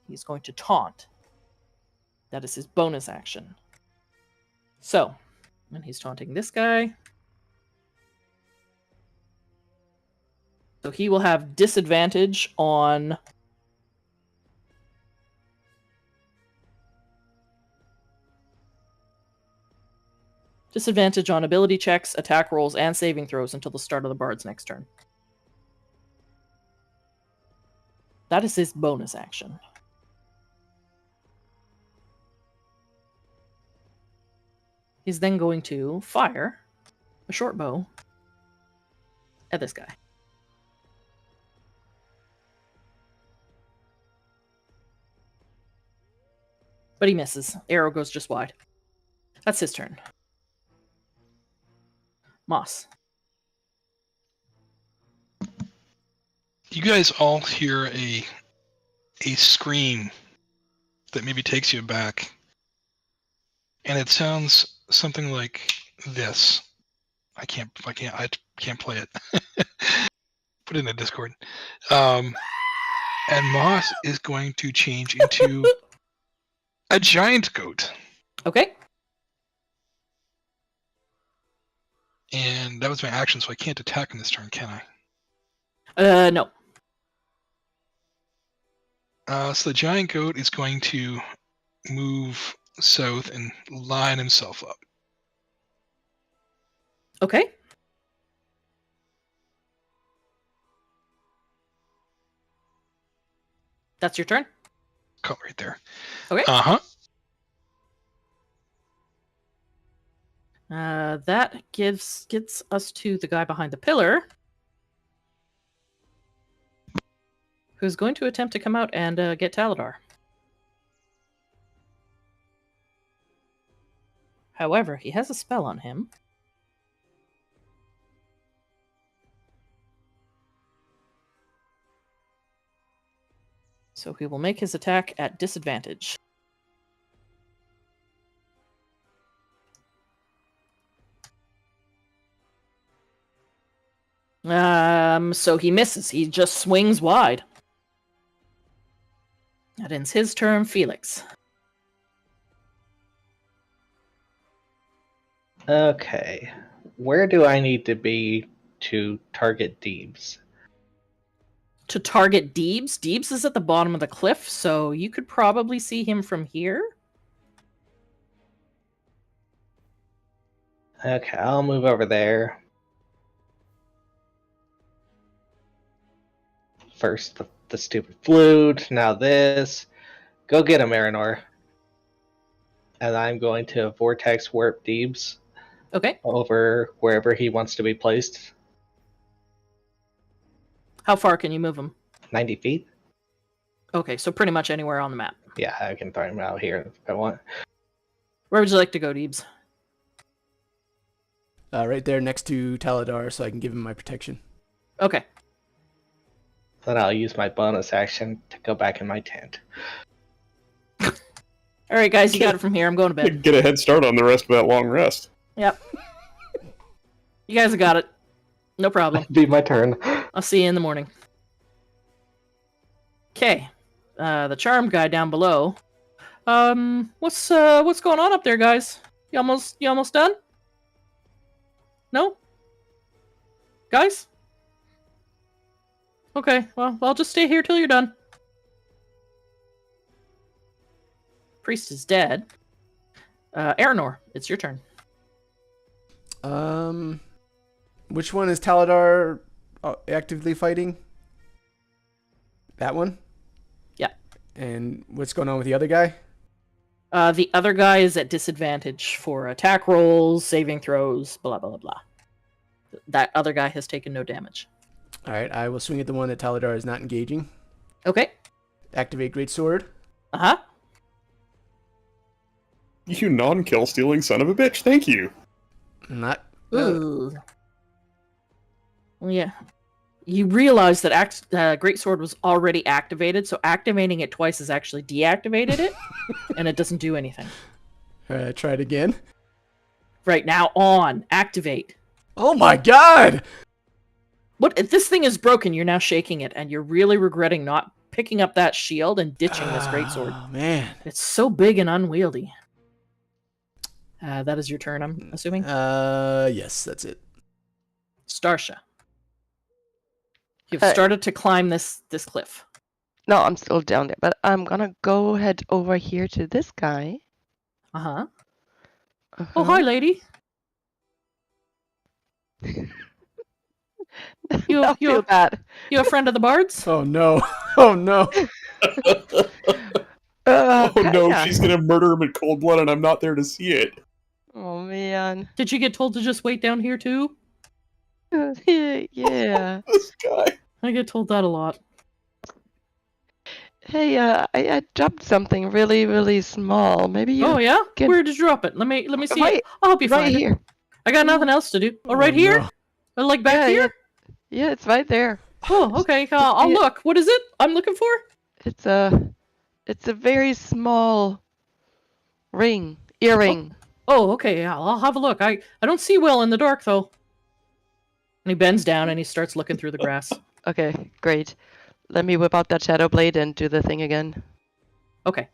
He's going to taunt. That is his bonus action. So, and he's taunting this guy. So he will have disadvantage on... Disadvantage on ability checks, attack rolls, and saving throws until the start of the bard's next turn. That is his bonus action. He's then going to fire a short bow at this guy. But he misses. Arrow goes just wide. That's his turn. Moss. You guys all hear a scream that maybe takes you back, and it sounds something like this. I can't play it. Put it in the Discord. And Moss is going to change into a giant goat. Okay. And that was my action, so I can't attack him this turn, can I? No. So the giant goat is going to move south and line himself up. Okay. That's your turn? Cut right there. Okay. Uh-huh. That gets us to the guy behind the pillar, who's going to attempt to come out and get Taladar. However, he has a spell on him. So he will make his attack at disadvantage. So he misses. He just swings wide. That ends his turn. Felix. Okay. Where do I need to be to target Deebs? To target Deebs? Deebs is at the bottom of the cliff, so you could probably see him from here. Okay, I'll move over there. First the stupid flute, now this. Go get him, Aranor. And I'm going to vortex warp Deebs. Okay. Over wherever he wants to be placed. How far can you move him? 90 feet. Okay, so pretty much anywhere on the map. Yeah, I can throw him out here if I want. Where would you like to go, Deebs? Right there next to Taladar, so I can give him my protection. Okay. Then I'll use my bonus action to go back in my tent. All right, guys, you got it from here. I'm going to bed. Get a head start on the rest of that long rest. Yep. You guys have got it. No problem. Be my turn. I'll see you in the morning. Okay. The charmed guy down below. What's going on up there, guys? You almost done? No? Guys? Okay, well, I'll just stay here till you're done. Priest is dead. Aranor, it's your turn. Which one is Taladar actively fighting? That one? Yeah. And what's going on with the other guy? The other guy is at disadvantage for attack rolls, saving throws, blah, blah, blah. That other guy has taken no damage. All right, I will swing at the one that Taladar is not engaging. Okay. Activate Greatsword. Uh-huh. You non-kill stealing son of a bitch, thank you. Not. Ooh. Well, yeah. You realize that Greatsword was already activated, so activating it twice has actually deactivated it, and it doesn't do anything. Try it again. Right now, on. Activate. Oh my god! What? If this thing is broken, you're now shaking it, and you're really regretting not picking up that shield and ditching this Greatsword. Oh, man. It's so big and unwieldy. That is your turn, I'm assuming? Yes, that's it. Starsha. You've started to climb this cliff. No, I'm still down there, but I'm gonna go head over here to this guy. Uh-huh. Uh-huh. Oh, hi, lady. I feel bad. You a friend of the bards? Oh, no. Oh, no. Oh no, kinda. she's gonna murder him in cold blood and I'm not there to see it. Oh man. Did you get told to just wait down here, too? Yeah. This guy. I get told that a lot. Hey, I dropped something really, really small. Maybe you. Oh, yeah? can- Where did you drop it? Let me see Right- it. I'll help you right find it. here. I got nothing else to do. Oh, right here? no. Like back Yeah, here? Yeah, it's right there. Oh, okay. I'll Yeah. look. What is it I'm looking for? It's a very small earring. Oh, okay. Yeah, I'll have a look. I don't see well in the dark, though. And he bends down and he starts looking through the grass. Okay, great. Let me whip out that shadow blade and do the thing again. Okay.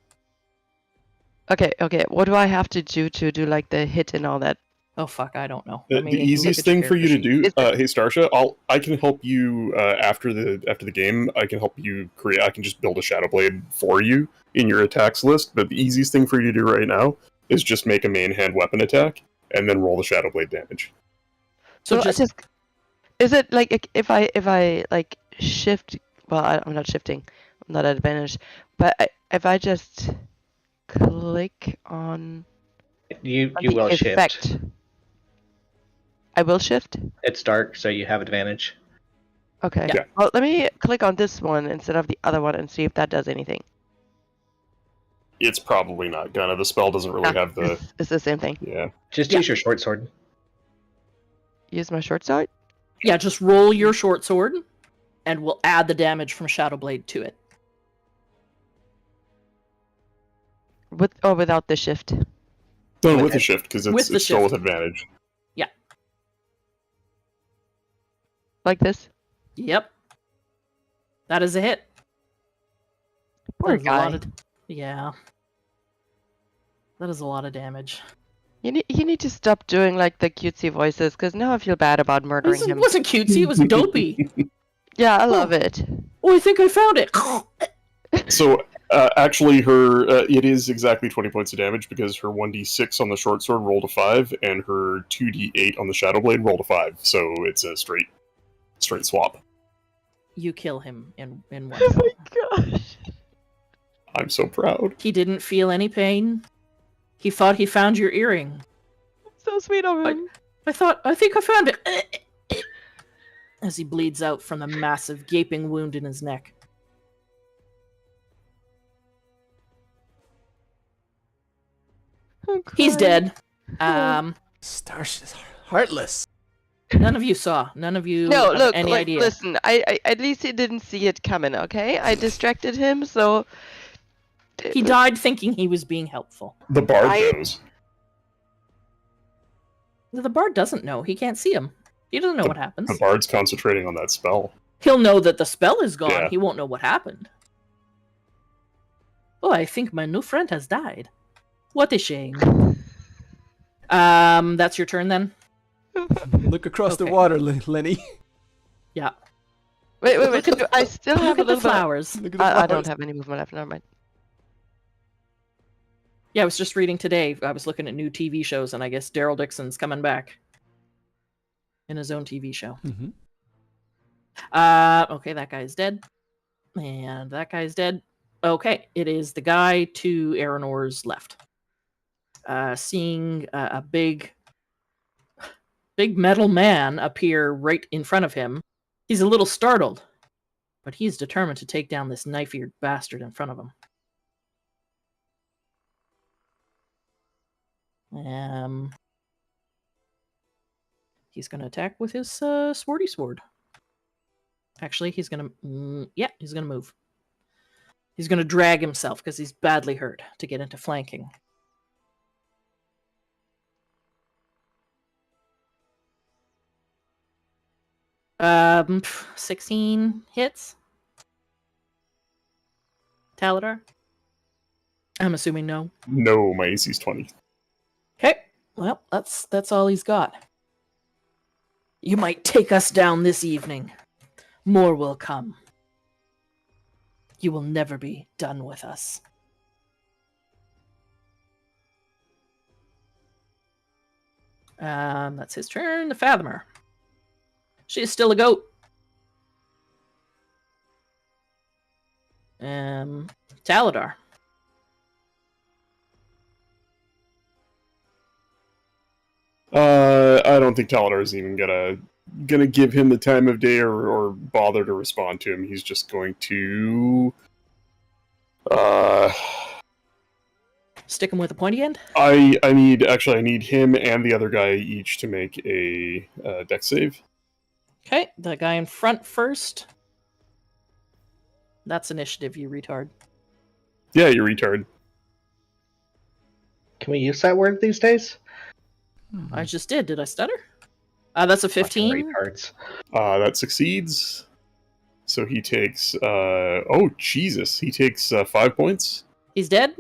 Okay. What do I have to do like the hit and all that? Oh, fuck. I don't know. The Let me look easiest at your thing for you to character do, sheet. Is hey Starsha, I can help you after the game. I can help you create. I can just build a Shadow Blade for you in your attacks list. But the easiest thing for you to do right now is just make a main hand weapon attack and then roll the Shadow Blade damage. So Well, just is it like if I like shift? Well, I'm not shifting. I'm not at advantage. But if I just click on You the will effect, shift. I will shift. It's dark, so you have advantage. Okay. Yeah. Well, let me click on this one instead of the other one and see if that does anything. It's probably not gonna. The spell doesn't really have the. It's the same thing. Yeah. Just Yeah. use your short sword. Use my short sword. yeah, just roll your short sword, and we'll add the damage from Shadow Blade to it. With or without the shift. No, With with the it. shift because With it's the still shift. with advantage. Like this. Yep. That is a hit. Poor That is a lot guy. of- yeah. That is a lot of damage. You need to stop doing like the cutesy voices, because now I feel bad about murdering It him. wasn't cutesy, it was dopey. Yeah, I love it. Oh, I think I found it. So actually, her it is exactly 20 points of damage because her 1d6 on the short sword rolled a 5 and her 2d8 on the Shadow Blade rolled a 5. So it's a straight swap. You kill him in one Oh go. my gosh. I'm so proud. He didn't feel any pain. He thought he found your earring. So sweet of him. I think I found it. As he bleeds out from the massive gaping wound in his neck. I'm He's crying. dead. Starsha's heartless. None of you saw. None of you No, have look, any like, idea. listen, I at least he didn't see it coming, okay? I distracted him, so... He died thinking he was being helpful. The bard I- knows. The bard doesn't know. He can't see him. He doesn't know what happens. The bard's concentrating on that spell. He'll know that the spell is gone. Yeah. He won't know what happened. Oh, I think my new friend has died. What a shame. That's your turn then? Look across the Okay. water, Lenny. Yeah. Wait. Look at I still have Look a at the little bit. flowers. Look at the I don't flowers. have any movement left. Never mind. Yeah, I was just reading today. I was looking at new TV shows, and I guess Daryl Dixon's coming back in his own TV show. Mm-hmm. Okay, that guy's dead. And that guy's dead. Okay, it is the guy to Aranor's left. Seeing a big metal man appear right in front of him, he's a little startled, but he's determined to take down this knife-eared bastard in front of him. He's going to attack with his swordy sword. Actually, he's going to... he's going to move. He's going to drag himself because he's badly hurt to get into flanking. Um, 16 hits. Taladar? I'm assuming no. No, my AC's 20. Okay, well, that's all he's got. You might take us down this evening. More will come. You will never be done with us. That's his turn. The Fathomer. She is still a goat. Taladar. I don't think Taladar's even gonna give him the time of day or bother to respond to him. He's just going to Stick him with a pointy end? I need him and the other guy each to make a dex save. Okay, the guy in front first. That's initiative, you retard. Yeah, you retard. Can we use that word these days? I just did. Did I stutter? That's a 15. Retards. That succeeds. So he takes oh Jesus, he takes 5 points. He's dead.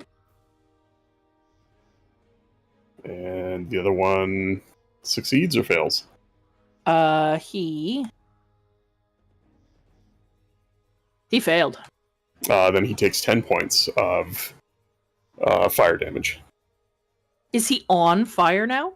And the other one succeeds or fails? He failed. Then he takes 10 points of fire damage. Is he on fire now?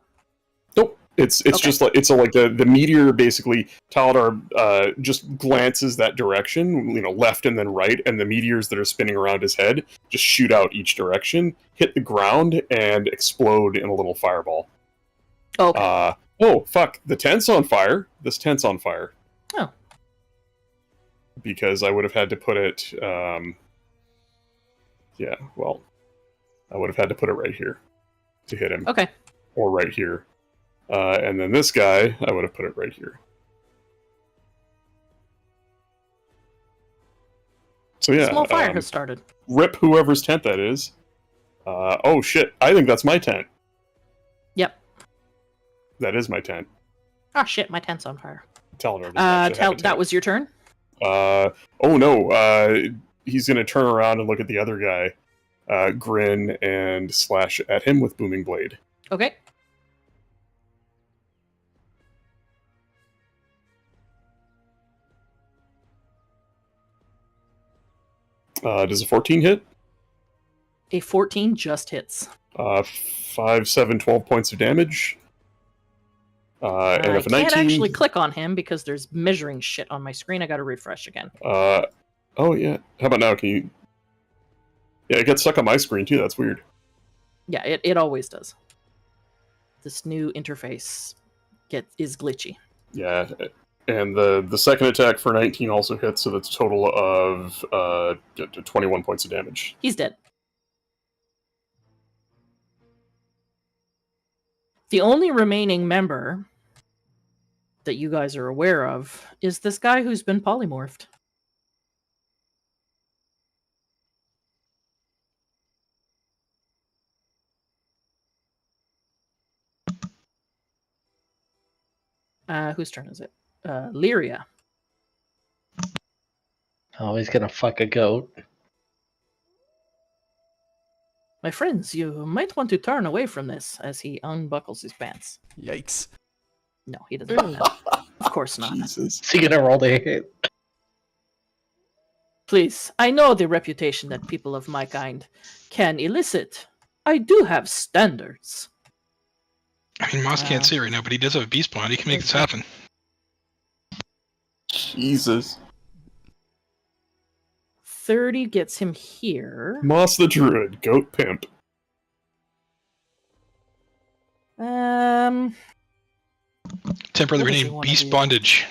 Nope. It's Okay. just like the meteor basically. Taladar just glances that direction, left and then right, and the meteors that are spinning around his head just shoot out each direction, hit the ground, and explode in a little fireball. Okay. Oh fuck! The tent's on fire. This tent's on fire. Oh. Because I would have had to put it. Yeah. Well, I would have had to put it right here to hit him. Okay. Or right here. And then this guy, I would have put it right here. So yeah. Small fire has started. Rip whoever's tent that is. Oh shit, I think that's my tent. Yep. That is my tent. Oh shit, my tent's on fire. Taladar doesn't actually have a tent. That was your turn? Oh no, he's gonna turn around and look at the other guy, grin, and slash at him with Booming Blade. Okay. Does a 14 hit? A 14 just hits. 5, 7, 12 points of damage. And if a 19... I can't actually click on him because there's measuring shit on my screen. I gotta refresh again. Oh yeah. How about now? Can you... Yeah, it gets stuck on my screen too, that's weird. Yeah, it always does. This new interface is glitchy. Yeah, and the second attack for 19 also hits, so that's a total of 21 points of damage. He's dead. The only remaining member that you guys are aware of is this guy who's been polymorphed. Whose turn is it? Lyria. Oh, he's gonna fuck a goat. My friends, you might want to turn away from this, as he unbuckles his pants. Yikes. No, he doesn't do that. Of course not. Jesus. Is he gonna roll the hit? Please, I know the reputation that people of my kind can elicit. I do have standards. I mean, Moss can't see it right now, but he does have a beast bond. He can make this happen. Jesus. 30 gets him here. Moss the Druid, goat pimp. Um, Temporarily What does he renamed wanna Beast do? Bondage.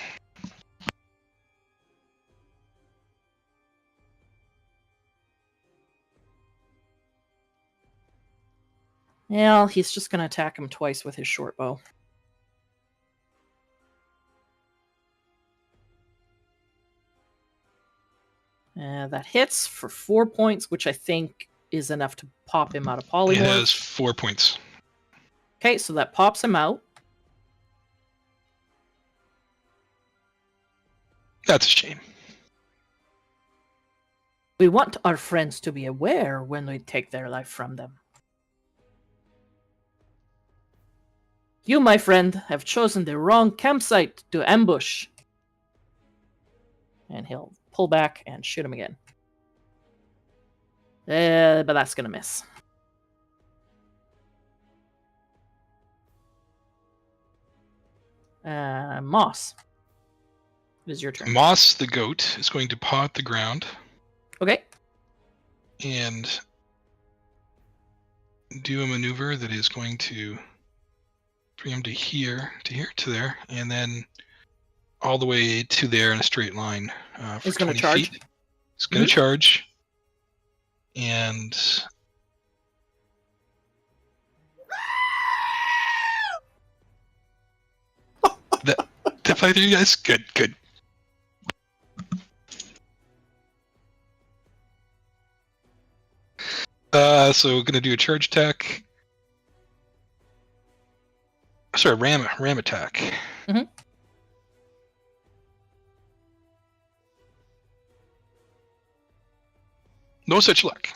well, he's just going to attack him twice with his short bow. That hits for 4 points, which I think is enough to pop him out of It polymorph. has 4 points. Okay, so that pops him out. That's a shame. We want our friends to be aware when we take their life from them. You, my friend, have chosen the wrong campsite to ambush. And he'll pull back and shoot him again. But that's going to miss. Moss. It is your turn. Moss the goat is going to paw at the ground Okay. and do a maneuver that is going to bring him to here, to there, and then all the way to there in a straight line. For He's gonna 20 charge? feet. He's going to charge. And that play through you guys? Good. So we're gonna do a charge attack. Sorry, ram attack. Mhm. No such luck.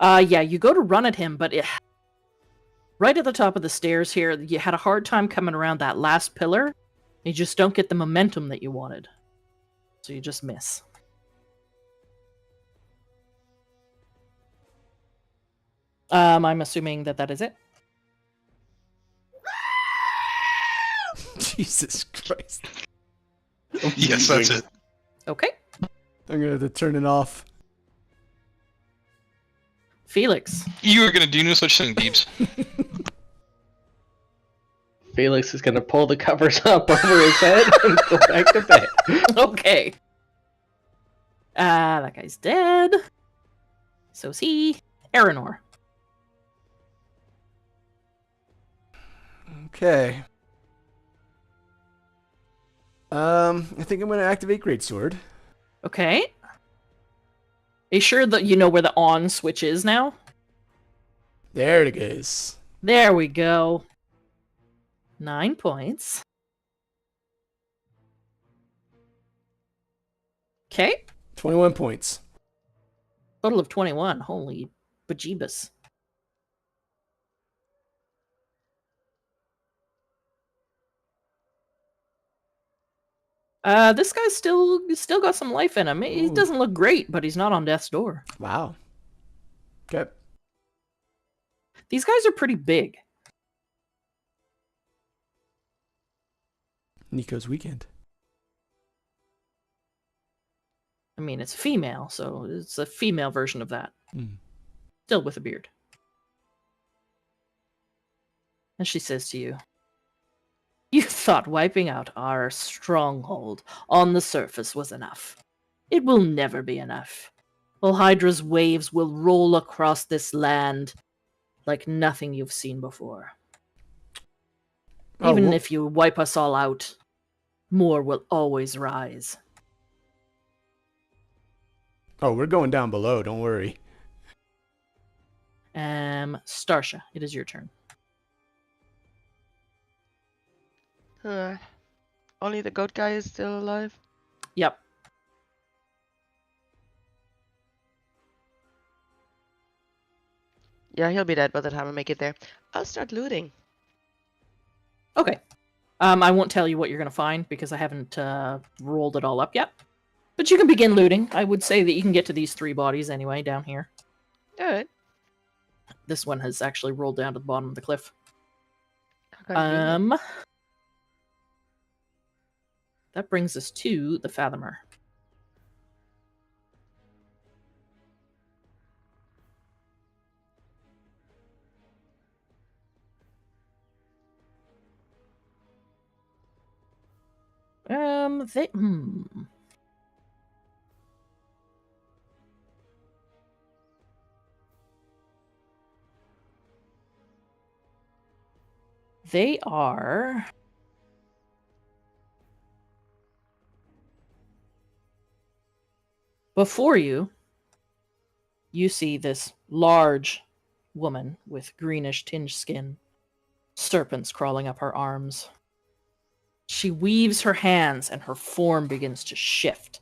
Yeah, you go to run at him, but right at the top of the stairs here, you had a hard time coming around that last pillar. You just don't get the momentum that you wanted. So you just miss. I'm assuming that is it. Jesus Christ. Yes, that's it. Okay. I'm gonna have to turn it off. Felix. You are gonna do no such thing, Deebs. Felix is gonna pull the covers up over his head and go back to bed. Okay. That guy's dead. So's he. Aranor. Okay. I think I'm gonna activate Greatsword. Okay. Are you sure that you know where the on switch is now? There it is. There we go. 9 points. Okay. 21 points. Total of 21. Holy bejeebus. This guy's still got some life in him. He Ooh. doesn't look great, but he's not on death's door. Wow. Okay. These guys are pretty big. Nico's weekend. I mean, it's female, so it's a female version of that. Still with a beard. And she says to you, "You thought wiping out our stronghold on the surface was enough. It will never be enough. Well, Hydra's waves will roll across this land like nothing you've seen before. Even if you wipe us all out, more will always rise." Oh, we're going down below. Don't worry. Starsha, it is your turn. Only the goat guy is still alive? Yep. Yeah, he'll be dead by the time I make it there. I'll start looting. Okay. I won't tell you what you're going to find because I haven't rolled it all up yet. But you can begin looting. I would say that you can get to these 3 bodies anyway down here. Alright. This one has actually rolled down to the bottom of the cliff. Convenient. That brings us to the Fathomer. They are... Before you, you see this large woman with greenish tinged skin, serpents crawling up her arms. She weaves her hands and her form begins to shift.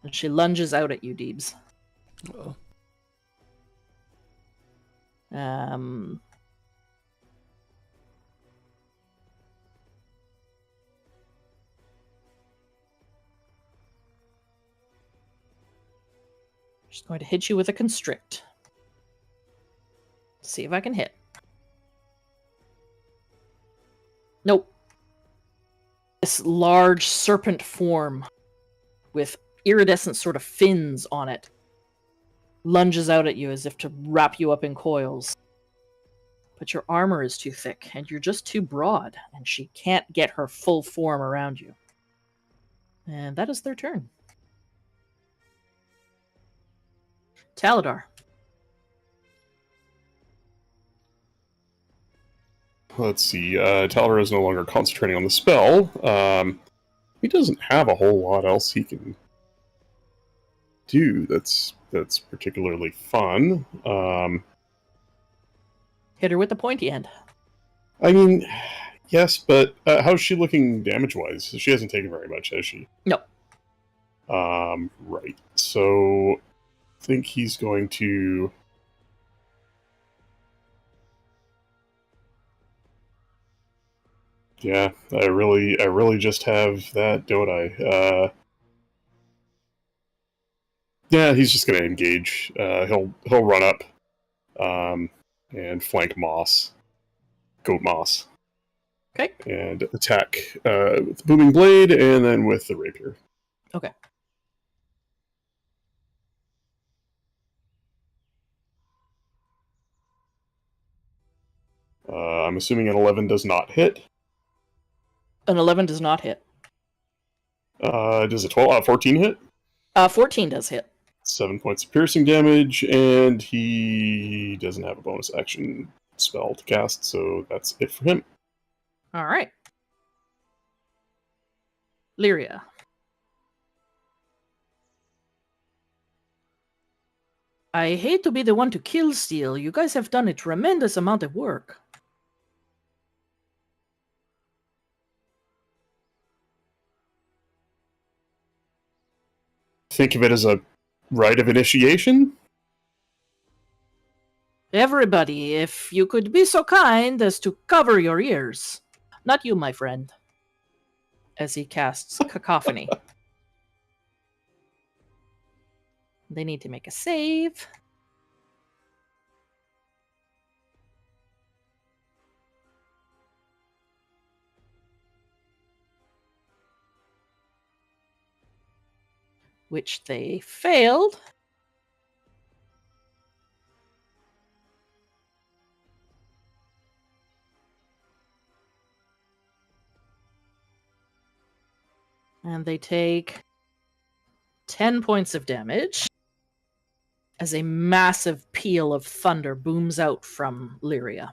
And she lunges out at you, Deebs. Uh-oh. She's going to hit you with a constrict. See if I can hit. Nope. This large serpent form with iridescent sort of fins on it lunges out at you as if to wrap you up in coils. But your armor is too thick, and you're just too broad, and she can't get her full form around you. And that is their turn. Taladar. Let's see. Taladar is no longer concentrating on the spell. He doesn't have a whole lot else he can do that's particularly fun. Hit her with the pointy end. I mean, yes, but how's she looking damage-wise? She hasn't taken very much, has she? No. Right. So, I think he's going to... Yeah, I really just have that, don't I? Yeah, he's just going to engage. He'll run up and flank Moss. Goat Moss. Okay. And attack with the Booming Blade and then with the Rapier. Okay. I'm assuming an 11 does not hit. An 11 does not hit. Does a 14 hit? 14 does hit. 7 points of piercing damage, and he doesn't have a bonus action spell to cast, so that's it for him. All right. Lyria. I hate to be the one to kill Steel. You guys have done a tremendous amount of work. Think of it as a rite of initiation? Everybody, if you could be so kind as to cover your ears. Not you, my friend. As he casts Cacophony. They need to make a save. Which they failed. And they take 10 points of damage as a massive peal of thunder booms out from Lyria.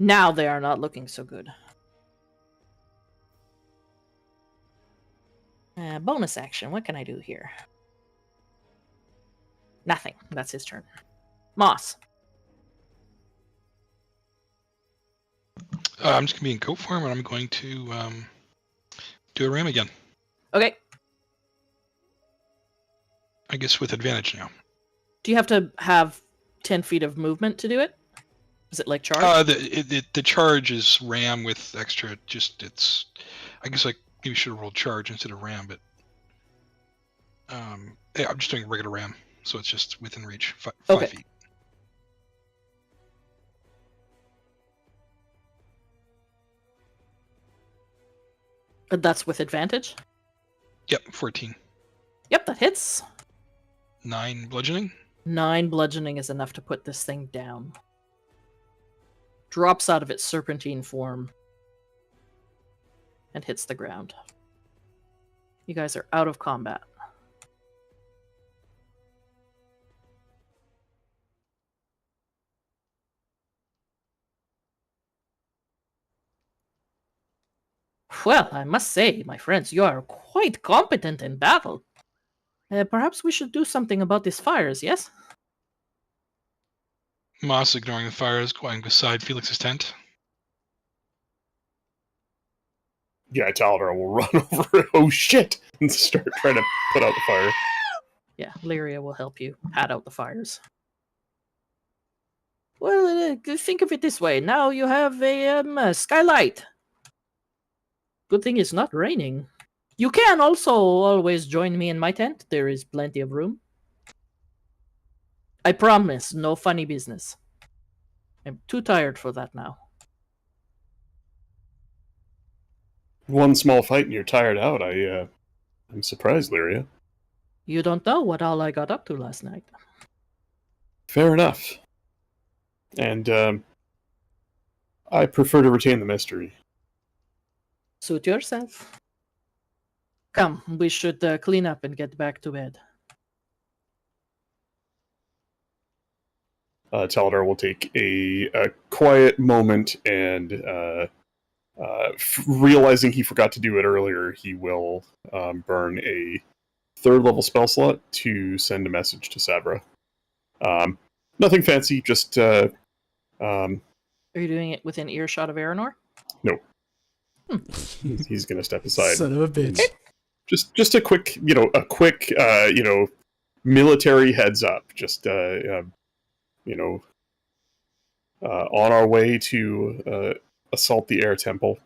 Now they are not looking so good. Bonus action. What can I do here? Nothing. That's his turn. Moss. I'm just going to be in goat form, and I'm going to do a ram again. Okay. I guess with advantage now. Do you have to have 10 feet of movement to do it? Is it like charge? The charge is ram with extra. I guess I maybe should have rolled charge instead of ram, but yeah, I'm just doing regular ram, so it's just within reach, 5 feet. But that's with advantage? Yep, 14. Yep, that hits. 9 bludgeoning. 9 bludgeoning is enough to put this thing down. Drops out of its serpentine form and hits the ground. You guys are out of combat. Well, I must say, my friends, you are quite competent in battle. Perhaps we should do something about these fires, yes? Moss, ignoring the fires, going beside Felix's tent. Yeah, Taladar will run over it. Oh shit! And start trying to put out the fire. Yeah, Lyria will help you pat out the fires. Well, think of it this way. Now you have a skylight. Good thing it's not raining. You can also always join me in my tent. There is plenty of room. I promise, no funny business. I'm too tired for that now. One small fight and you're tired out. I'm surprised, Lyria. You don't know what all I got up to last night. Fair enough. And I prefer to retain the mystery. Suit yourself. Come, we should clean up and get back to bed. Taladar will take a quiet moment and, realizing he forgot to do it earlier, he will burn a 3rd level spell slot to send a message to Sabra. Nothing fancy, just... Are you doing it within earshot of Aranor? No. He's going to step aside. Son of a bitch. Just a quick, military heads up. Just, on our way to assault the Air Temple.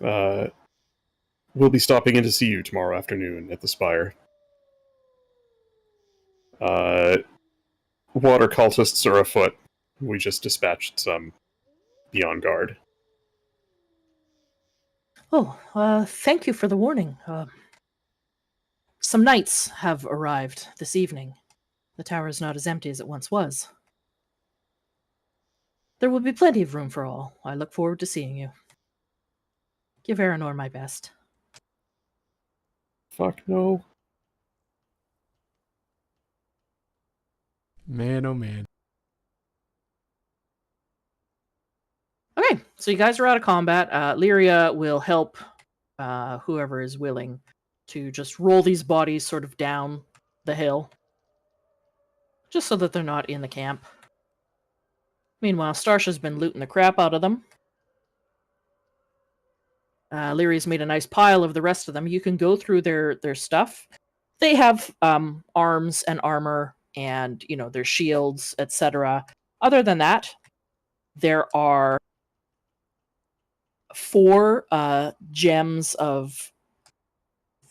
We'll be stopping in to see you tomorrow afternoon at the Spire. Water cultists are afoot. We just dispatched some beyond guard. Oh, thank you for the warning. Some knights have arrived this evening. The tower is not as empty as it once was. There will be plenty of room for all. I look forward to seeing you. Give Aranor my best. Fuck no. Man, oh man. Okay, so you guys are out of combat. Lyria will help whoever is willing to just roll these bodies sort of down the hill. Just so that they're not in the camp. Meanwhile, Starsha's been looting the crap out of them. Lyria's made a nice pile of the rest of them. You can go through their stuff. They have arms and armor and, their shields, etc. Other than that, there are 4 gems of...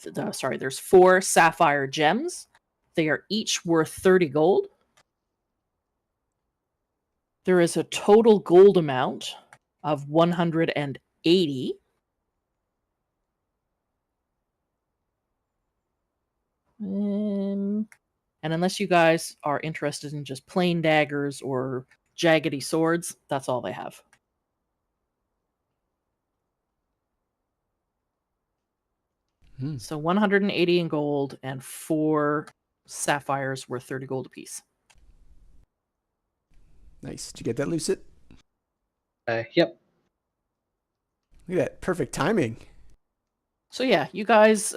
there's 4 sapphire gems. They are each worth 30 gold. There is a total gold amount of 180. And unless you guys are interested in just plain daggers or jaggedy swords, that's all they have. So 180 in gold and 4 sapphires worth 30 gold apiece. Nice. Did you get that, Lucid? Yep. Look at that. Perfect timing. So yeah, you guys,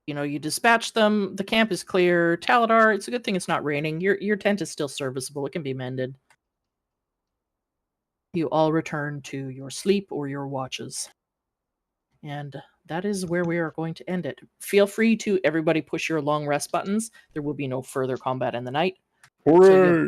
you dispatch them. The camp is clear. Taladar, it's a good thing it's not raining. Your tent is still serviceable. It can be mended. you all return to your sleep or your watches. And that is where we are going to end it. Feel free to, everybody, push your long rest buttons. There will be no further combat in the night. Hooray!